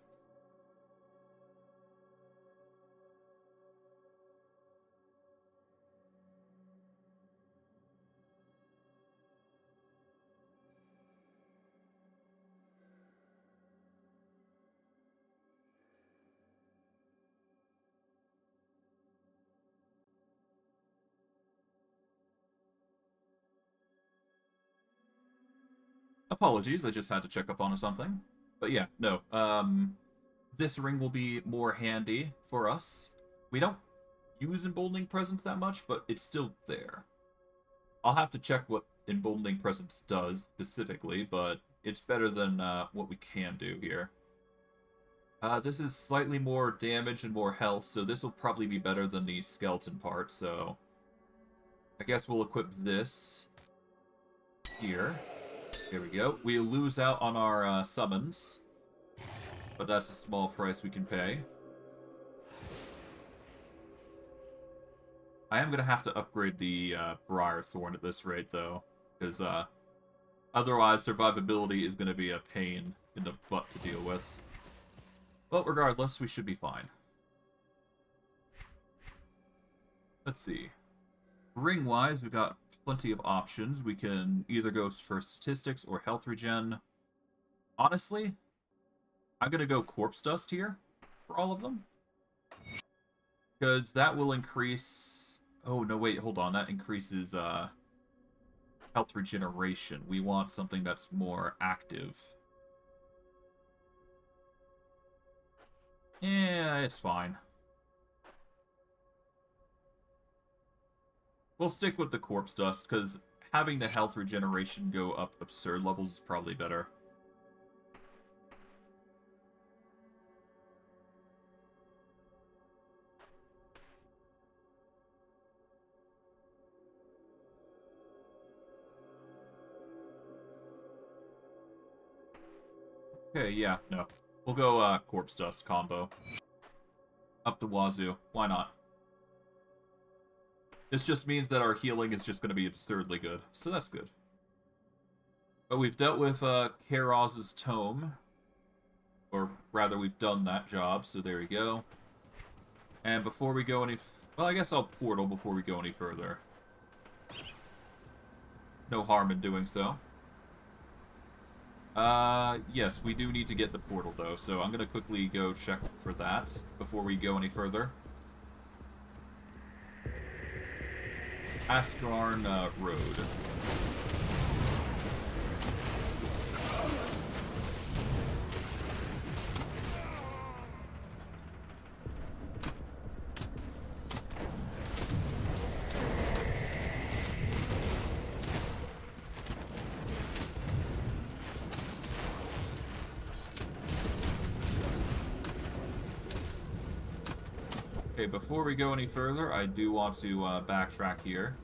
Apologies, I just had to check up on something. But yeah, no. This ring will be more handy for us. We don't use Emboldening Presence that much, but it's still there. I'll have to check what Emboldening Presence does specifically, but it's better than what we can do here. This is slightly more damage and more health, so this will probably be better than the skeleton part, so... I guess we'll equip this here. Here we go. We lose out on our summons, but that's a small price we can pay. I am going to have to upgrade the Briar Thorn at this rate, though, because otherwise survivability is going to be a pain in the butt to deal with. But regardless, we should be fine. Let's see. Ring-wise, we've got plenty of options. We can either go for statistics or health regen. Honestly, I'm going to go Corpse Dust here for all of them. Because that will increase... Oh, no, wait, hold on. That increases health regeneration. We want something that's more active. Yeah, it's fine. We'll stick with the Corpse Dust, because having the health regeneration go up absurd levels is probably better. Okay, yeah, no. We'll go Corpse Dust combo. Up the wazoo. Why not? This just means that our healing is just going to be absurdly good, so that's good. But we've dealt with Karaz's Tome. Or rather, we've done that job, so there we go. And before we go any... Well, I guess I'll portal before we go any further. No harm in doing so. Yes, we do need to get the portal, though, so I'm gonna quickly go check for that before we go any further. Askarn Road. Okay, before we go any further, I do want to backtrack here.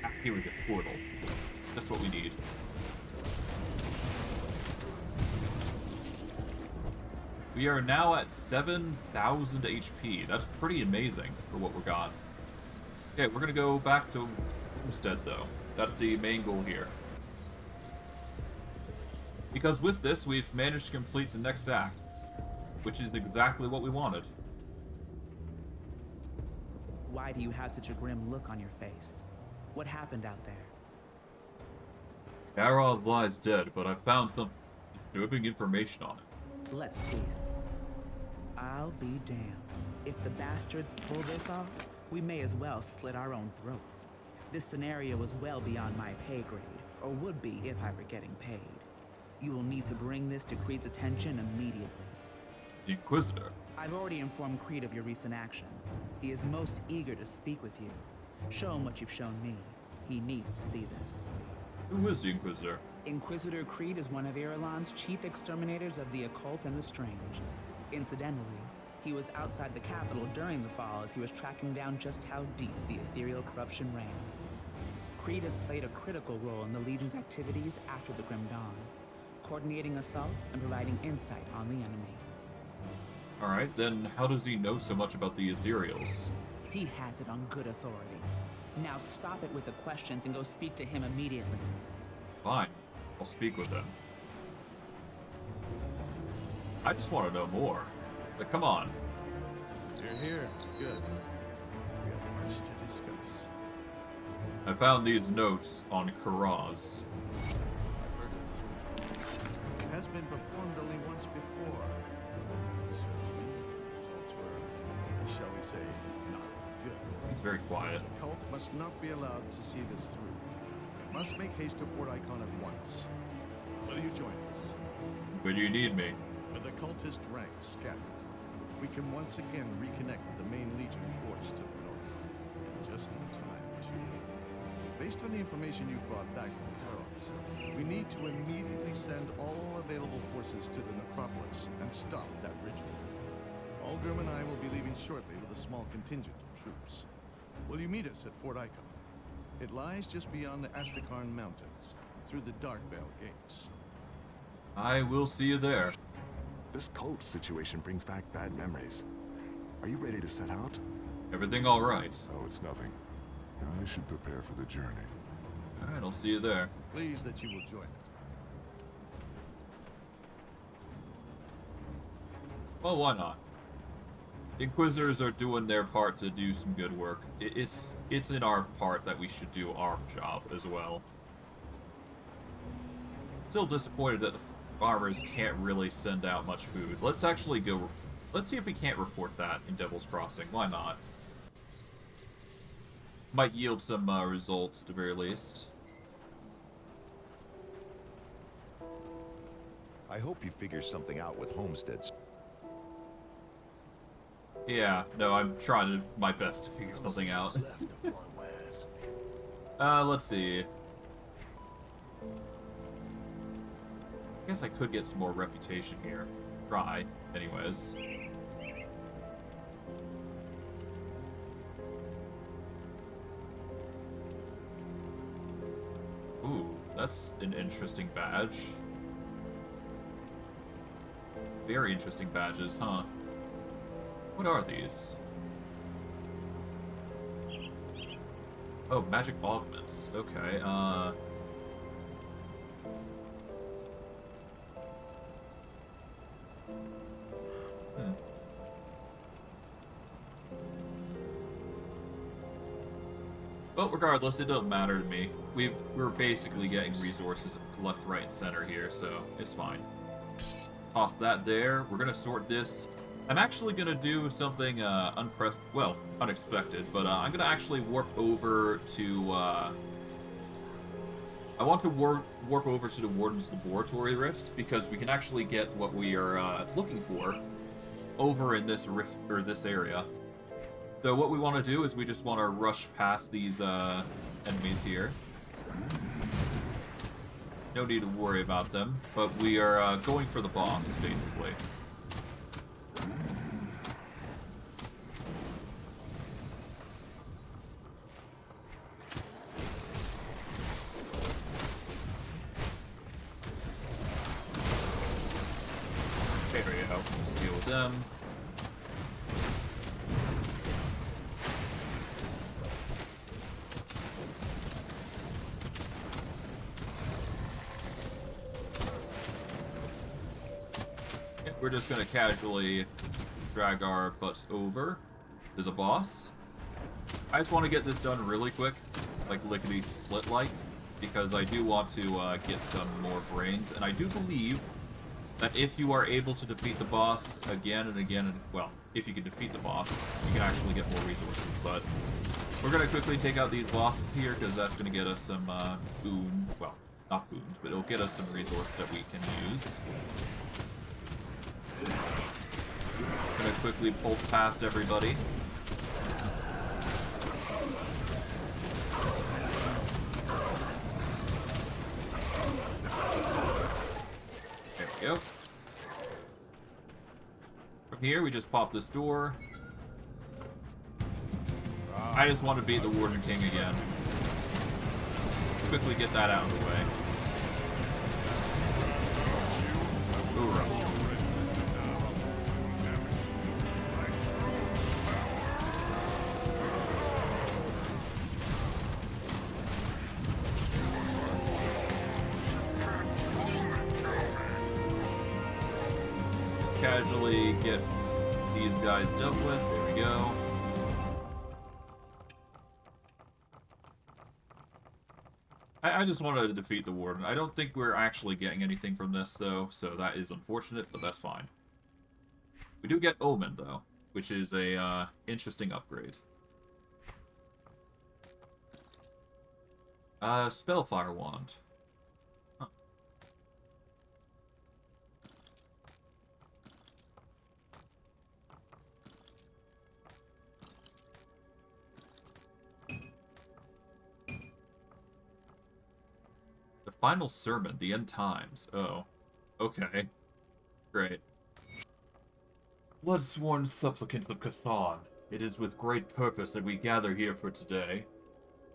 Ah, here we go, portal. That's what we need. We are now at 7,000 HP. That's pretty amazing for what we got. Okay, we're gonna go back to Homestead though. That's the main goal here. Because with this, we've managed to complete the next act, which is exactly what we wanted. Why do you have such a grim look on your face? What happened out there? Garrosh lies dead, but I found some disturbing information on it. Let's see it. I'll be damned. If the bastards pull this off, we may as well slit our own throats. This scenario is well beyond my pay grade, or would be if I were getting paid. You will need to bring this to Creed's attention immediately. The Inquisitor. I've already informed Creed of your recent actions. He is most eager to speak with you. Show him what you've shown me. He needs to see this. Who is the Inquisitor? Inquisitor Creed is one of Irulan's chief exterminators of the occult and the strange. Incidentally, he was outside the capital during the fall as he was tracking down just how deep the ethereal corruption ran. Creed has played a critical role in the Legion's activities after the Grim Dawn, coordinating assaults and providing insight on the enemy. Alright, then how does he know so much about the Ethereals? He has it on good authority. Now stop it with the questions and go speak to him immediately. Fine, I'll speak with him. I just want to know more. But come on. You're here. Good. We have much to discuss. I found these notes on Karaz. I've heard of this ritual. It has been performed only once before. Serves me. Results were, shall we say, not good. He's very quiet. The cult must not be allowed to see this through. Must make haste to Fort Ikon at once. Will you join us? Where do you need me? With the cultist ranks scattered, we can once again reconnect with the main Legion force to the north. And just in time, too. Based on the information you've brought back from Karos, we need to immediately send all available forces to the necropolis and stop that ritual. Algrim and I will be leaving shortly with a small contingent of troops. Will you meet us at Fort Ikon? It lies just beyond the Astakarn Mountains, through the Darkvale gates. I will see you there. This cult situation brings back bad memories. Are you ready to set out? Everything alright? Oh, it's nothing. I should prepare for the journey. Alright, I'll see you there. Pleased that you will join us. Well, why not? The Inquisitors are doing their part to do some good work. It's in our part that we should do our job as well. Still disappointed that the farmers can't really send out much food. Let's actually go... Let's see if we can't report that in Devil's Crossing. Why not? Might yield some results, at the very least. I hope you figure something out with Homestead. Yeah, no, I'm trying my best to figure something out. Let's see. I guess I could get some more reputation here. Try, anyways. Ooh, that's an interesting badge. Very interesting badges, huh? What are these? Oh, magic augments. Okay, But regardless, it doesn't matter to me. We're basically getting resources left, right, and center here, so it's fine. Toss that there. We're gonna sort this. I'm actually gonna do something unexpected, but I'm gonna actually warp over to. I want to warp over to the Warden's Laboratory Rift because we can actually get what we are looking for over in this rift or this area. So what we want to do is we just want to rush past these enemies here. No need to worry about them, but we are going for the boss, basically. area out. Let's deal with them. We're just gonna casually drag our butts over to the boss. I just want to get this done really quick, like lickety split like, because I do want to get some more brains, and I do believe that if you are able to defeat the boss again and again, and well, if you can defeat the boss, you can actually get more resources. But we're gonna quickly take out these bosses here because that's gonna get us some well, not boons, but it'll get us some resource that we can use. Gonna quickly pull past everybody. There we go. From here, we just pop this door. I just want to beat the Warden King again. Quickly get that out of the way. Hoorah. Casually get these guys dealt with. There we go. I just wanted to defeat the Warden. I don't think we're actually getting anything from this, though, so that is unfortunate, but that's fine. We do get Omen, though, which is a interesting upgrade. Spellfire Wand. Huh. Final sermon, the end times. Oh. Okay. Great. Blood-sworn supplicants of Chthon, it is with great purpose that we gather here for today,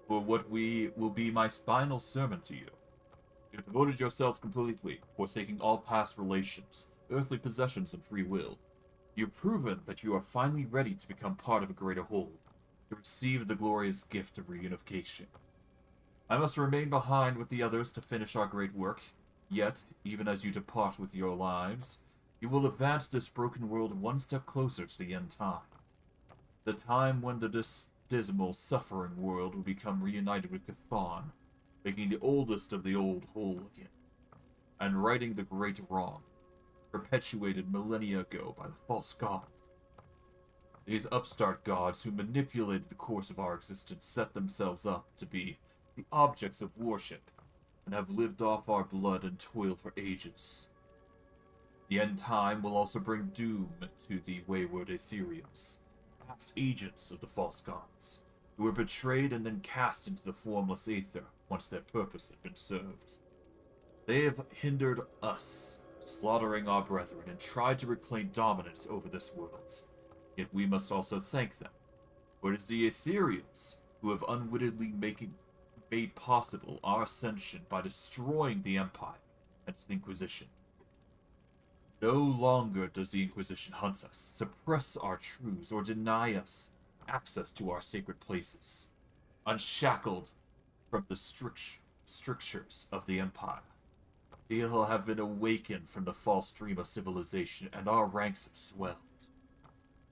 for what will be my final sermon to you. You have devoted yourselves completely, forsaking all past relations, earthly possessions, and free will. You've proven that you are finally ready to become part of a greater whole, to receive the glorious gift of reunification. I must remain behind with the others to finish our great work, yet, even as you depart with your lives, you will advance this broken world one step closer to the end time. The time when the dismal, suffering world will become reunited with Chthon, making the oldest of the old whole again, and righting the great wrong, perpetuated millennia ago by the false gods. These upstart gods who manipulated the course of our existence set themselves up to be the objects of worship, and have lived off our blood and toil for ages. The end time will also bring doom to the wayward Aetherials, past agents of the false gods, who were betrayed and then cast into the formless aether once their purpose had been served. They have hindered us, slaughtering our brethren, and tried to reclaim dominance over this world. Yet we must also thank them, for it is the Aetherials who have unwittingly made possible our ascension by destroying the Empire and its Inquisition. No longer does the Inquisition hunt us, suppress our truths, or deny us access to our sacred places. Unshackled from the strictures of the Empire, they have been awakened from the false dream of civilization, and our ranks have swelled.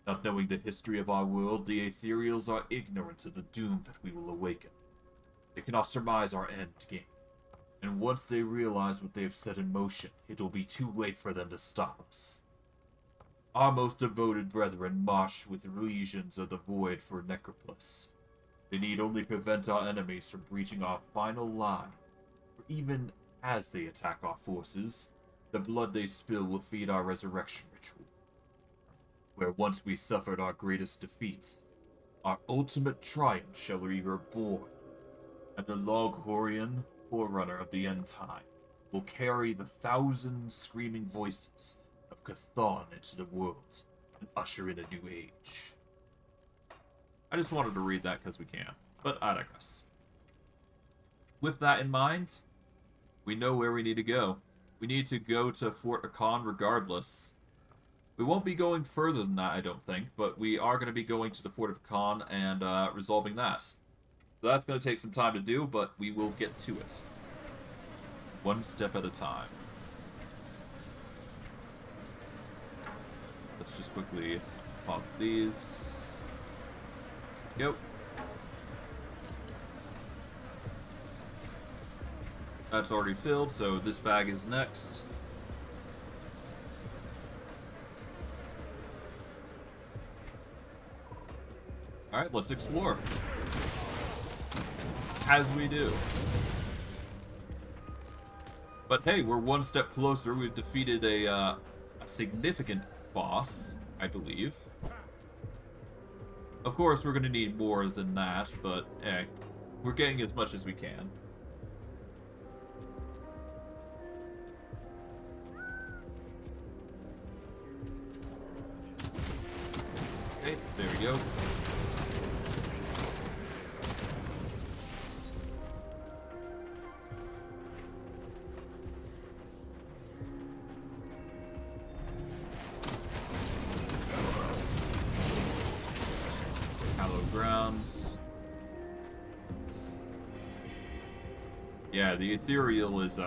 Not knowing the history of our world, the Aetherials are ignorant of the doom that we will awaken. They cannot surmise our end game, and once they realize what they have set in motion, it will be too late for them to stop us. Our most devoted brethren march with legions of the void for Necropolis. They need only prevent our enemies from breaching our final line, for even as they attack our forces, the blood they spill will feed our resurrection ritual. Where once we suffered our greatest defeats, our ultimate triumph shall be reborn, and the Loghorian, forerunner of the end time, will carry the 1,000 screaming voices of Chthon into the world and usher in a new age. I just wanted to read that because we can, but I digress. With that in mind, we know where we need to go. We need to go to Fort Ikon regardless, We won't be going further than that, I don't think, but we are going to be going to the Fort Ikon and resolving that. So that's going to take some time to do, but we will get to it. One step at a time. Let's just quickly pause these. Go. That's already filled, so this bag is next. Alright, let's explore. As we do. But hey, we're one step closer. We've defeated a significant boss, I believe. Of course, we're going to need more than that, but hey, we're getting as much as we can. Okay, there we go. Yeah, the Aethereal is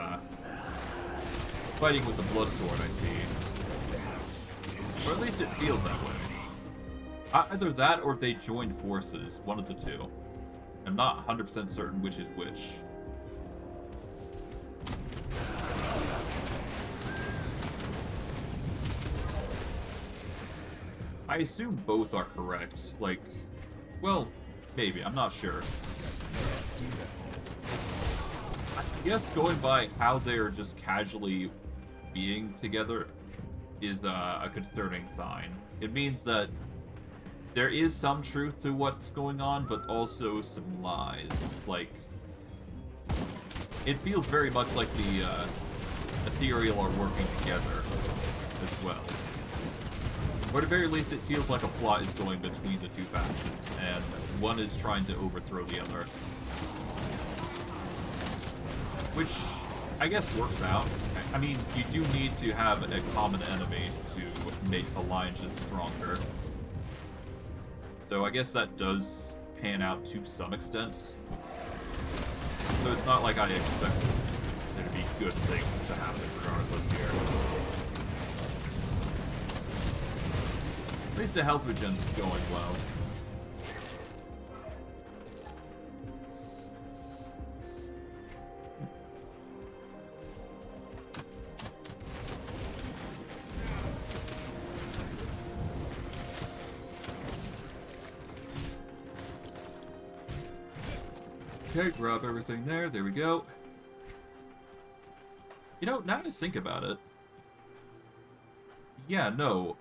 fighting with the blood sword, I see. Or at least it feels that way. Either that or they joined forces, one of the two. I'm not 100% certain which is which. I assume both are correct. Like, well, maybe, I'm not sure. I guess going by how they're just casually being together is a concerning sign. It means that there is some truth to what's going on, but also some lies. Like, it feels very much like the Aethereal are working together as well. Or at the very least, it feels like a plot is going between the two factions, and one is trying to overthrow the other. Which, I guess, works out. I mean, you do need to have a common enemy to make alliances stronger. So I guess that does pan out to some extent. So it's not like I expect there to be good things to happen regardless here. At least the health regen's going well. Okay, grab everything there. There we go. You know, now that I think about it... Yeah, no.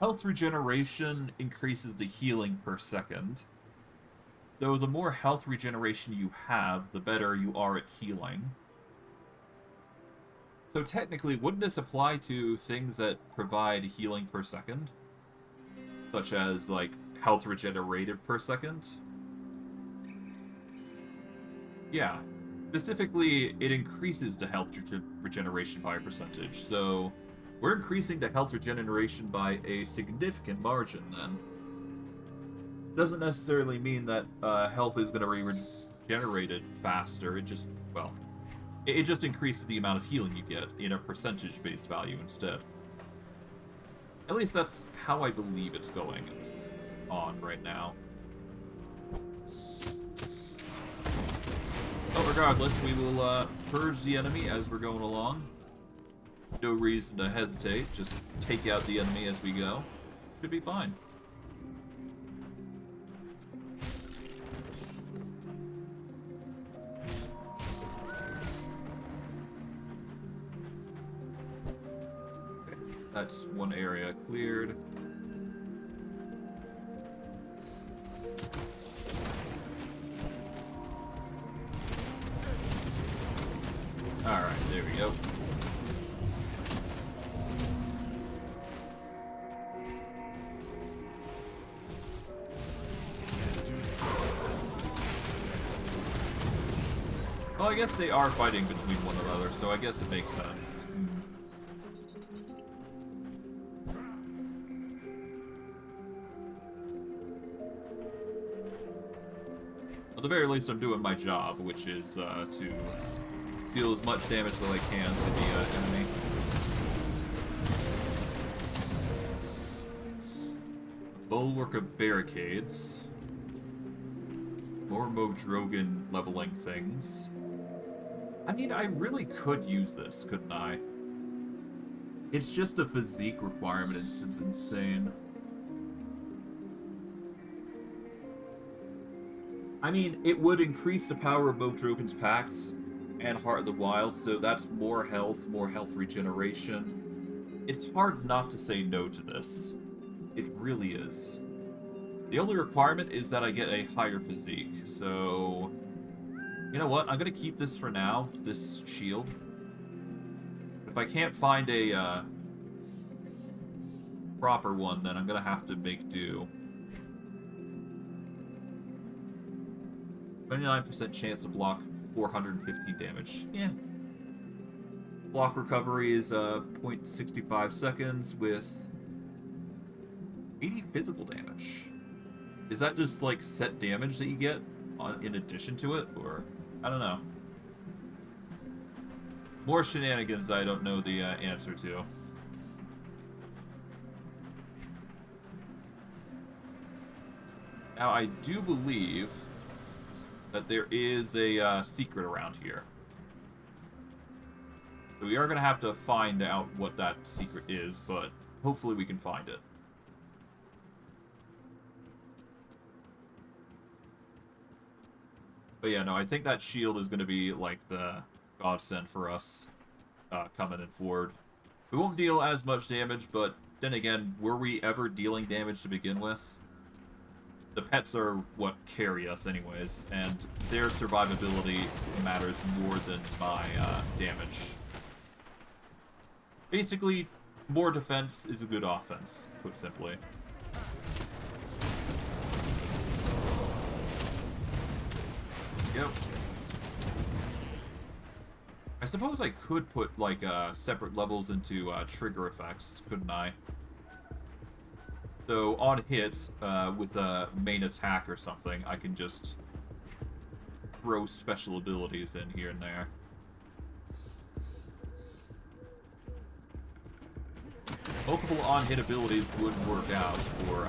Health regeneration increases the healing per second. So the more health regeneration you have, the better you are at healing. So technically, wouldn't this apply to things that provide healing per second? Such as, like, health regenerated per second? Yeah. Specifically, it increases the health regeneration by a percentage, so we're increasing the health regeneration by a significant margin, then. Doesn't necessarily mean that health is going to be regenerated faster, it just, well, it just increases the amount of healing you get in a percentage-based value instead. At least that's how I believe it's going on right now. But regardless, we will purge the enemy as we're going along. No reason to hesitate, just take out the enemy as we go. Should be fine. Okay, that's one area cleared. Alright, there we go. Well, I guess they are fighting between one another, so I guess it makes sense. the very least, I'm doing my job, which is to deal as much damage as I can to the enemy. Bulwark of barricades. More Modrogan leveling things. I mean, I really could use this, couldn't I? It's just a physique requirement, and it's insane. I mean, it would increase the power of Modrogan's Pacts and Heart of the Wild, so that's more health regeneration. It's hard not to say no to this. It really is. The only requirement is that I get a higher physique, so... You know what? I'm gonna keep this for now, this shield. If I can't find a proper one, then I'm gonna have to make do. 29% chance to block 450 damage. Yeah. Block recovery is 0.65 seconds with 80 physical damage. Is that just like set damage that you get in addition to it, or I don't know. More shenanigans I don't know the answer to. Now I do believe that there is a secret around here. So we are going to have to find out what that secret is, but hopefully we can find it. But yeah, no, I think that shield is going to be like the godsend for us coming in forward. We won't deal as much damage, but then again, were we ever dealing damage to begin with? The pets are what carry us anyways, and their survivability matters more than my damage. Basically, more defense is a good offense, put simply. Yep. I suppose I could put, like, separate levels into trigger effects, couldn't I? So, on hits, with a main attack or something, I can just throw special abilities in here and there. Multiple on-hit abilities would work out for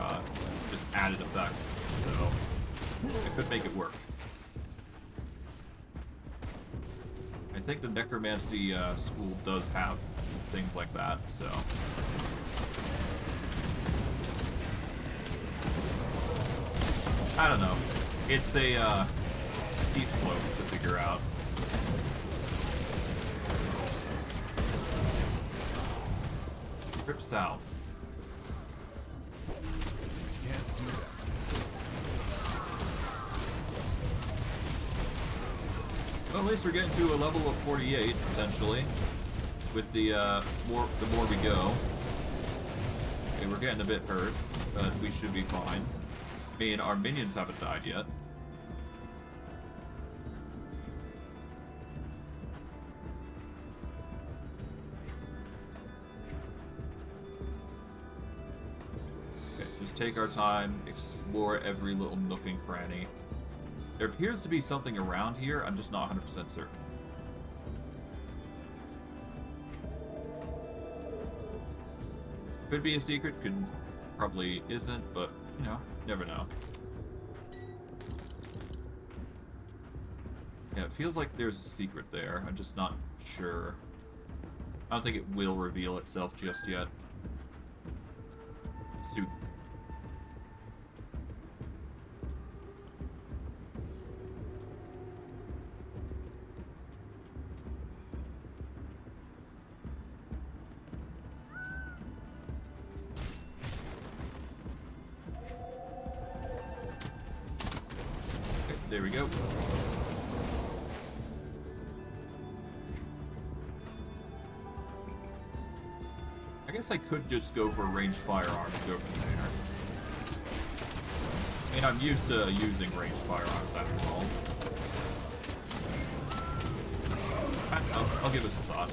just added effects, so I could make it work. I think the Necromancy school does have things like that, so... I don't know. It's a steep slope to figure out. Trip south. Can't do that. Well, at least we're getting to a level of 48 potentially. With the more we go. Okay, we're getting a bit hurt, but we should be fine. I mean, our minions haven't died yet. Okay, just take our time, explore every little nook and cranny. There appears to be something around here, I'm just not 100% certain. Could be a secret, probably isn't, but, you know, never know. Yeah, it feels like there's a secret there. I'm just not sure. I don't think it will reveal itself just yet. Suit. There we go. I guess I could just go for a ranged firearm and go from there. I mean, I'm used to using ranged firearms after all. I'll give it some thought.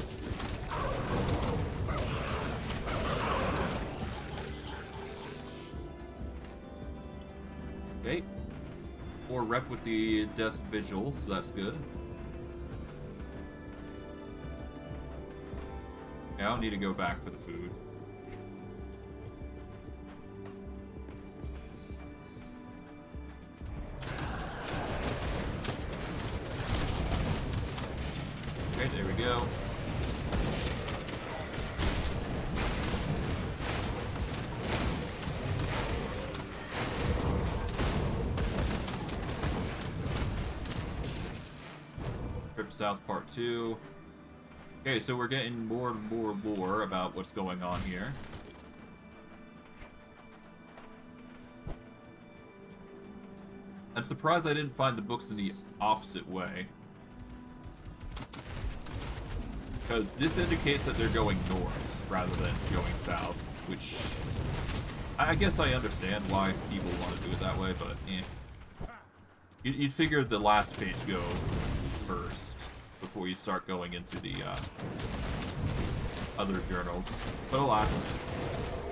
Okay. more rep with the death vigil, so that's good. Yeah, I don't need to go back for the food. Okay, there we go. Trip South Part 2. Okay, so we're getting more and more lore about what's going on here. I'm surprised I didn't find the books in the opposite way. Because this indicates that they're going north rather than going south, which I guess I understand why people want to do it that way, but eh. You'd figure the last page go first before you start going into the other journals. But alas,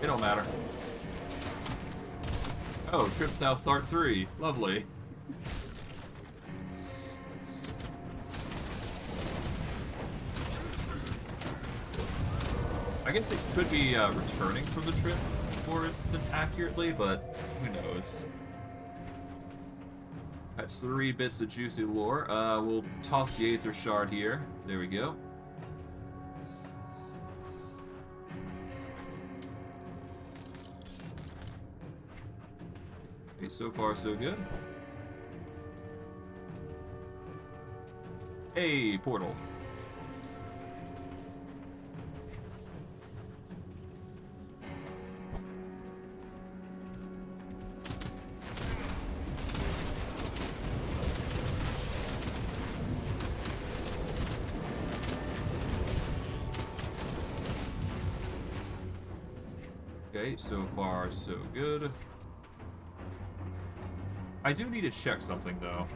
it don't matter. Oh, Trip South Part 3. Lovely. I guess it could be returning from the trip more than accurately, but who knows. That's 3 bits of juicy lore. We'll toss the Aether Shard here. There we go. Okay, so far so good. Hey, portal. Okay, so far so good. I do need to check something though.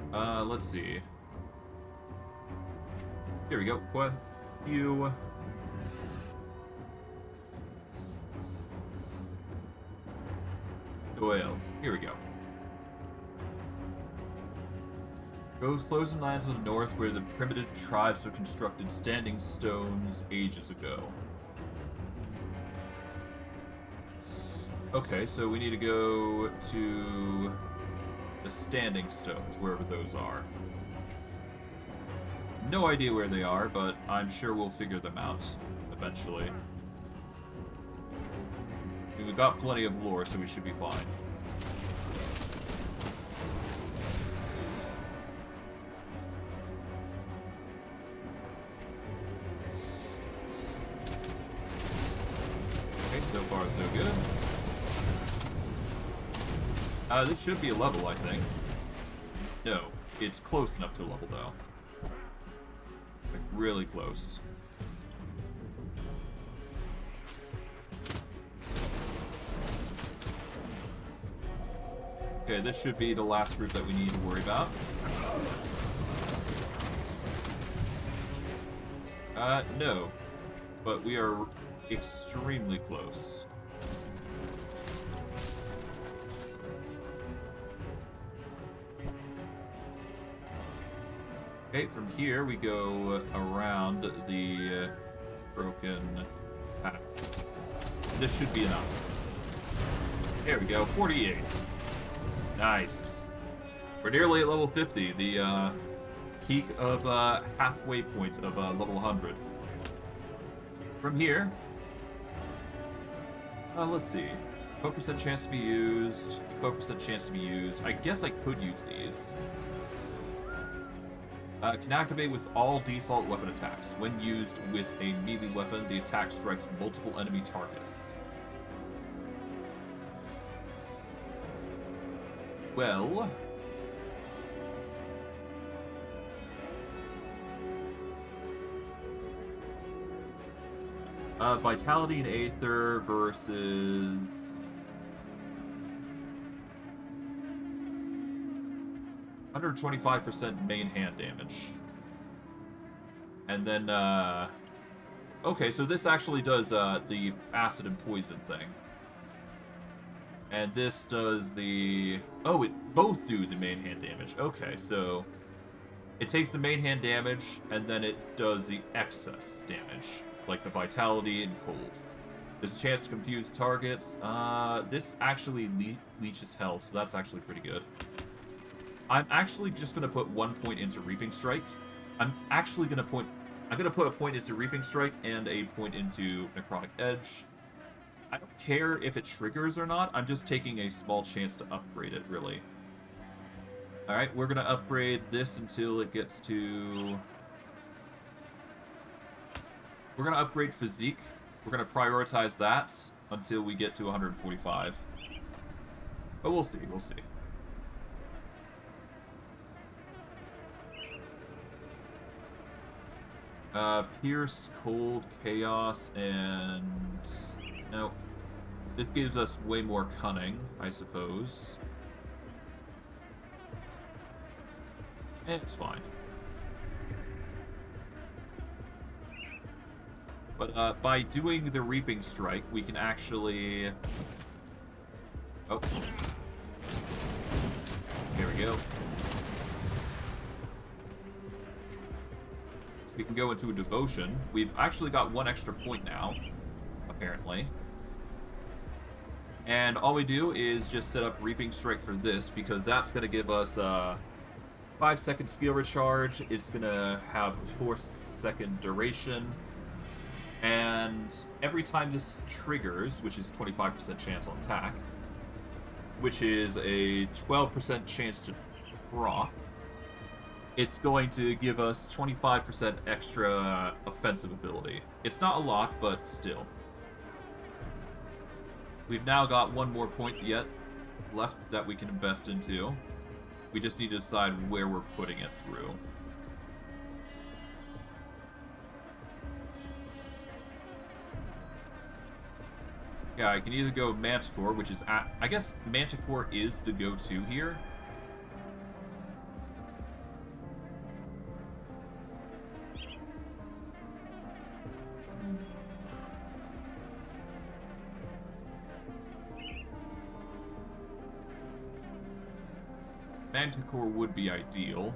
Let's see. Here we go. What? You. Oil. Here we go. Go frozen lands to the north where the primitive tribes have constructed standing stones ages ago. Okay, so we need to go to the standing stones, wherever those are. No idea where they are, but I'm sure we'll figure them out eventually. We've got plenty of lore, so we should be fine. Okay, so far so good. This should be a level, I think. No, it's close enough to a level, though. Like, really close. Okay, this should be the last group that we need to worry about. No. But we are extremely close. Okay, from here we go around the broken path. This should be enough. There we go, 48. Nice. We're nearly at level 50, the peak of halfway point of level 100. From here, let's see. 12% chance to be used, 12% chance to be used. I guess I could use these. Can activate with all default weapon attacks. When used with a melee weapon, the attack strikes multiple enemy targets. Well... Vitality and Aether versus... 125% main hand damage. And then, okay, so this actually does the acid and poison thing. And this does the... Oh, it both do the main hand damage. Okay, so... It takes the main hand damage, and then it does the excess damage. Like the vitality and cold. There's a chance to confuse targets. This actually leeches health, so that's actually pretty good. I'm actually just going to put 1 point into Reaping Strike. I'm going to put a point into Reaping Strike and a point into Necrotic Edge. I don't care if it triggers or not. I'm just taking a small chance to upgrade it, really. Alright, we're going to upgrade this until it gets to... We're going to upgrade Physique. We're going to prioritize that until we get to 145. But we'll see, we'll see. Pierce, Cold, Chaos, and... Nope. This gives us way more Cunning, I suppose. It's fine. But by doing the Reaping Strike, we can actually... Oh. Here we go. We can go into a Devotion. We've actually got 1 extra point now, apparently. And all we do is just set up Reaping Strike for this, because that's going to give us 5-second skill recharge. It's going to have 4-second duration. And every time this triggers, which is 25% chance on attack, which is a 12% chance to proc, it's going to give us 25% extra offensive ability. It's not a lot, but still. We've now got 1 more point yet left that we can invest into. We just need to decide where we're putting it through. Yeah, I can either go Manticore, which is... I guess Manticore is the go-to here. Manticore would be ideal.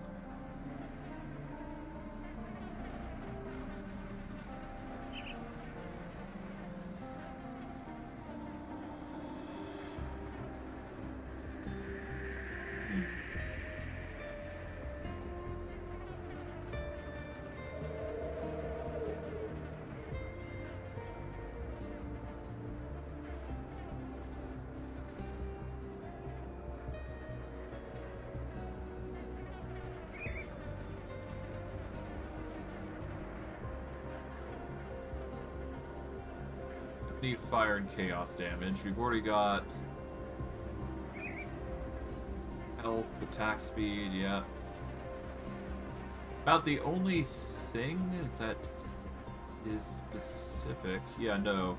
Need fire and chaos damage. We've already got health, attack speed, yeah. About the only thing that is specific. Yeah, no.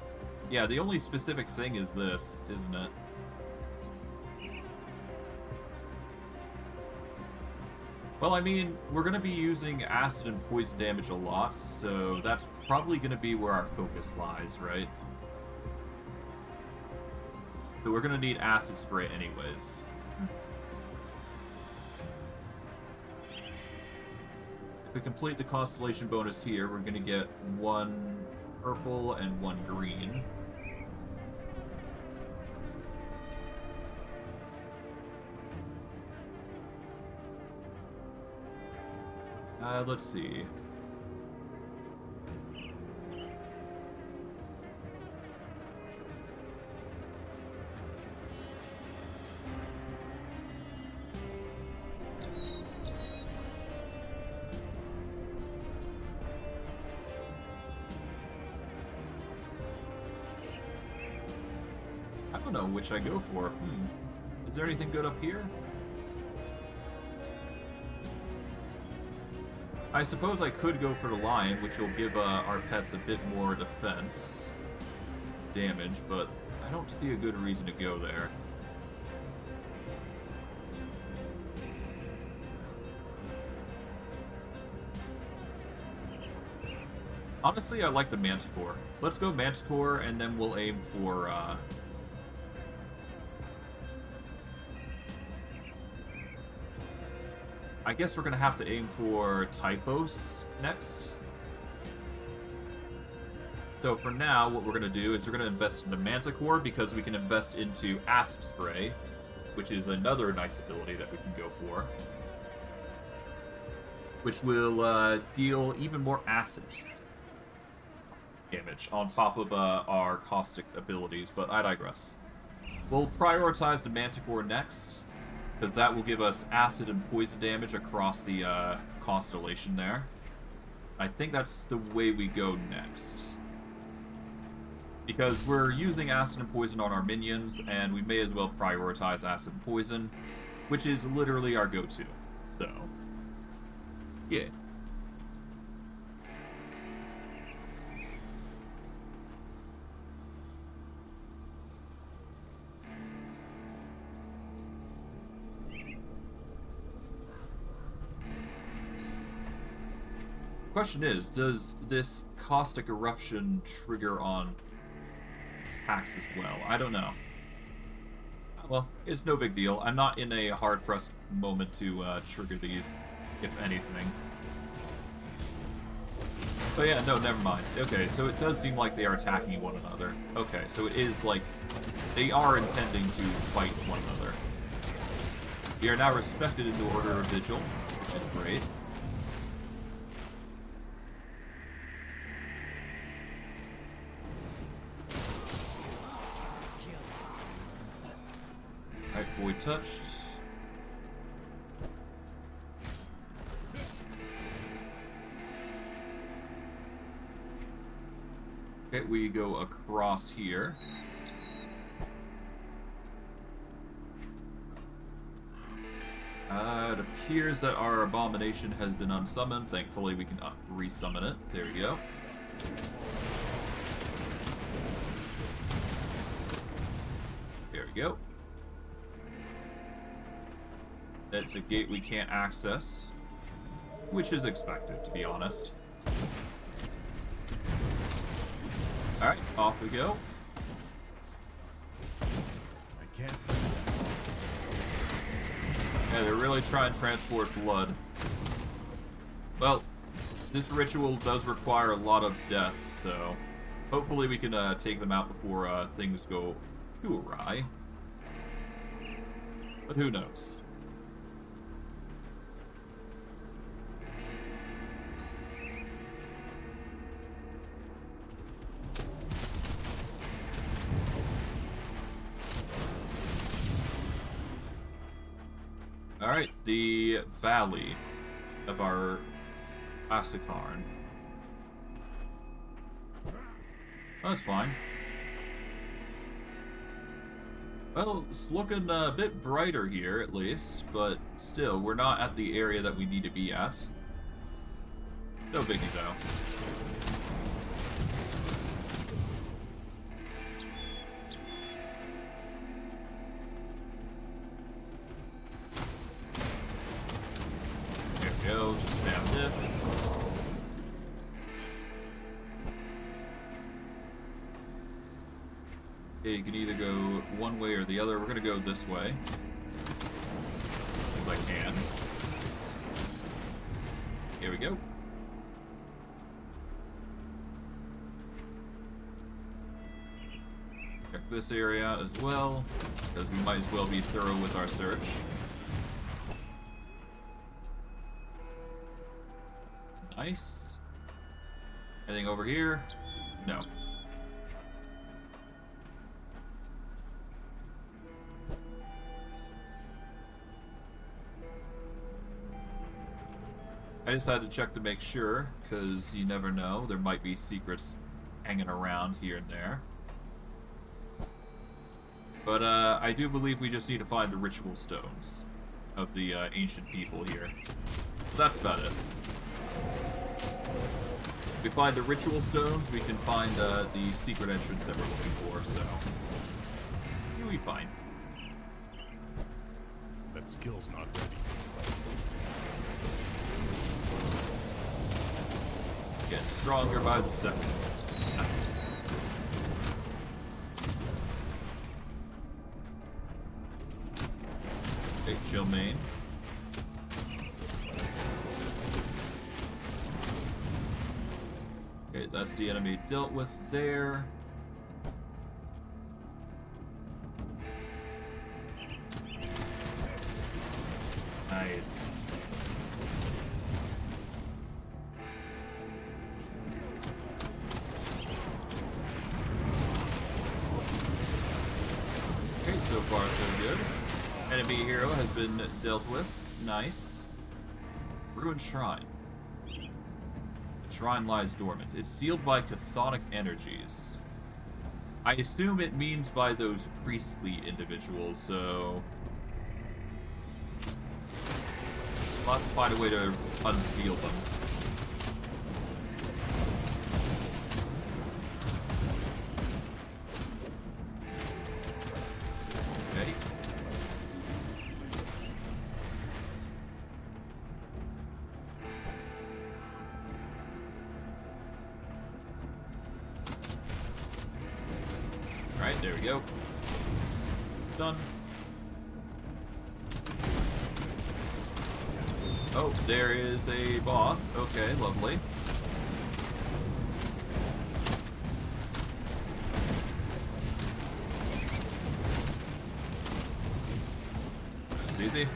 Yeah, the only specific thing is this, isn't it? Well, I mean, we're going to be using acid and poison damage a lot, so that's probably going to be where our focus lies, right? So we're going to need acid spray anyways. If we complete the constellation bonus here, we're going to get 1 purple and 1 green. Let's see. I don't know which I go for. Is there anything good up here? I suppose I could go for the lion, which will give our pets a bit more defense damage, but I don't see a good reason to go there. Honestly, I like the Manticore. Let's go Manticore, and then we'll aim for I guess we're gonna have to aim for Typhos next. So for now, what we're gonna do is we're gonna invest into Manticore because we can invest into Acid Spray, which is another nice ability that we can go for, which will deal even more acid damage on top of our caustic abilities, but I digress. We'll prioritize the Manticore next, because that will give us acid and poison damage across the constellation there. I think that's the way we go next. Because we're using acid and poison on our minions, and we may as well prioritize acid and poison, which is literally our go-to. So, yeah. Question is, does this caustic eruption trigger on attacks as well? I don't know. Well, it's no big deal. I'm not in a hard-pressed moment to trigger these, if anything. But yeah, no, never mind. Okay, so it does seem like they are attacking one another. Okay, so it is like they are intending to fight one another. We are now respected in the Order of Vigil, which is great. Alright, void touched. Okay, we go across here. It appears that our abomination has been unsummoned. Thankfully, we can resummon it. There we go. There we go. It's a gate we can't access, which is expected, to be honest. Alright, off we go. I can't. Yeah, they're really trying to transport blood. Well, this ritual does require a lot of death, so hopefully we can take them out before things go too awry. But who knows? Alright, the valley of our Asikarn. That's fine. Well, it's looking a bit brighter here, at least, but still, we're not at the area that we need to be at. No biggie, though. Go, just spam this. Okay, you can either go one way or the other. We're gonna go this way. If I can. Here we go. Check this area out as well, because we might as well be thorough with our search. Nice. Anything over here? No. I decided to check to make sure, because you never know. There might be secrets hanging around here and there. But I do believe we just need to find the ritual stones of the ancient people here. So that's about it. If we find the ritual stones, we can find the secret entrance that we're looking for, so you'll be fine. That skill's not ready. Getting stronger by the second. Nice. Okay, chill main. that's the enemy dealt with there. Nice. Okay, so far so good. Enemy hero has been dealt with. Nice. Ruined Shrine. The shrine lies dormant. It's sealed by chthonic energies. I assume it means by those priestly individuals, so... we'll have to find a way to unseal them. Okay. Alright, there we go. Done. Oh, there is a boss. Okay, lovely. That's easy.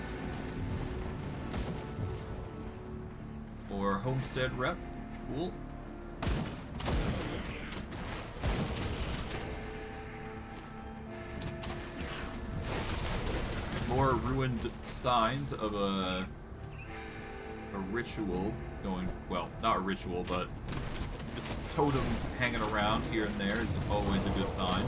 Or Homestead rep. Cool. More ruined signs of a ritual going, well, not a ritual, but just totems hanging around here and there is always a good sign.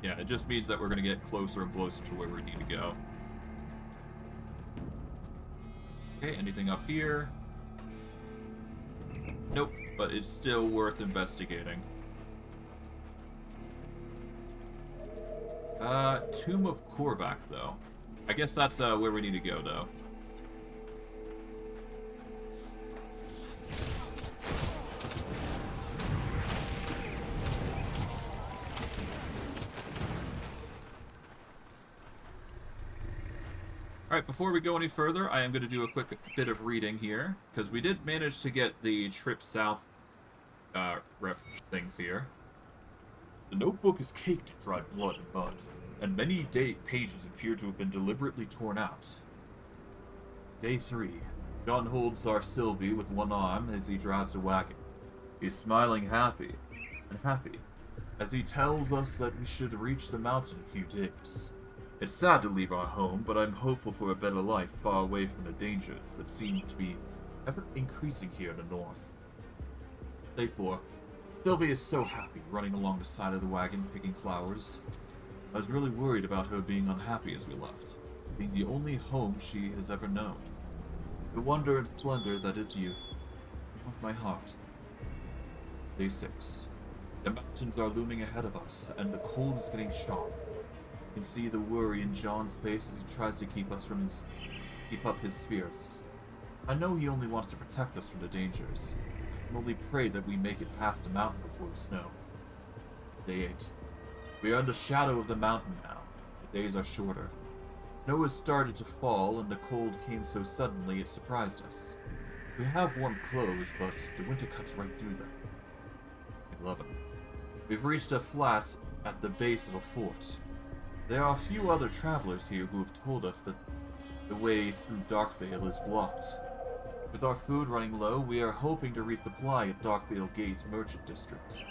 Yeah, it just means that we're going to get closer and closer to where we need to go. Okay, anything up here? Nope, but it's still worth investigating. Tomb of Korvac, though. I guess that's where we need to go, though. Alright, before we go any further, I am going to do a quick bit of reading here, because we did manage to get the trip south ref things here. The notebook is caked in dried blood and mud, and many pages appear to have been deliberately torn out. Day 3. John holds our Sylvie with one arm as he drives the wagon. He's smiling happy, as he tells us that we should reach the mountain in a few days. It's sad to leave our home, but I'm hopeful for a better life far away from the dangers that seem to be ever increasing here in the north. Day 4. Sylvie is so happy, running along the side of the wagon, picking flowers. I was really worried about her being unhappy as we left, being the only home she has ever known. The wonder and splendor that is you, of my heart. Day 6. The mountains are looming ahead of us, and the cold is getting sharp. You can see the worry in John's face as he tries to keep up his spirits. I know he only wants to protect us from the dangers. I can only pray that we make it past the mountain before the snow. Day 8. We are in the shadow of the mountain now. The days are shorter. Snow has started to fall, and the cold came so suddenly it surprised us. We have warm clothes, but the winter cuts right through them. 11. We've reached a flat at the base of a fort. There are a few other travelers here who have told us that the way through Darkvale is blocked. With our food running low, we are hoping to resupply at Darkvale Gate Merchant District.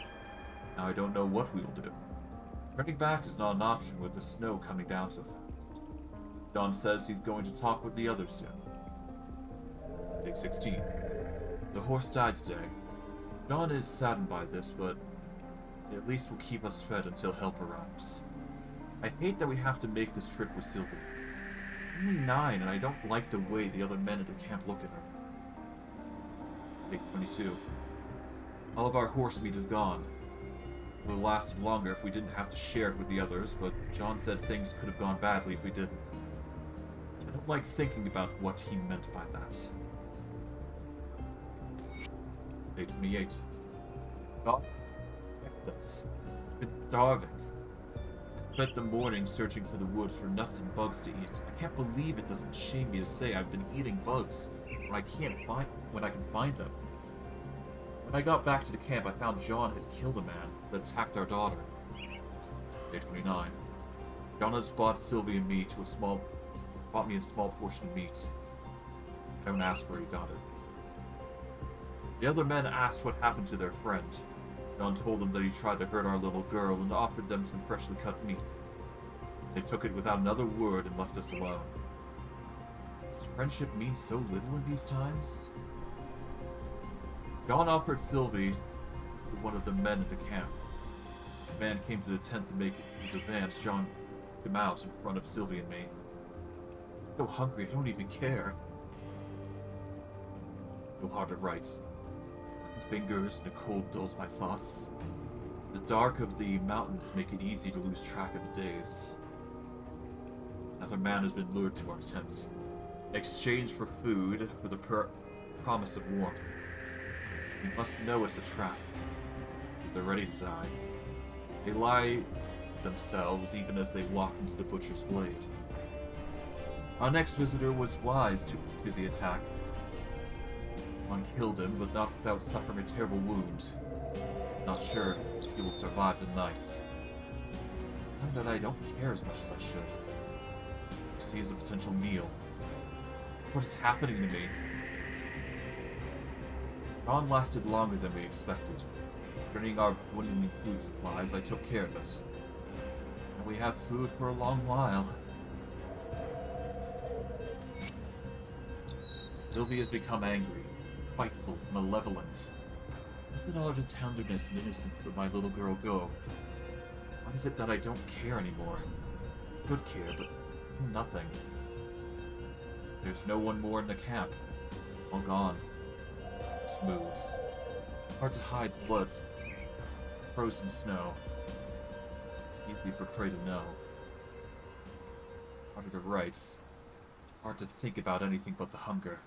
Now I don't know what we will do. Turning back is not an option with the snow coming down so fast. John says he's going to talk with the others soon. Day 16. The horse died today. John is saddened by this, but at least will keep us fed until help arrives. I hate that we have to make this trip with Sylvie. She's only 9, and I don't like the way the other men at the camp look at her. Day 22. All of our horse meat is gone. It would have lasted longer if we didn't have to share it with the others, but John said things could have gone badly if we didn't. I don't like thinking about what he meant by that. Day 28. God, I've been starving. Spent the morning searching for the woods for nuts and bugs to eat. I can't believe it doesn't shame me to say I've been eating bugs when I can find them. When I got back to the camp, I found John had killed a man that attacked our daughter. Day 29. John has bought Sylvie and me bought me a small portion of meat. I don't ask where he got it. The other men asked what happened to their friend. John told them that he tried to hurt our little girl and offered them some freshly cut meat. They took it without another word and left us alone. Does friendship mean so little in these times? John offered Sylvie to one of the men in the camp. The man came to the tent to make his advance. John took him out in front of Sylvie and me. I'm so hungry, I don't even care. It's so hard to write. Fingers and the cold dulls my thoughts. The dark of the mountains make it easy to lose track of the days. Another man has been lured to our tent, exchanged for food for the promise of warmth. We must know it's a trap. They're ready to die. They lie to themselves even as they walk into the butcher's blade. Our next visitor was wise to the attack. One killed him, but not without suffering a terrible wound. Not sure if he will survive the night. I find that I don't care as much as I should. I see as a potential meal. What is happening to me? Dawn lasted longer than we expected. During our dwindling food supplies, I took care of it. And we have food for a long while. Sylvie has become angry, spiteful, malevolent. Where did all the tenderness and innocence of my little girl go? Why is it that I don't care anymore? I should care, but nothing. There's no one more in the camp. All gone. Smooth. Hard to hide blood. Frozen snow. Easy for prey to know. Harder to write. Hard to think about anything but the hunger.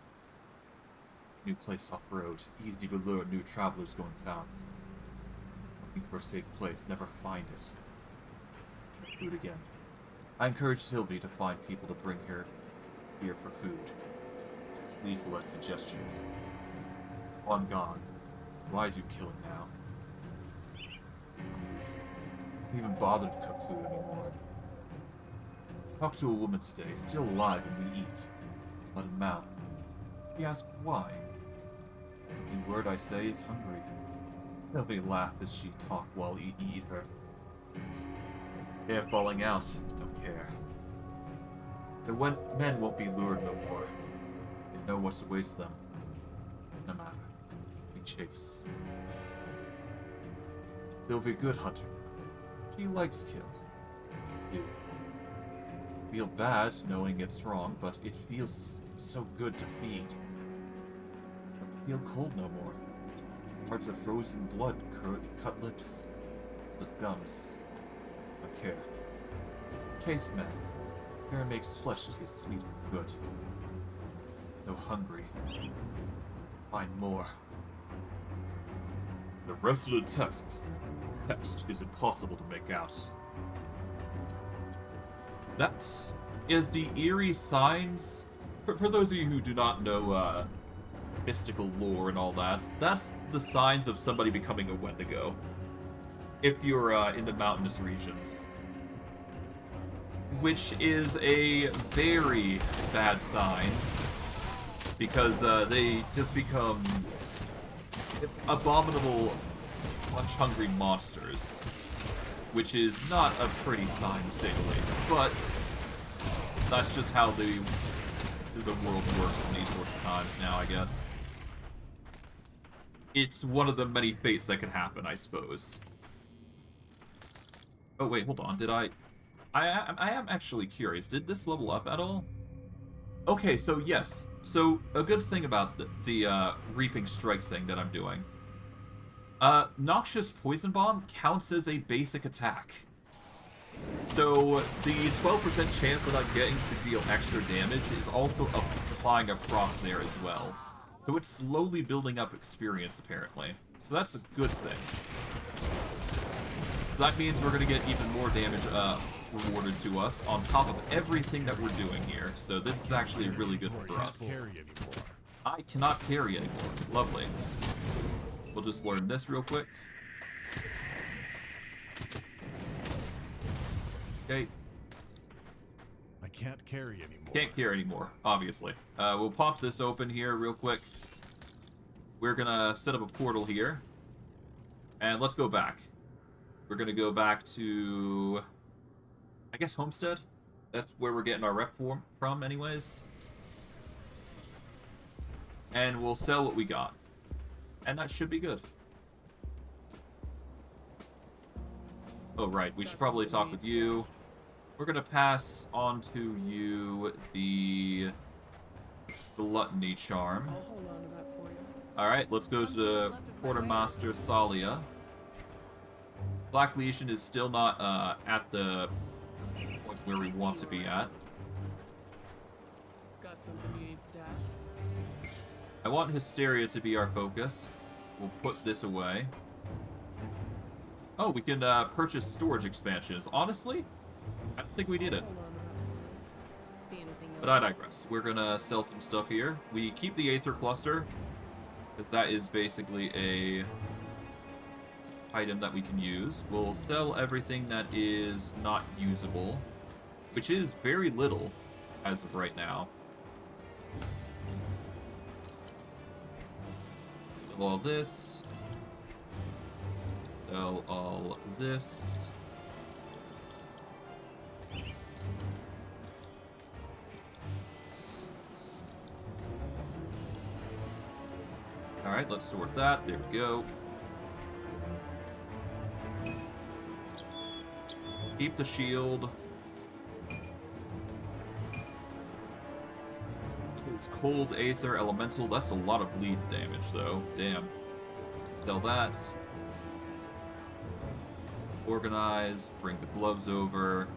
New place off-road. Easy to lure new travelers going south. Looking for a safe place. Never find it. Food again. I encourage Sylvie to find people to bring her here for food. It's gleeful at suggestion. I'm gone. Why do killing now? Don't even bother to cook food anymore. Talked to a woman today, still alive and we eat. Blood and mouth. She asked why. The word I say is hungry. Sylvie laughed as she talked while eat her. Hair falling out, don't care. The men won't be lured no more. They know what awaits them. No matter. We chase. Sylvie, good hunter. She likes kill. You feel bad knowing it's wrong, but it feels so good to feed. Don't feel cold no more. Hearts of frozen blood, cut lips, with gums. Don't care. Chase men. Care makes flesh taste sweet and good. No hungry. Find more. The rest of the text is impossible to make out. That is the eerie signs. For those of you who do not know mystical lore and all that, that's the signs of somebody becoming a Wendigo. If you're in the mountainous regions. Which is a very bad sign. Because they just become abominable, punch-hungry monsters. Which is not a pretty sign, to say the least. But that's just how the world works in these sorts of times now, I guess. It's one of the many fates that can happen, I suppose. Oh wait, hold on. Did I am actually curious. Did this level up at all? Okay, so yes. So a good thing about the Reaping Strike thing that I'm doing. Noxious Poison Bomb counts as a basic attack. So the 12% chance that I'm getting to deal extra damage is also applying a proc there as well. So it's slowly building up experience, apparently. So that's a good thing. That means we're going to get even more damage rewarded to us on top of everything that we're doing here. So this is actually really good for us. I cannot carry anymore. Lovely. We'll just learn this real quick. Okay. I can't carry anymore. Can't carry anymore, obviously. We'll pop this open here real quick. We're gonna set up a portal here. And let's go back. We're gonna go back to, I guess, Homestead? That's where we're getting our rep from anyways. And we'll sell what we got. And that should be good. Oh, right. We should probably talk with you. We're going to pass on to you the Gluttony Charm. I'll hold on to that for you. Alright, let's go to Quartermaster Thalia. Black Legion is still not at the point where we want to be at. Got something you need stashed? I want Hysteria to be our focus. We'll put this away. Oh, we can purchase storage expansions. Honestly, I don't think we need it. Hold on to that for you. See anything else? But I digress. We're gonna sell some stuff here. We keep the Aether Cluster, because that is basically a item that we can use. We'll sell everything that is not usable, which is very little as of right now. Sell all this. Sell all this. Alright, let's sort that. There we go. Keep the shield. It's cold, aether, elemental. That's a lot of bleed damage, though. Damn. Sell that. Organize. Bring the gloves over.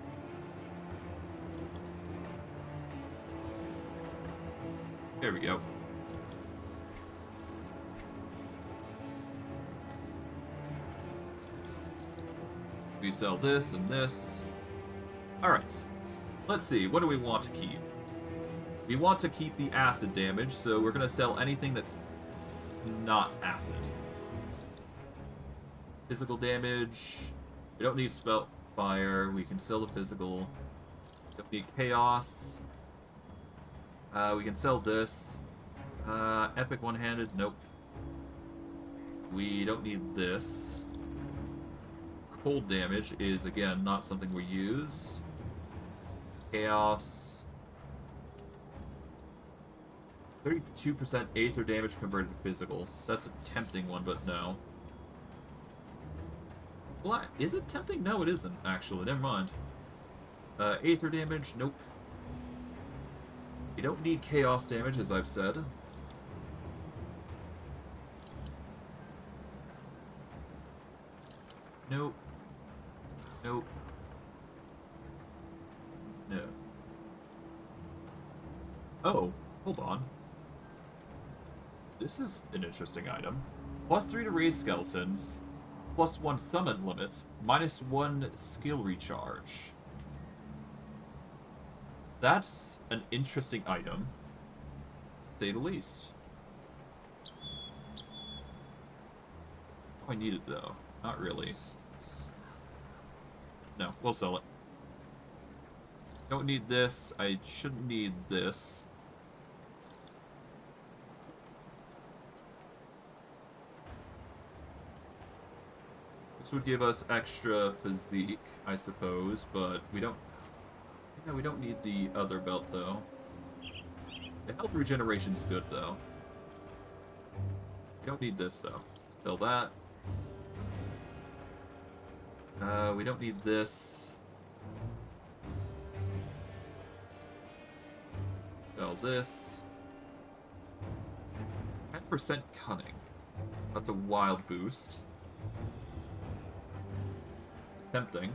There we go. We sell this and this. Alright. Let's see. What do we want to keep? We want to keep the acid damage, so we're going to sell anything that's not acid. Physical damage. We don't need spell fire. We can sell the physical. Don't need chaos. We can sell this. Epic one-handed. Nope. We don't need this. Cold damage is, again, not something we use. Chaos. 32% Aether damage converted to physical. That's a tempting one, but no. Well, is it tempting? No, it isn't, actually. Never mind. Aether damage? Nope. You don't need chaos damage, as I've said. Nope. Nope. No. Oh, hold on. This is an interesting item. +3 to raise skeletons. +1 summon limit. -1 skill recharge. That's an interesting item, to say the least. Oh, I need it though. Not really. No, we'll sell it. Don't need this. I shouldn't need this. This would give us extra physique, I suppose, but we don't... Yeah, we don't need the other belt, though. The health regeneration's good, though. We don't need this, though. Sell that. We don't need this. Sell this. 10% cunning. That's a wild boost. Tempting.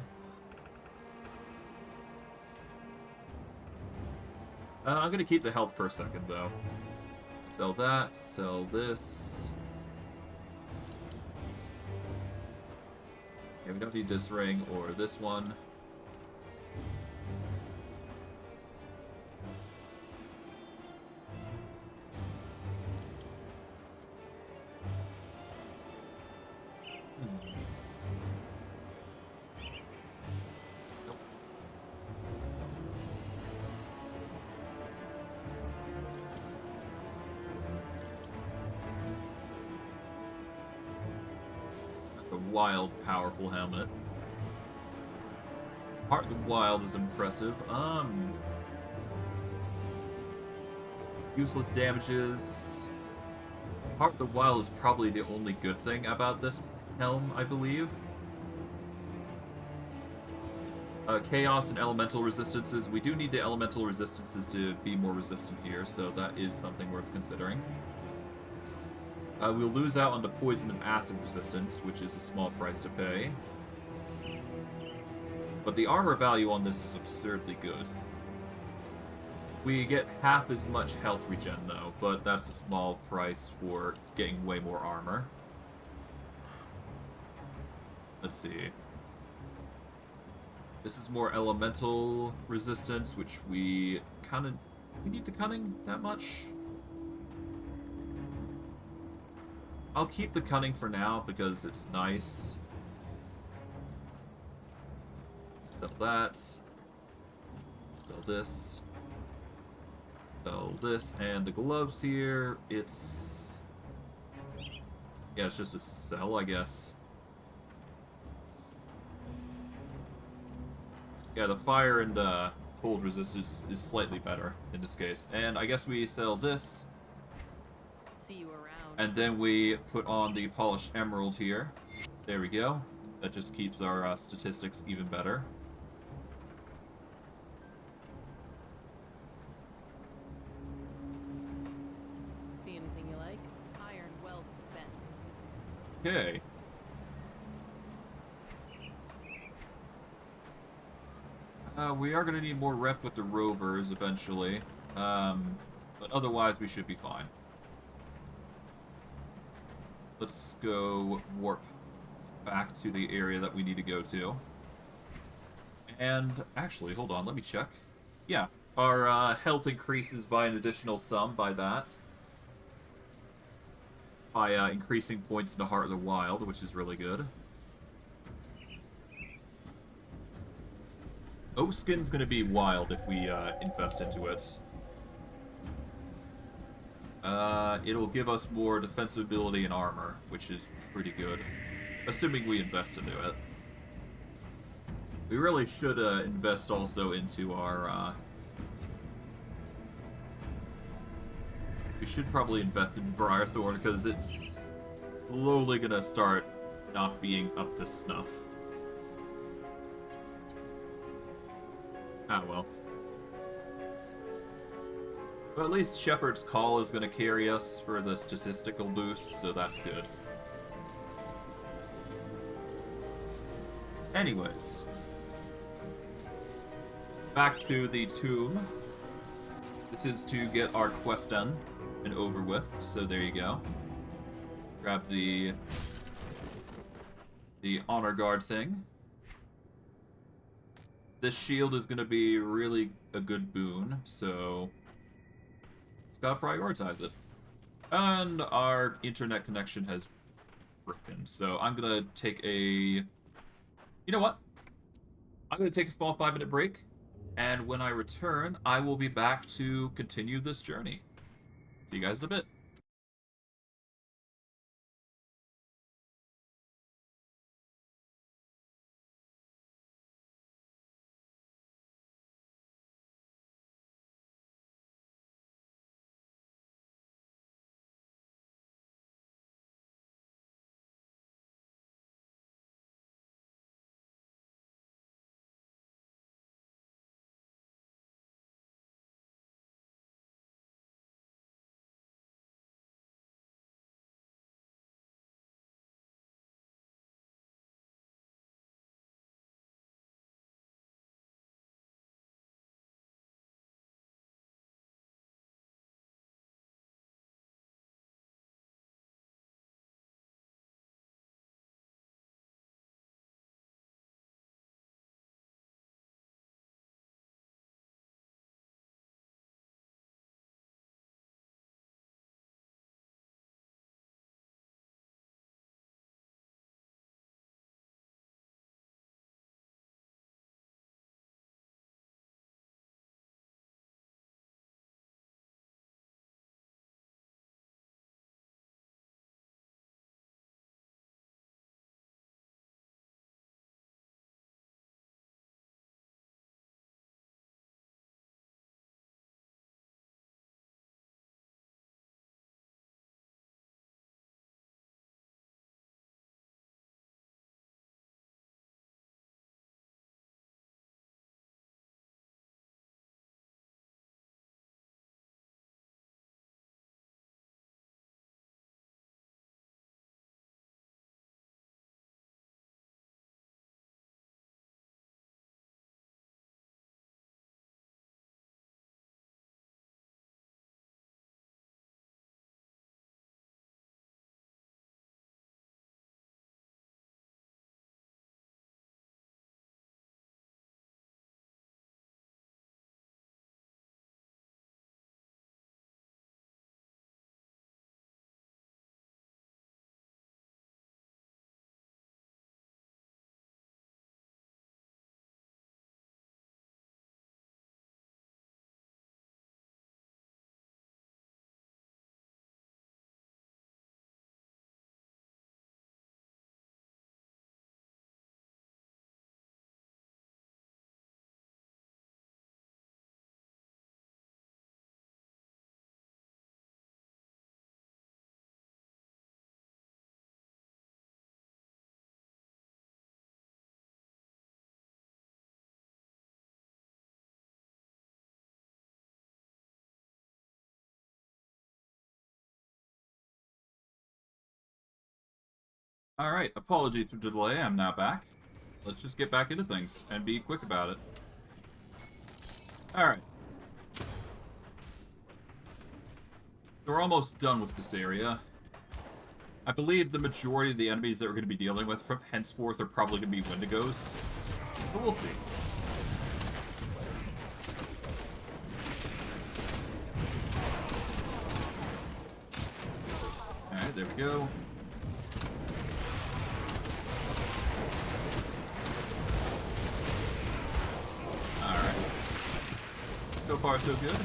I'm gonna keep the health per second, though. Sell that, sell this. Yeah, we don't need this ring or this one. Nope. A wild, powerful helmet. Heart of the Wild is impressive. Useless damages. Heart of the Wild is probably the only good thing about this helm, I believe. Chaos and elemental resistances. We do need the elemental resistances to be more resistant here, so that is something worth considering. We'll lose out on the poison and acid resistance, which is a small price to pay. But the armor value on this is absurdly good. We get half as much health regen, though, but that's a small price for getting way more armor. Let's see. This is more elemental resistance, which we kind of... We need the cunning that much? I'll keep the cunning for now, because it's nice. Sell that. Sell this. Sell this. And the gloves here, it's... Yeah, it's just a sell, I guess. Yeah, the fire and cold resistance is slightly better in this case. And I guess we sell this. See you around. And then we put on the polished emerald here. There we go. That just keeps our statistics even better. See anything you like? Iron well spent. Okay. We are going to need more rep with the rovers eventually. But otherwise we should be fine. Let's go warp back to the area that we need to go to. And actually, hold on, let me check. Yeah, our health increases by an additional sum by that. By increasing points in the Heart of the Wild, which is really good. Oak Skin's gonna be wild if we invest into it. It'll give us more defensive ability and armor, which is pretty good. Assuming we invest into it. We really should invest also into our... We should probably invest in Briarthorn, because it's slowly gonna start not being up to snuff. Ah, well. But at least Shepherd's Call is going to carry us for the statistical boost, so that's good. Anyways. Back to the tomb. This is to get our quest done and over with, so there you go. Grab the honor guard thing. This shield is going to be really a good boon, so just gotta prioritize it. And our internet connection has broken, so I'm going to take a... You know what? I'm going to take a small 5-minute break, and when I return, I will be back to continue this journey. See you guys in a bit. Alright, apologies for the delay, I'm now back. Let's just get back into things and be quick about it. Alright. So we're almost done with this area. I believe the majority of the enemies that we're going to be dealing with from henceforth are probably going to be Wendigos. But we'll see. Alright, there we go. Alright. So far, so good.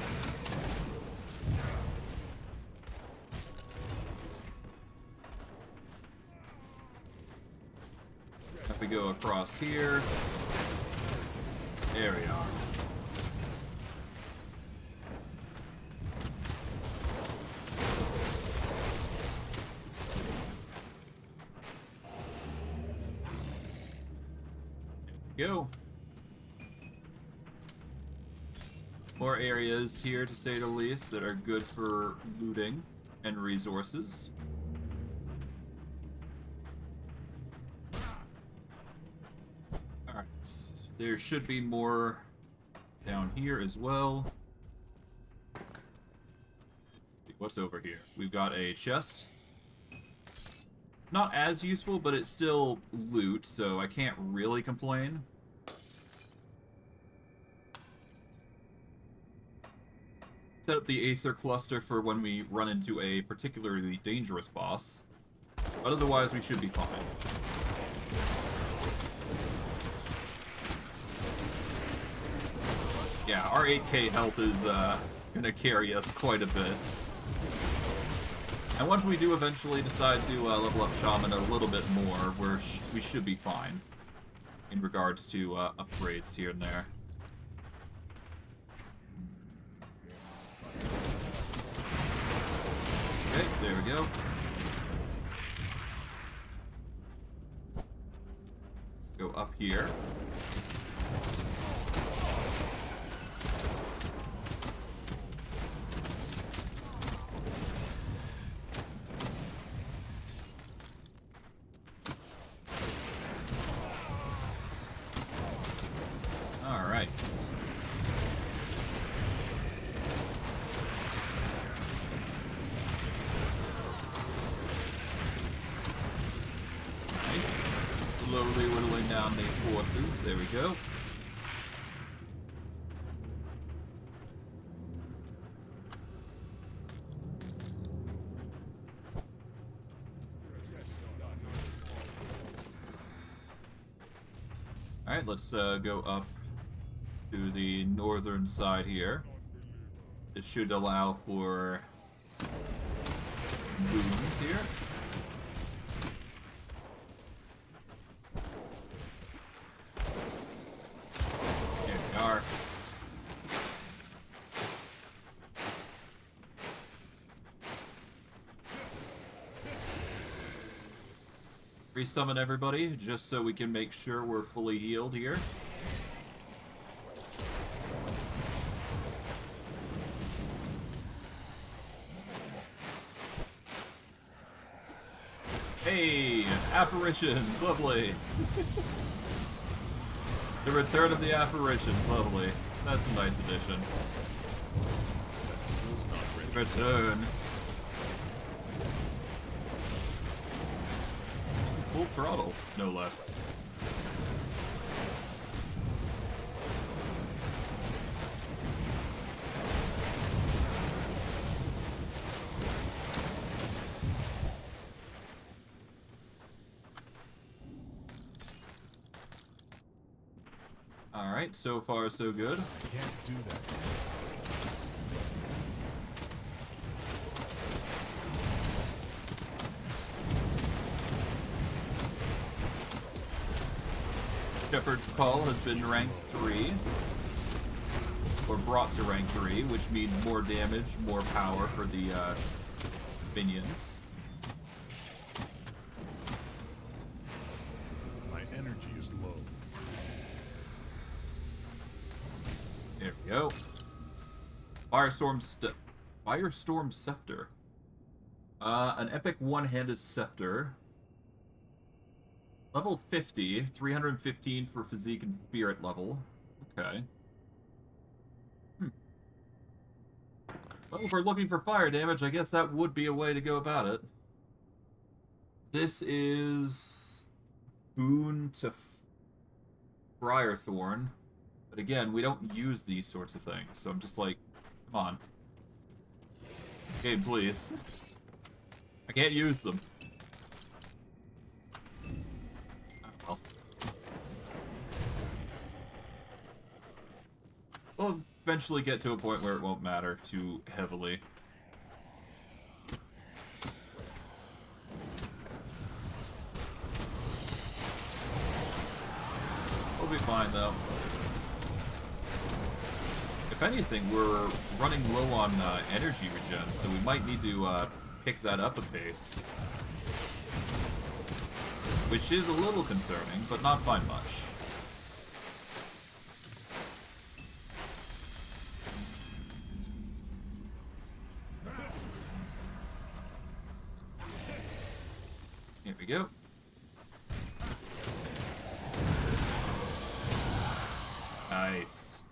If we go across here, there we are. There we go. More areas here, to say the least, that are good for looting and resources. Alright, there should be more down here as well. What's over here? We've got a chest. Not as useful, but it's still loot, so I can't really complain. Set up the Aether cluster for when we run into a particularly dangerous boss. But otherwise, we should be fine. Yeah, our 8k health is gonna carry us quite a bit. And once we do eventually decide to level up Shaman a little bit more, we should be fine in regards to upgrades here and there. Okay, there we go. Go up here. Alright. Nice. Slowly whittling down the forces. There we go. Alright, let's go up to the northern side here. It should allow for booms here. There we are. Resummon everybody, just so we can make sure we're fully healed here. Hey, apparitions, lovely. The return of the apparitions, lovely. That's a nice addition. Return. Full throttle, no less. Alright, so far so good. Can't do that. Shepherd's Call has been ranked 3, or brought to rank 3, which means more damage, more power for the minions. My energy is low. There we go. Firestorm Scepter. An epic one-handed scepter. Level 50, 315 for physique and spirit level. Okay. Well, if we're looking for fire damage, I guess that would be a way to go about it. This is Boon to Briarthorn. But again, we don't use these sorts of things, so I'm just like, come on. Game, please. I can't use them. Oh, well. We'll eventually get to a point where it won't matter too heavily. We'll be fine, though. If anything, we're running low on energy regen, so we might need to pick that up a pace. Which is a little concerning, but not by much. Here we go. Nice.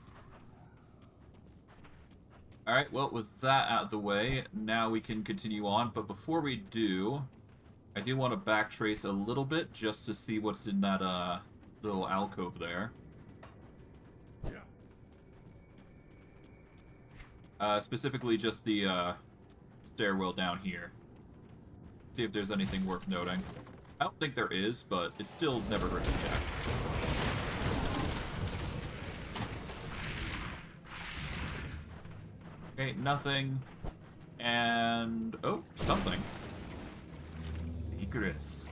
Alright, well, with that out of the way, now we can continue on. But before we do, I do want to backtrace a little bit just to see what's in that little alcove there. Specifically just the stairwell down here. See if there's anything worth noting. I don't think there is, but it still never hurts to check. Okay, nothing. And... oh, something. Secrets.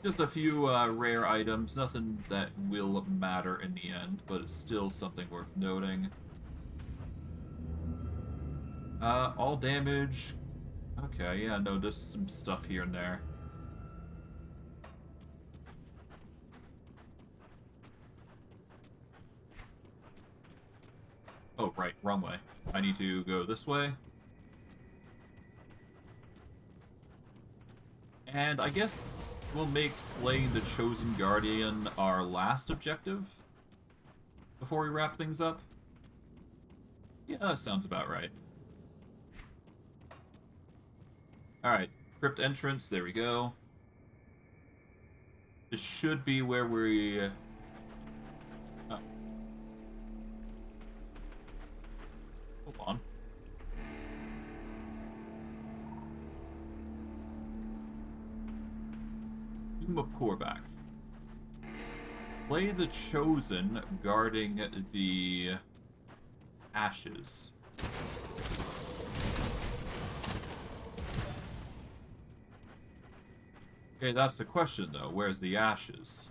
Just a few rare items. Nothing that will matter in the end, but it's still something worth noting. All damage... okay, yeah, no, there's some stuff here and there. Oh, right, wrong way. I need to go this way. And I guess we'll make slaying the Chosen Guardian our last objective before we wrap things up. Yeah, that sounds about right. Alright, crypt entrance, there we go. This should be where we... oh. Hold on. Tomb of Korvac. Play the Chosen guarding the ashes. Okay, that's the question, though. Where's the ashes?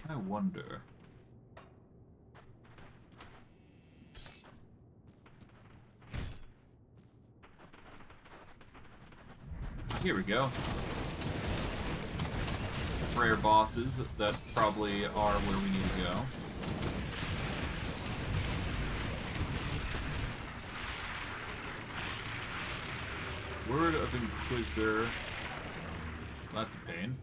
I wonder. Here we go. Rare bosses that probably are where we need to go. Word of Inquisitor. That's a pain.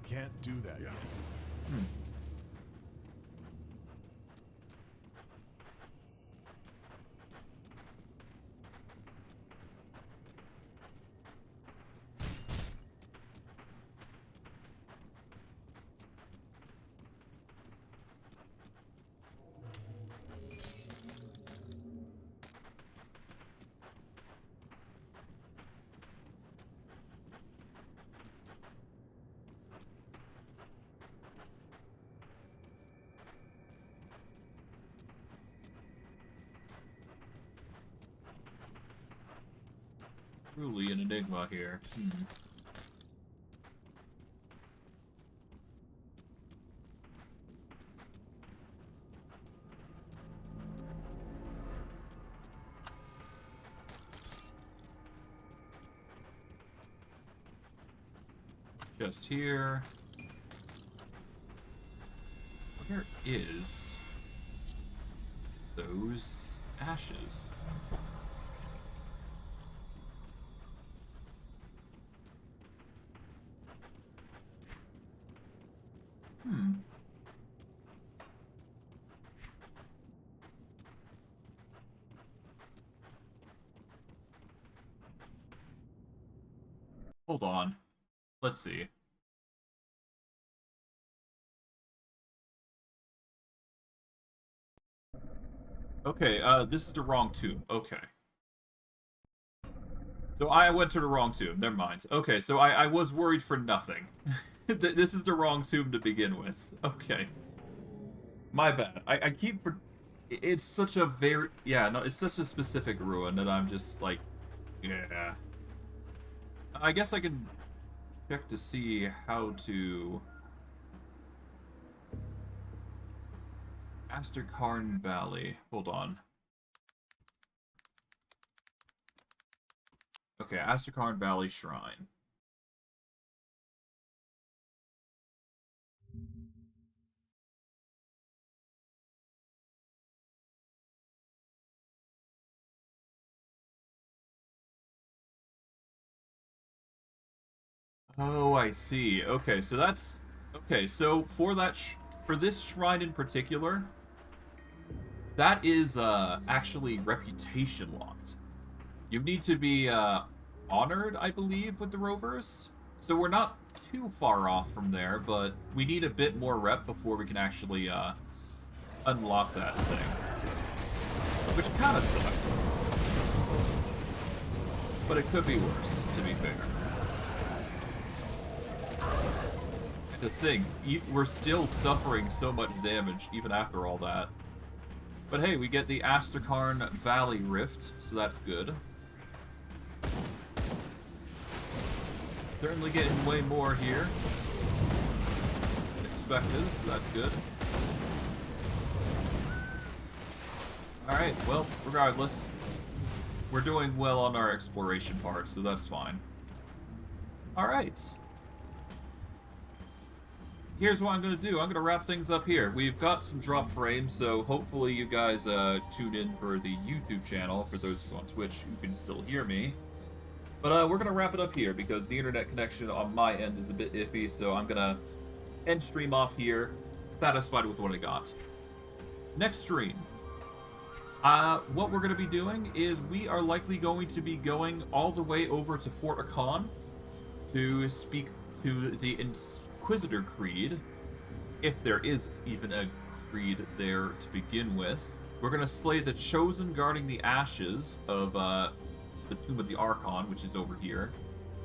Can't do that yet. Truly an enigma here. Just here. Where is those ashes? Hold on. Let's see. Okay, this is the wrong tomb. Okay. So I went to the wrong tomb. Never mind. Okay, so I was worried for nothing. This is the wrong tomb to begin with. Okay. My bad. I keep... It's such a very... Yeah, no, it's such a specific ruin that I'm just like... Yeah. I guess I can check to see how to... Asterkarn Valley. Hold on. Okay, Asterkarn Valley Shrine. Oh, I see. Okay, so that's... Okay, so for that... For this shrine in particular, that is actually reputation locked. You need to be honored, I believe, with the rovers. So we're not too far off from there, but we need a bit more rep before we can actually unlock that thing. Which kind of sucks. But it could be worse, to be fair. The thing, we're still suffering so much damage even after all that. But hey, we get the Asterkarn Valley Rift, so that's good. Certainly getting way more here than expected, so that's good. Alright, well, regardless, we're doing well on our exploration part, so that's fine. Alright. Here's what I'm going to do. I'm going to wrap things up here. We've got some drop frames, so hopefully you guys tune in for the YouTube channel. For those of you on Twitch who can still hear me. But we're going to wrap it up here because the internet connection on my end is a bit iffy, so I'm going to end stream off here, satisfied with what I got. Next stream. What we're going to be doing is we are likely going to be going all the way over to Fort Ikon to speak to the Inquisitor Creed, if there is even a creed there to begin with. We're going to slay the Chosen guarding the ashes of the Tomb of the Archon, which is over here.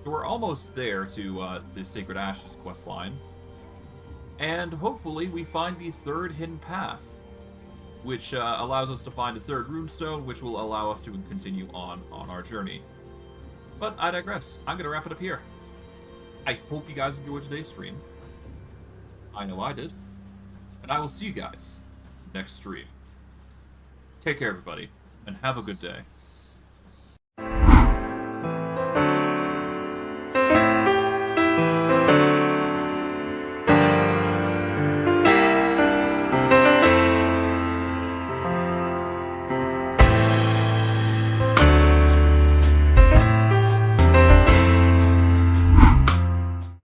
So we're almost there to the Sacred Ashes questline. And hopefully we find the third hidden path, which allows us to find a third runestone, which will allow us to continue on our journey. But I digress. I'm going to wrap it up here. I hope you guys enjoyed today's stream. I know I did. And I will see you guys next stream. Take care, everybody, and have a good day.